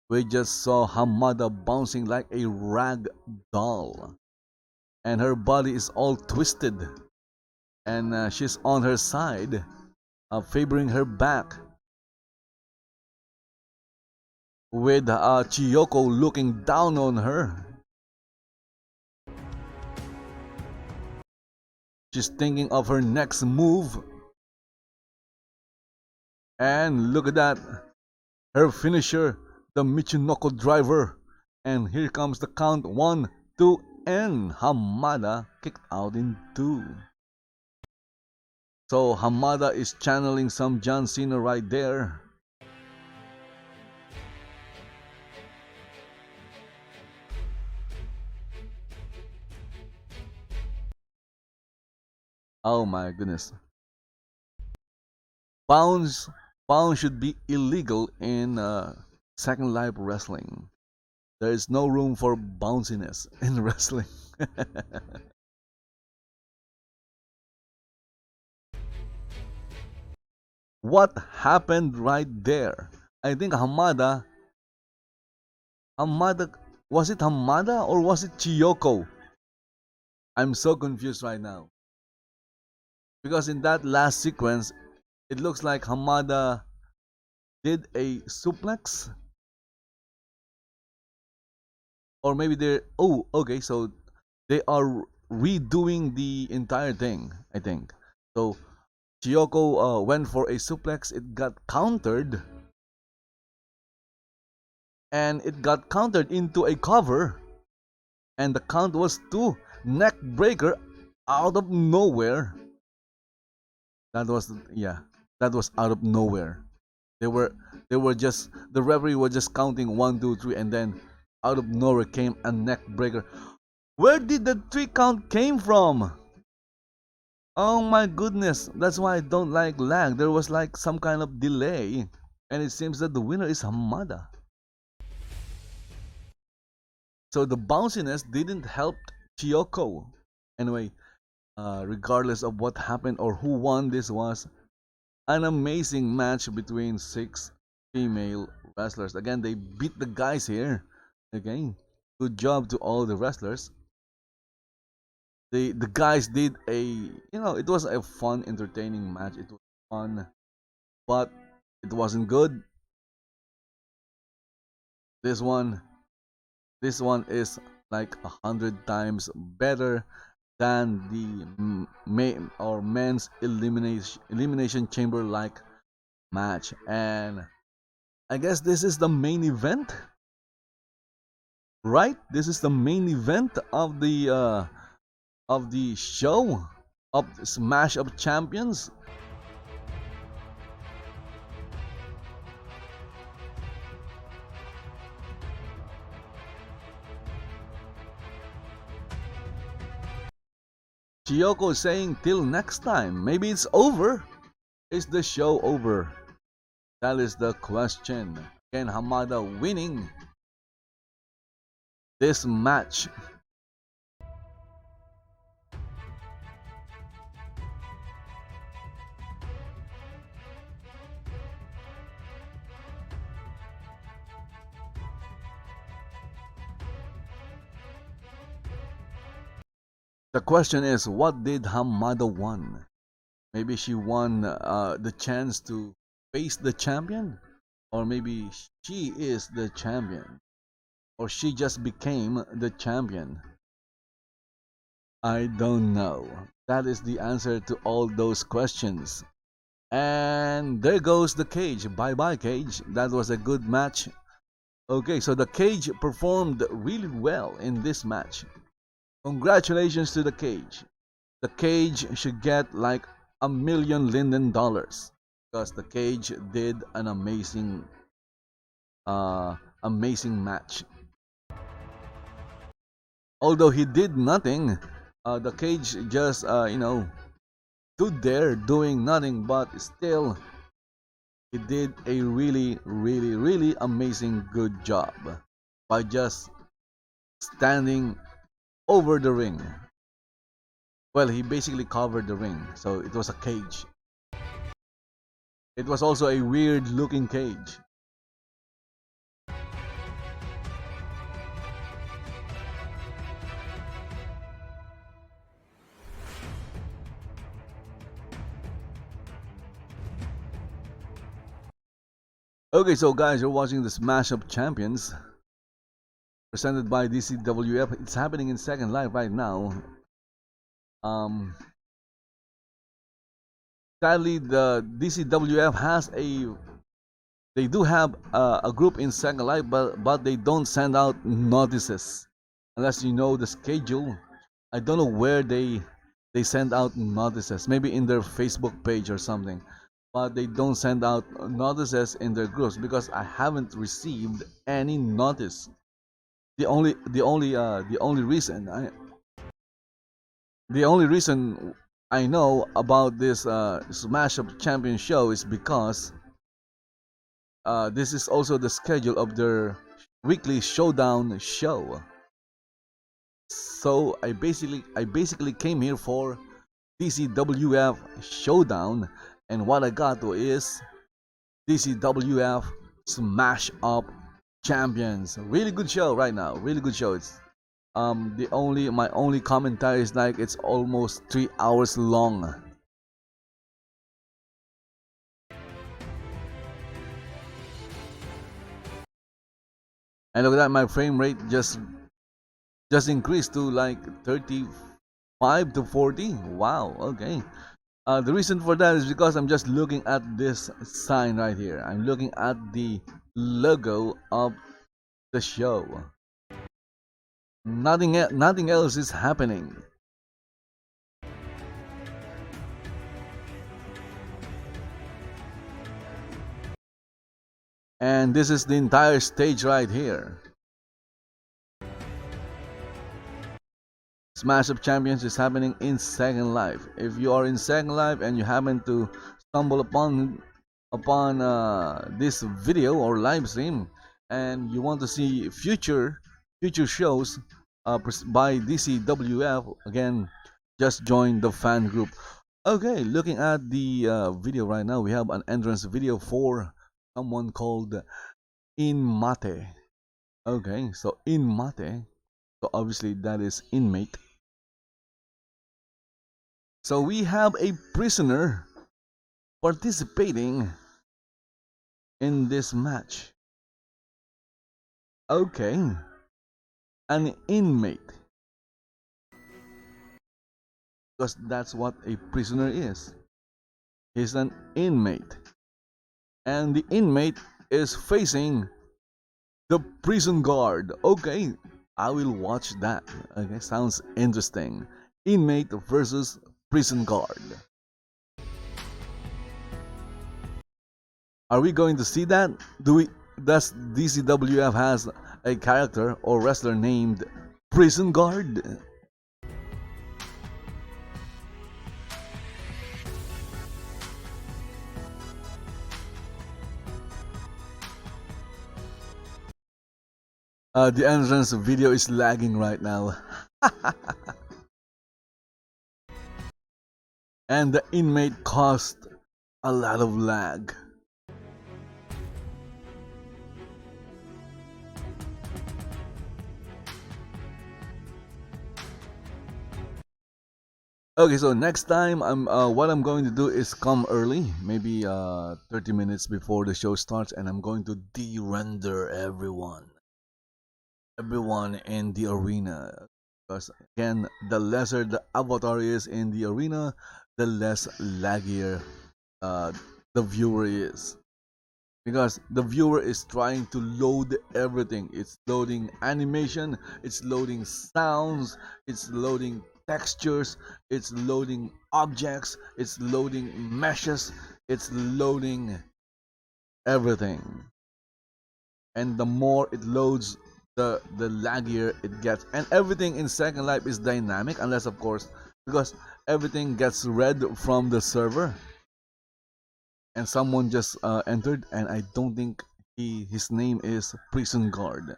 We just saw Hamada bouncing like a rag doll. And her body is all twisted. And she's on her side, favoring her back. With Chiyoko looking down on her. She's thinking of her next move. And look at that. Her finisher, the Michinoko driver. And here comes the count. 1, 2, and Hamada kicked out in 2. So Hamada is channeling some John Cena right there. Oh my goodness. Bounce should be illegal in Second Life wrestling. There is no room for bounciness in wrestling. What happened right there? I think Hamada, was it Hamada or was it Chiyoko? I'm so confused right now. Because in that last sequence, it looks like Hamada did a suplex. Or maybe they're, oh, okay, so they are redoing the entire thing, I think. So Chiyoko went for a suplex, it got countered. And it got countered into a cover. And the count was 2. Neck breaker out of nowhere. That was, yeah, that was out of nowhere. They were just, the referee was just counting 1, 2, 3, and then out of nowhere came a neck breaker. Where did the 3 count came from? Oh my goodness, that's why I don't like lag. There was like some kind of delay, and it seems that the winner is Hamada. So the bounciness didn't help Chiyoko. Anyway, regardless of what happened or who won, this was an amazing match between 6 female wrestlers. Again, they beat the guys here. Again, good job to all the wrestlers. The guys did it was a fun, entertaining match. It was fun, but it wasn't good. This one is like 100 times better than the men's elimination chamber like match. And I guess this is the main event, right? This is the main event of the show of Smash of Champions. Chiyoko is saying till next time. Maybe it's over. Is the show over? That is the question. Can Hamada winning this match? The question is, what did Hamada won? Maybe she won the chance to face the champion? Or maybe she is the champion? Or she just became the champion? I don't know. That is the answer to all those questions. And there goes the cage. Bye bye, cage. That was a good match. Okay, so the cage performed really well in this match. Congratulations to the cage. The cage should get like $1 million Linden because the cage did an amazing match. Although he did nothing, the cage just stood there doing nothing, but still he did a really amazing good job by just standing over the ring. Well, he basically covered the ring, so it was a cage. It was also a weird looking cage. Okay, so guys, you're watching the Smash Up Champions presented by DCWF. It's happening in Second Life right now. Sadly, the DCWF they do have a group in Second Life, but they don't send out notices unless you know the schedule. I don't know where they send out notices. Maybe in their Facebook page or something, but they don't send out notices in their groups because I haven't received any notice. The only reason I know about this Smash Up Champion show is because this is also the schedule of their weekly showdown show. So I basically came here for DCWF showdown, and what I got to is DCWF Smash Up Champions. Really good show right now. Really good show. It's my only commentary is like it's almost 3 hours long. And look at that, my frame rate just increased to like 35 to 40. Wow, okay. The reason for that is because I'm just looking at this sign right here. I'm looking at the logo of the show. Nothing else is happening. And this is the entire stage right here. Smash Up Champions is happening in Second Life. If you are in Second Life and you happen to stumble upon this video or live stream and you want to see future shows by DCWF, again, just join the fan group. Okay, looking at the video right now, we have an entrance video for someone called Inmate. Okay, so Inmate, so obviously that is Inmate. So we have a prisoner participating in this match. Okay, an inmate, because that's what a prisoner is. He's an inmate, and the inmate is facing the prison guard. Okay, I will watch that. Okay, sounds interesting. Inmate versus prison guard. Are we going to see that? Does DCWF has a character or wrestler named Prison Guard? The entrance video is lagging right now. And the inmate caused a lot of lag. Okay, so next time what I'm going to do is come early, maybe 30 minutes before the show starts, and I'm going to de-render everyone in the arena, because again, the lesser the avatar is in the arena, the less laggier the viewer is, because the viewer is trying to load everything. It's loading animation, it's loading sounds, it's loading textures, it's loading objects, it's loading meshes, it's loading everything. And the more it loads, the laggier it gets. And everything in Second Life is dynamic, unless of course, because everything gets read from the server. and someone just entered, and I don't think his name is Prison Guard.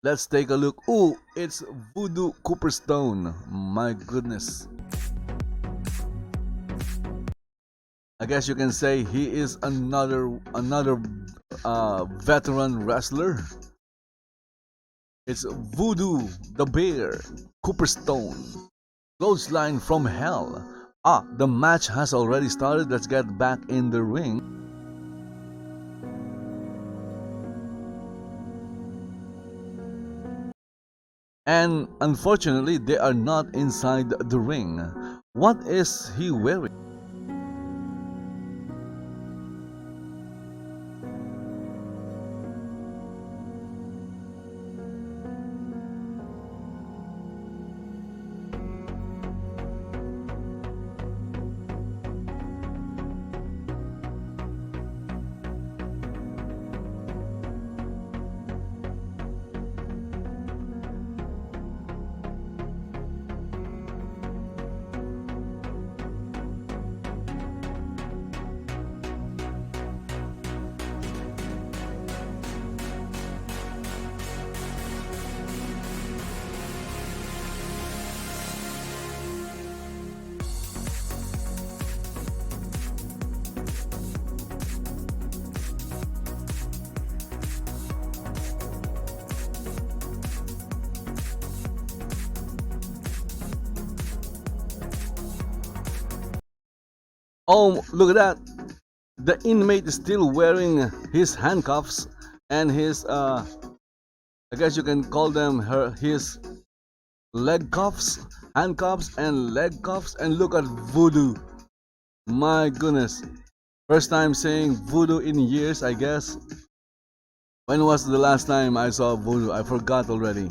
Let's take a look. Ooh, it's Voodoo Cooperstone. My goodness. I guess you can say he is another veteran wrestler. It's Voodoo the Bear Cooperstone. Clothesline from hell. Ah, the match has already started. Let's get back in the ring. And unfortunately, they are not inside the ring. What is he wearing? Oh, look at that. The inmate is still wearing his handcuffs and his I guess you can call them his leg cuffs, handcuffs and leg cuffs. And look at Voodoo. My goodness. First time saying Voodoo in years, I guess. When was the last time I saw Voodoo? I forgot already.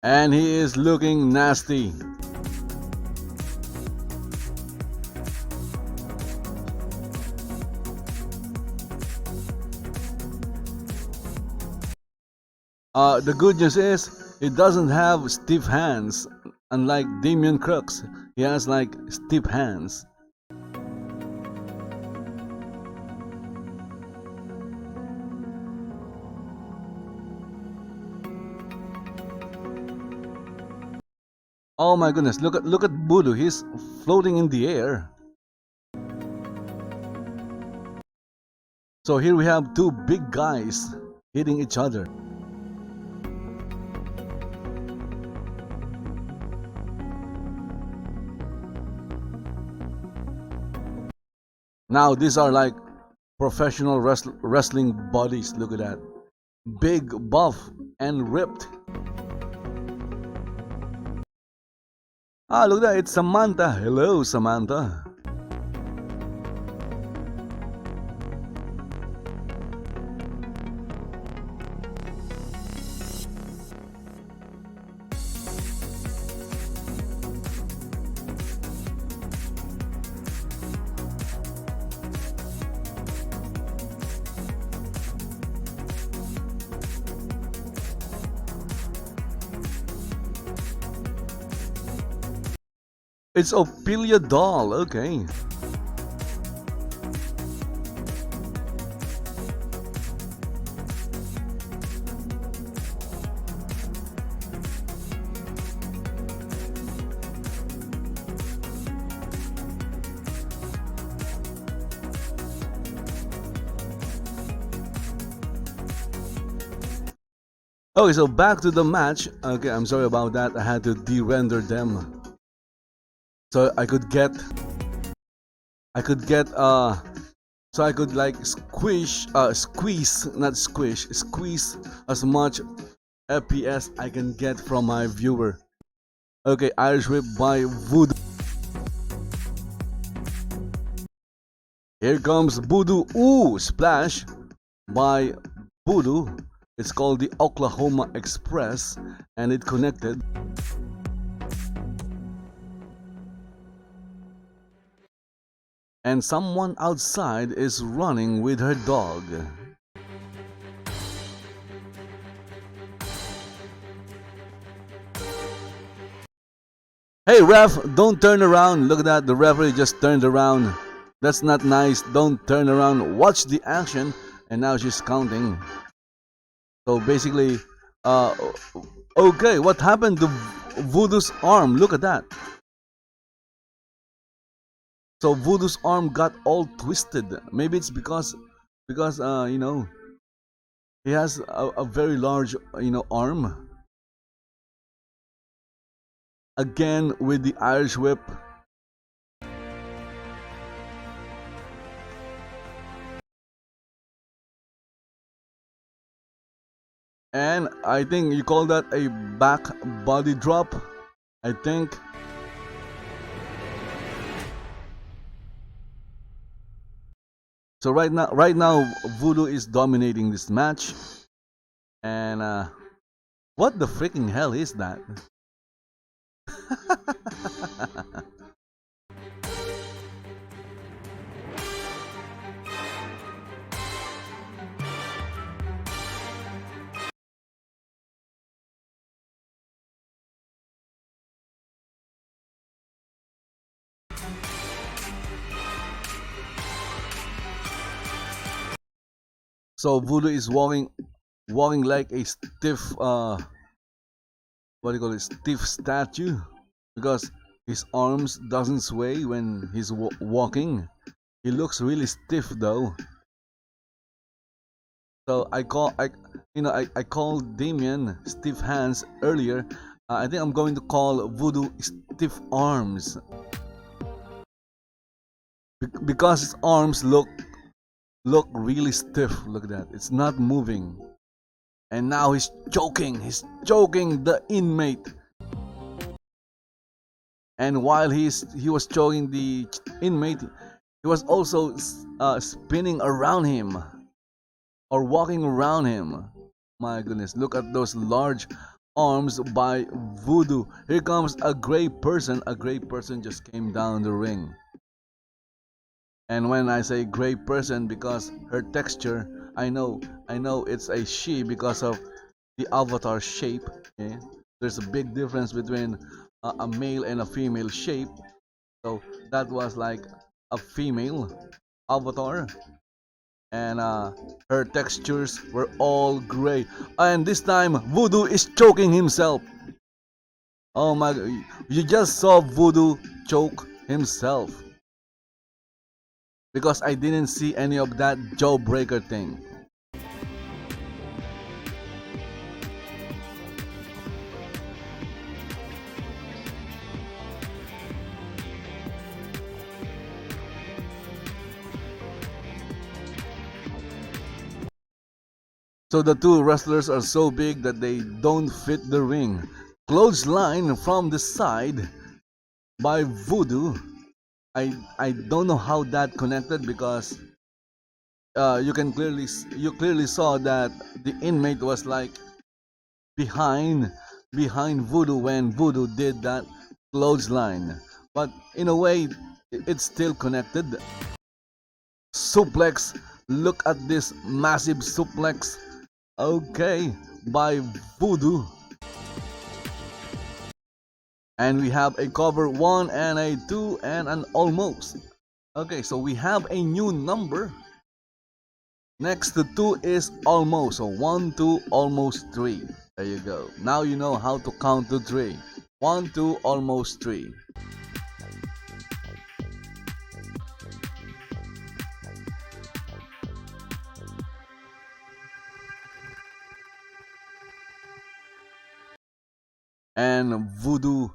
And he is looking nasty. The good news is he doesn't have stiff hands. Unlike Damien Krux, he has like stiff hands. Oh my goodness, look at Voodoo, he's floating in the air. So here we have two big guys hitting each other. Now these are like professional wrestling bodies, look at that. Big, buff, and ripped. Ah, look at that, it's Samantha. Hello, Samantha. It's Ophelia Doll, okay. Okay, so back to the match. Okay, I'm sorry about that. I had to de-render them. So I could get so I could like squeeze as much FPS I can get from my viewer. Okay, Irish Whip by Voodoo. Here comes Voodoo. Ooh, splash by Voodoo. It's called the Oklahoma Express and it connected. And someone outside is running with her dog. Hey ref, don't turn around. Look at that, the referee just turned around. That's not nice. Don't turn around. Watch the action. And now she's counting. So basically, okay, what happened to Voodoo's arm? Look at that. So Voodoo's arm got all twisted. Maybe it's because you know, he has a very large arm. Again with the Irish whip. And I think you call that a back body drop, I think. So right now Voodoo is dominating this match. And what the freaking hell is that? So Voodoo is walking like a stiff what do you call it, stiff statue, because his arms doesn't sway when he's walking. He looks really stiff though. So I called Damien stiff hands earlier. I think I'm going to call Voodoo stiff arms, because his arms look really stiff. Look at that, it's not moving. And now he's choking the inmate. And while he was choking the inmate, he was also spinning around him or walking around him. My goodness, look at those large arms by Voodoo. Here comes a gray person. A gray person just came down the ring. And when I say gray person, because her texture, I know it's a she because of the avatar shape. Okay? There's a big difference between a male and a female shape. So that was like a female avatar. And her textures were all gray. And this time, Voodoo is choking himself. Oh my god, you just saw Voodoo choke himself. Because I didn't see any of that jawbreaker thing. So the two wrestlers are so big that they don't fit the ring. Clothesline from the side by Voodoo. I don't know how that connected, because you clearly saw that the inmate was like behind Voodoo when Voodoo did that clothesline. But in a way, it's still connected. Suplex. Look at this massive suplex. Okay, by Voodoo. And we have a cover 1 and a 2 and an almost. Okay, so we have a new number. Next to 2 is almost. So 1, 2, almost 3. There you go. Now you know how to count to 3. 1, 2, almost 3. And Voodoo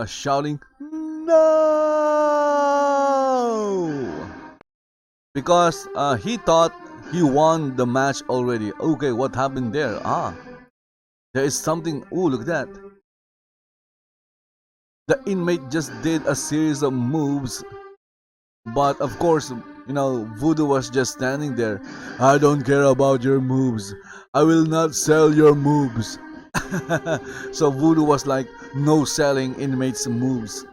shouting, "No!" Because he thought he won the match already. Okay, what happened there? There is something. Ooh, look at that. The inmate just did a series of moves. But of course, Voodoo was just standing there. I don't care about your moves. I will not sell your moves. So Voodoo was like, no selling inmates' moves.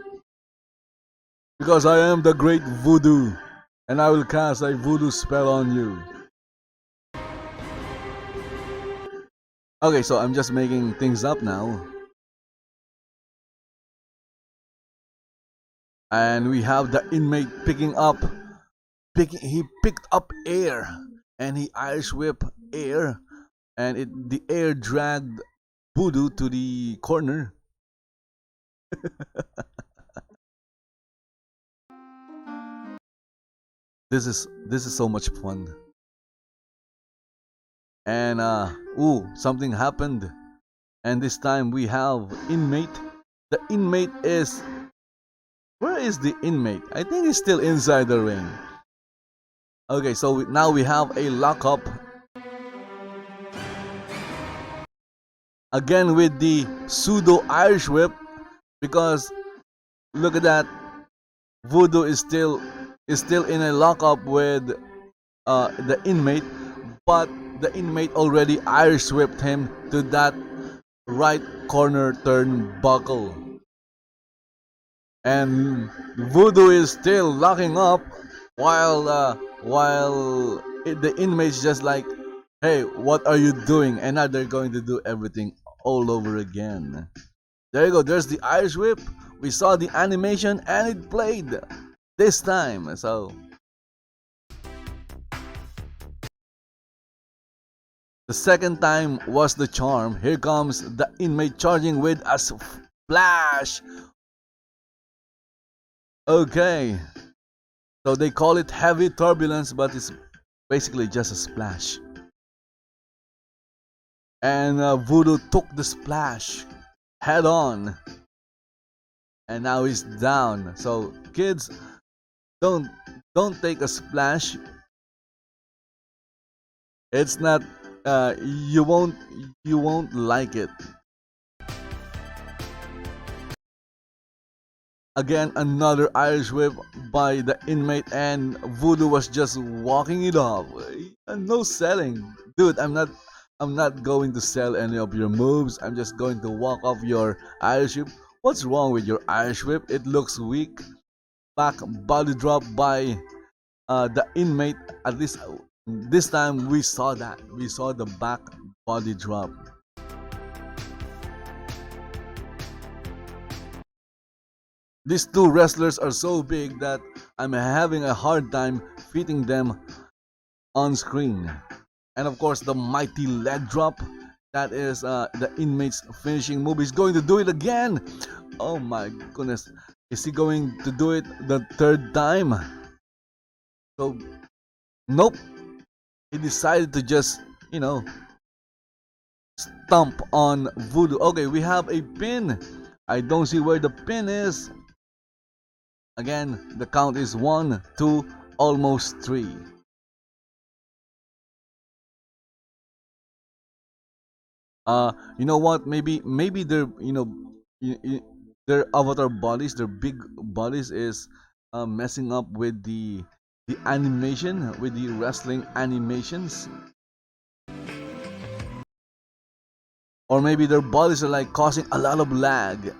Because I am the great Voodoo, and I will cast a voodoo spell on you. Okay, so I'm just making things up now. And we have the inmate he picked up air, and he Irish whip air, and the air dragged Voodoo to the corner. This is so much fun. And something happened, and this time we have inmate. The inmate is, where is the inmate? I think he's still inside the ring. Okay, so now we have a lockup again with the pseudo Irish whip, because look at that, Voodoo is still in a lockup with the inmate, but the inmate already Irish whipped him to that right corner turnbuckle, and Voodoo is still locking up while the inmate's just like, hey, what are you doing? And now they're going to do everything all over again. There you go, there's the Irish whip. We saw the animation and it played this time. So the second time was the charm. Here comes the inmate charging with a splash. Okay, so they call it heavy turbulence, but it's basically just a splash. And Voodoo took the splash head on, and now he's down. So kids, don't take a splash. It's not you won't like it. Again, another Irish whip by the inmate, and Voodoo was just walking it off. No selling, dude. I'm not going to sell any of your moves. I'm just going to walk off your Irish whip. What's wrong with your Irish whip? It looks weak. Back body drop by the inmate. At least this time we saw that. We saw the back body drop. These two wrestlers are so big that I'm having a hard time fitting them on screen. And of course, the mighty leg drop. That is the inmate's finishing move. He's going to do it again. Oh my goodness. Is he going to do it the third time? So, nope. He decided to just, stomp on Voodoo. Okay, we have a pin. I don't see where the pin is. Again, the count is 1, 2, almost 3. You know what? Maybe their their avatar bodies, their big bodies, is messing up with the animation, with the wrestling animations, or maybe their bodies are like causing a lot of lag.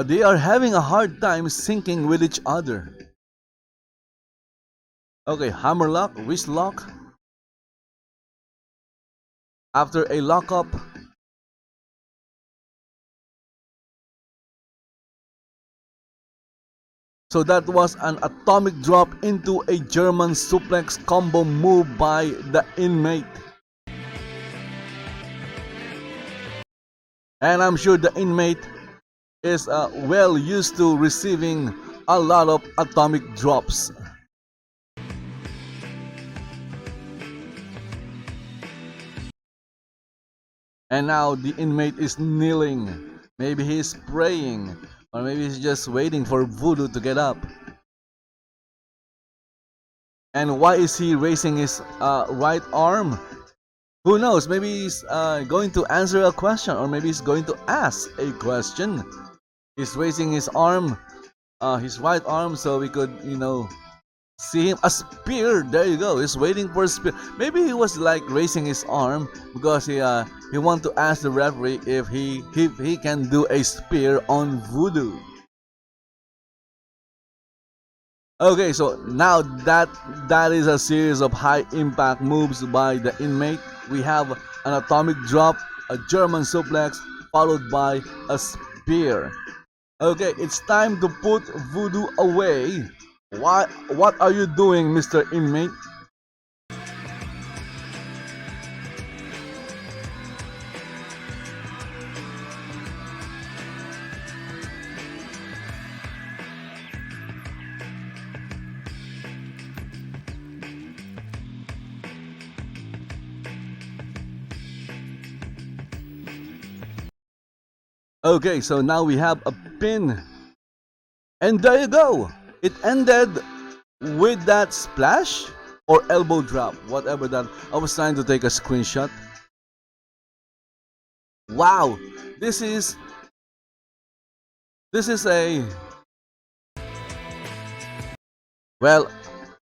They are having a hard time syncing with each other. Okay, hammerlock, wrist lock. After a lockup, so that was an atomic drop into a German suplex combo move by the inmate. And I'm sure the inmate is well used to receiving a lot of atomic drops. And now the inmate is kneeling. Maybe he's praying, or maybe he's just waiting for Voodoo to get up. And why is he raising his right arm? Who knows? Maybe he's going to answer a question, or maybe he's going to ask a question. He's raising his arm, his right arm, so we could, see him. A spear. There you go. He's waiting for a spear. Maybe he was like raising his arm because he want to ask the referee if he can do a spear on Voodoo. Okay, so now that is a series of high impact moves by the inmate. We have an atomic drop, a German suplex, followed by a spear. Okay, it's time to put Voodoo away. What are you doing, Mr. Inmate? Okay, so now we have a pin. And there you go. It ended with that splash or elbow drop, whatever that. I was trying to take a screenshot. Wow, this is a, well,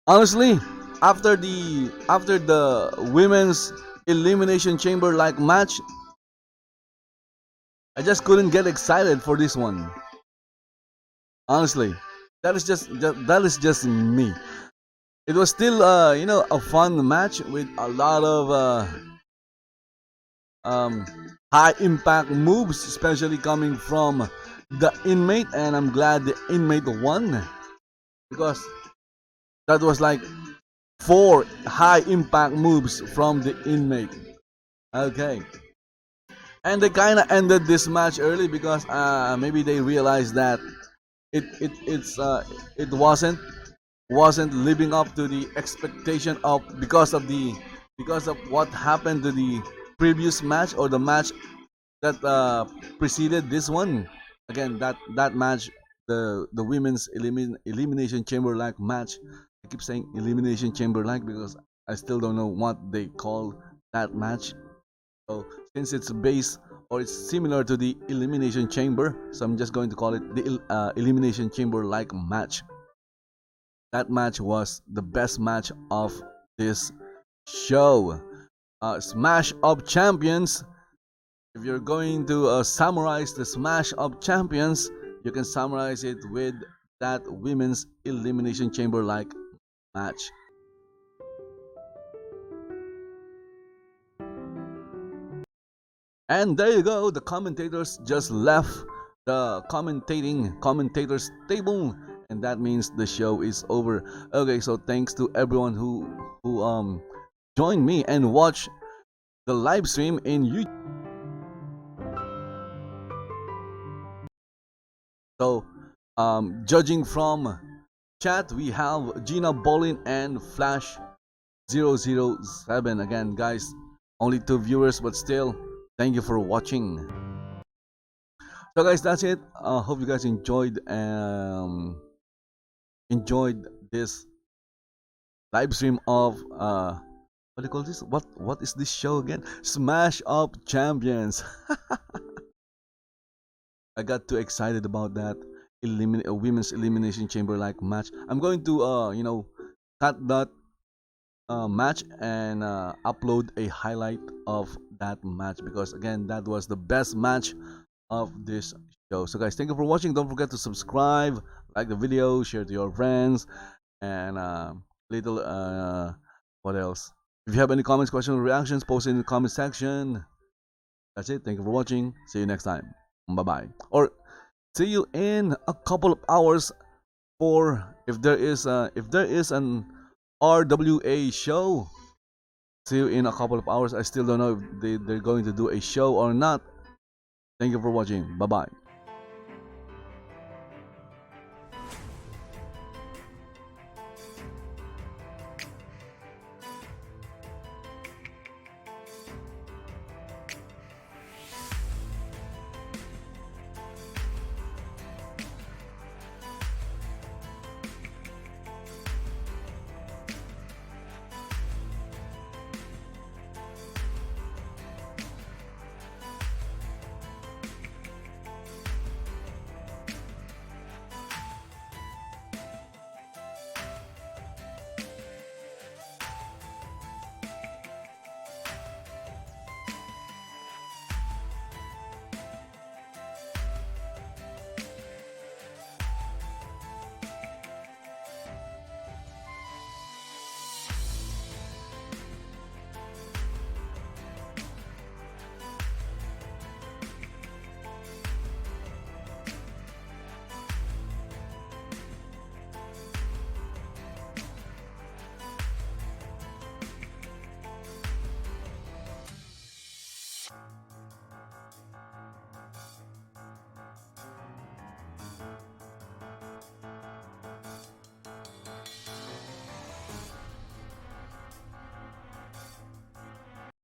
honestly, after the women's elimination chamber like match, I just couldn't get excited for this one. Honestly, that is just me. It was still a fun match with a lot of high impact moves, especially coming from the Inmate, and I'm glad the Inmate won because that was like 4 high impact moves from the Inmate. Okay. And they kind of ended this match early because maybe they realized that it wasn't living up to the expectation of because of what happened to the previous match or the match that preceded this one. Again, that match, the women's elimination chamber like match. I keep saying elimination chamber like because I still don't know what they call that match. So since it's based or it's similar to the elimination chamber, so I'm just going to call it the elimination chamber like match. That match was the best match of this show. Smash of Champions. If you're going to summarize the Smash of Champions, you can summarize it with that women's elimination chamber like match. And there you go, the commentators just left the commentators table, and that means the show is over. Okay, so thanks to everyone who joined me and watched the live stream in YouTube. So judging from chat, we have Gina Bolin and Flash 007. Again, guys, only 2 viewers, but still, thank you for watching. So guys, that's it. Hope you guys enjoyed this live stream of what do you call this? What is this show again? Smash of Champions. I got too excited about that women's elimination chamber like match. I'm going to cut that match and upload a highlight of that match because again that was the best match of this show. So guys, thank you for watching. Don't forget to subscribe, like the video, share to your friends, and what else? If you have any comments, questions, or reactions, post it in the comment section. That's it. Thank you for watching. See you next time. Bye bye. Or see you in a couple of hours for if there is an RWA show. See you in a couple of hours. I still don't know if they're going to do a show or not. Thank you for watching. Bye bye.